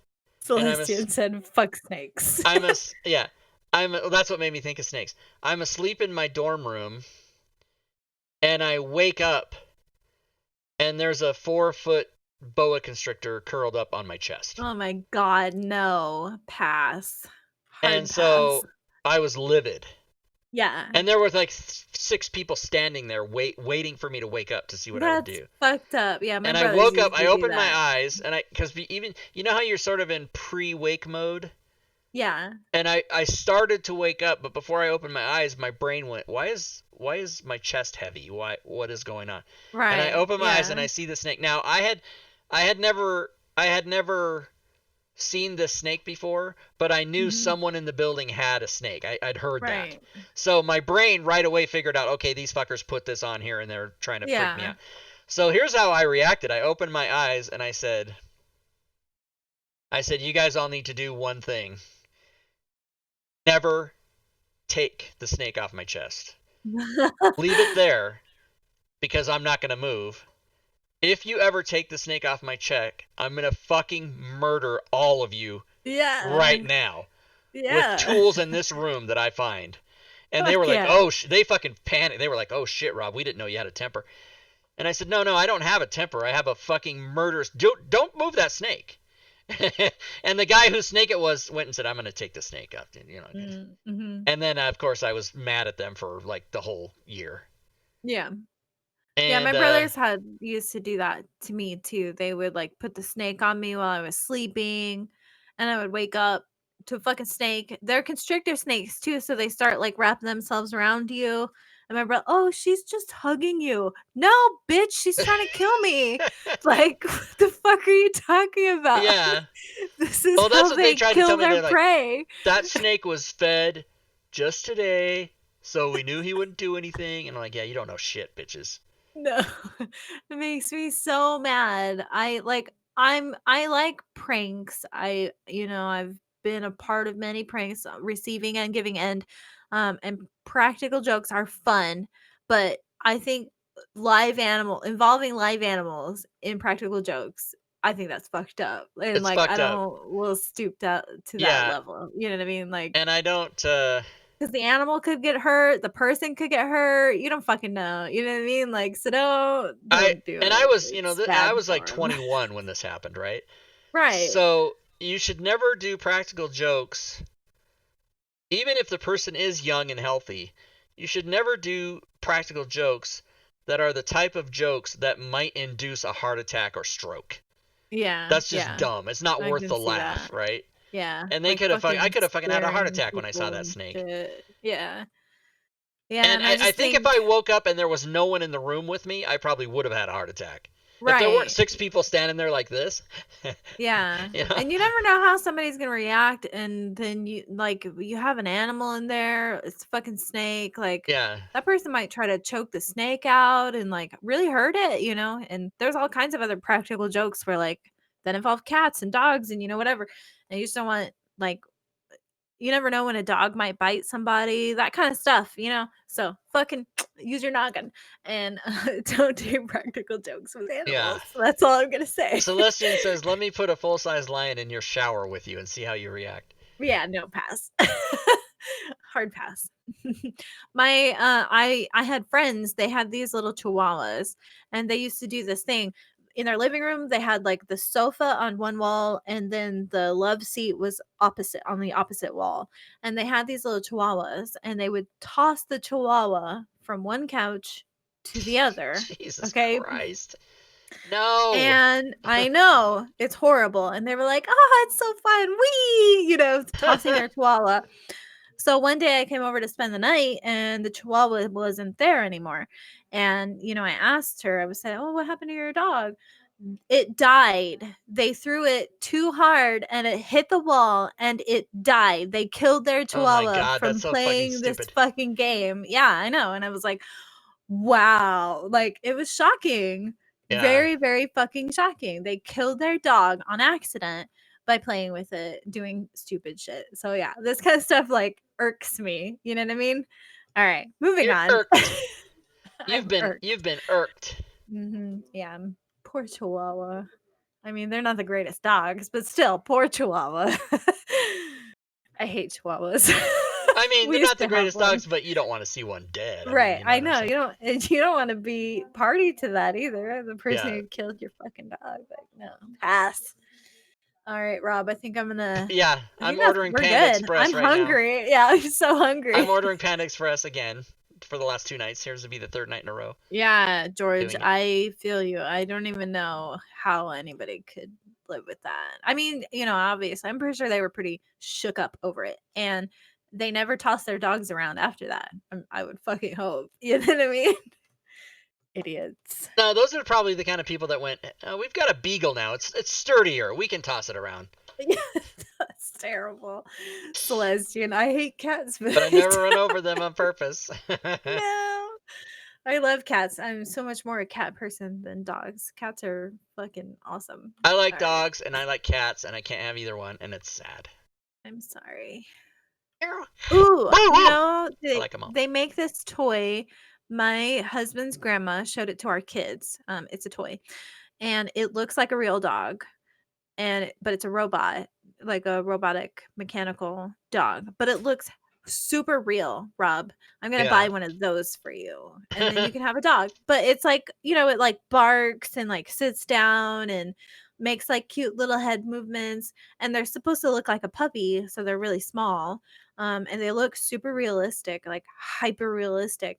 and Celestian said, "Fuck snakes." yeah, that's what made me think of snakes. I'm asleep in my dorm room, and I wake up, and there's a 4 foot boa constrictor curled up on my chest. Oh my god, no. Pass. And Hard pass. so I was livid. Yeah. And there were like 6 people standing there waiting for me to wake up to see what I would That's do. fucked up. Yeah, my And I brothers woke up, used I to do opened my that. eyes, and because even, you know how you're sort of in pre-wake mode? Yeah. And I started to wake up, but before I opened my eyes, my brain went, why is my chest heavy? What is going on? And I Right. open my eyes and Yeah. I see the snake. Now I had never seen this snake before, but I knew Mhm. someone in the building had a snake. I'd heard that. Right. So my brain right away figured out, okay, these fuckers put this on here and they're trying to freak me Yeah. out. So here's how I reacted. I opened my eyes and I said, you guys all need to do one thing. Never take the snake off my chest. Leave it there because I'm not going to move. If you ever take the snake off my check, I'm going to fucking murder all of you right Yeah. now with Yeah. tools in this room that I find. And they Fuck were like, yeah. oh, they fucking panicked. They were like, oh shit, Rob, we didn't know you had a temper. And I said, no, I don't have a temper. I have a fucking murderous. Don't move that snake. And the guy whose snake it was went and said, "I'm going to take the snake up." Mm-hmm. And then, of course, I was mad at them for like the whole year. Yeah. Yeah, my And brothers had used to do that to me too. They would like put the snake on me while I was sleeping, and I would wake up to a fucking snake. They're constrictor snakes too, so they start like wrapping themselves around you. And my brother, oh, she's just hugging you. No, bitch, she's trying to kill me. Like, what the fuck are you talking about? yeah. This is Well, that's how what they they tried to tell kill me. their They're like, prey. that snake was fed just today, so we knew he wouldn't do anything. And I'm like, yeah, you don't know shit, bitches. No. It makes me so mad. I like pranks. I've been a part of many pranks, receiving and giving end. And practical jokes are fun, but I think involving live animals in practical jokes, I think that's fucked up. And It's like I fucked up. don't will stoop to that Yeah. level. You know what I mean? Like, And I don't, 'cause the animal could get hurt, the person could get hurt, you don't fucking know, you know what I mean? Like, so don't do I it, was, it's I bad was like for 'em. 21 when this happened, right? Right. So you should never do practical jokes, even if the person is young and healthy. You should never do practical jokes that are the type of jokes that might induce a heart attack or stroke. Yeah, That's just yeah, dumb. It's not I worth can the see laugh, that. right? Yeah, And like I fucking could have fucking had a heart scaring attack when I saw people that and snake. shit. Yeah. Yeah, And and I I just think if think I woke up and there was no one in the room with me, I probably would have had a heart attack. If there weren't right. 6 people standing there like this, Yeah, you know? and you never know how somebody's gonna react, and then you have an animal in there, it's a fucking snake, like, Yeah. that person might try to choke the snake out and, like, really hurt it, and there's all kinds of other practical jokes where, like, that involve cats and dogs and, whatever, and you just don't want, like, you never know when a dog might bite somebody, that kind of stuff, so fucking use your noggin and don't do practical jokes with Yeah. animals. That's all I'm gonna say. Celestian says, "Let me put a full-size lion in your shower with you and see how you react." Yeah, no, pass. Hard pass. I had friends, they had these little chihuahuas, and they used to do this thing. In their living room, they had like the sofa on one wall, and then the love seat was opposite on the opposite wall. And they had these little chihuahuas, and they would toss the chihuahua from one couch to the other. Jesus Okay. Christ. No. And I know it's horrible. And they were like, "Oh, it's so fun. Wee!" Tossing their chihuahua. So one day I came over to spend the night and the chihuahua wasn't there anymore. And, I asked her, I was saying, "Oh, what happened to your dog?" It died. They threw it too hard and it hit the wall and it died. They killed their Oh my chihuahua god, that's from so fucking playing this stupid. fucking game. Yeah, I know. And I was like, wow. Like, it was shocking. Yeah. Very, very fucking shocking. They killed their dog on accident by playing with it, doing stupid shit. So yeah, this kind of stuff like irks me. You know what I mean? All right, moving You're on. irked. I'm irked. You've been irked. Yeah, poor Chihuahua. I mean, they're not the greatest dogs, but still, poor Chihuahua. I hate Chihuahuas. I mean, We they're used not the to have greatest one. dogs, but you don't want to see one dead. I mean, Right, you know I what I'm know, saying? you don't wanna be party to that either, the person Yeah. who killed your fucking dog, like, no, pass. Alright, Rob, Yeah, I think I'm that's ordering we're Panda good. Express I'm right now. hungry, yeah, I'm so I'm hungry. ordering Panda Express again for the last 2 nights. Here's to be the 3rd night in a row Yeah, George, doing it. I feel you, I don't even know how anybody could live with that. I mean, obviously, I'm pretty sure they were pretty shook up over it, and they never tossed their dogs around after that, I would fucking hope, you know what I mean? Idiots. No, those are probably the kind of people that went, "We've got a beagle now. It's sturdier. We can toss it around." Yeah, that's terrible. Celestian, I hate cats, but But I never run over them on purpose. no. I love cats. I'm so much more a cat person than dogs. Cats are fucking awesome. I like All right. dogs and I like cats, and I can't have either one, and it's sad. I'm sorry. I Ooh, like them all. they make this toy. My husband's grandma showed it to our kids. It's a toy, and it looks like a real dog, but it's a robot, like a robotic mechanical dog, but it looks super real, Rob. I'm gonna Yeah. buy one of those for you, and then you can have a dog. But it's like, it like barks and like sits down and makes like cute little head movements, and they're supposed to look like a puppy, so they're really small. And they look super realistic, like hyper realistic.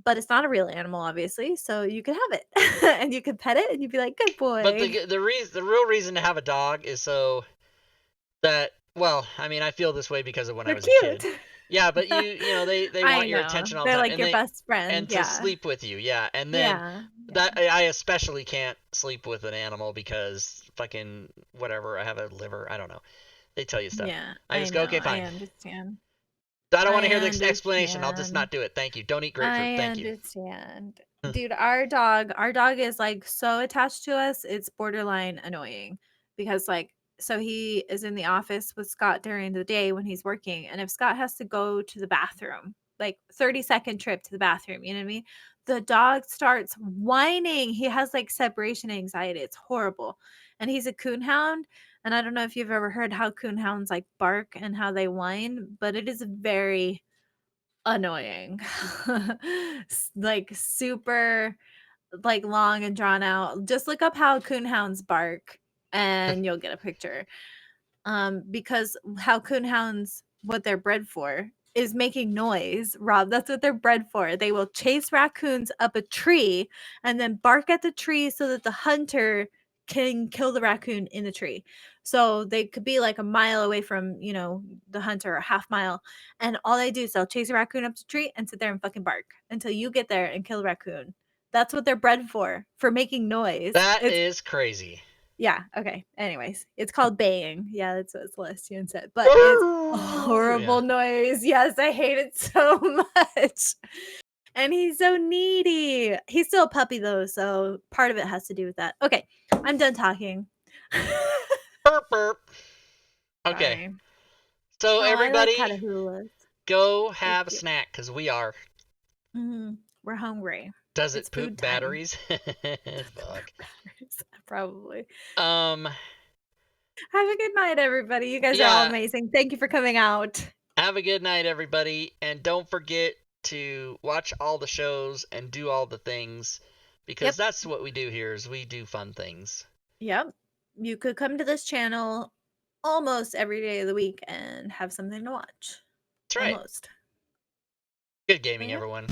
But it's not a real animal, obviously, so you could have it and you could pet it and you'd be like, good But boy. the real reason to have a dog is so that, well, I mean, I feel this way because of when I They're was a kid. cute. Yeah, but they I want your know. attention all the They're time, like your best friend. and to Yeah. sleep with you. Yeah, and then Yeah. Yeah. that I especially can't sleep with an animal because fucking whatever, I have a liver, I don't know. They tell you stuff. Yeah. I I just go, know. okay, I fine. understand. I don't want to I hear the explanation. I'll just understand. not do it. Thank you. Don't eat grapefruit. I Thank you. understand. Dude, our dog is like so attached to us, it's borderline annoying because like so he is in the office with Scott during the day when he's working, and if Scott has to go to the bathroom, like 30-second trip to the bathroom, you know what I mean? The dog starts whining. He has like separation anxiety. It's horrible. And he's a coonhound, and I don't know if you've ever heard how coonhounds like bark and how they whine, but it is very annoying. Like super like long and drawn out. Just look up how coonhounds bark and you'll get a picture. Because how coonhounds, what they're bred for is making noise, Rob. That's what they're bred for. They will chase raccoons up a tree and then bark at the tree so that the hunter can kill the raccoon in the tree. So they could be like a mile away from, the hunter, a half mile. And all they do is they'll chase a raccoon up the tree and sit there and fucking bark until you get there and kill the raccoon. That's what they're bred for making noise. That It's is crazy. yeah, okay. Anyways, it's called baying. Yeah, that's what Celestian said. But it's a Yeah. horrible noise. Yes, I hate it so much. And he's so needy. He's still a puppy though, so part of it has to do with that. Okay, I'm done talking. Burp burp. Okay. Sorry. So Oh, I like everybody, catahulas. go They're have a cute. snack because we are. We're hungry. Does It's it poop food time. batteries? Fuck. Probably. Um. Have a good night, everybody. You guys are all Yeah. amazing. Thank you for coming out. Have a good night, everybody, and don't forget to watch all the shows and do all the things because Yep. that's what we do here. Is we do fun things. Yep. You could come to this channel almost every day of the week and have something to watch. That's right. Almost. Good gaming, Yeah. everyone.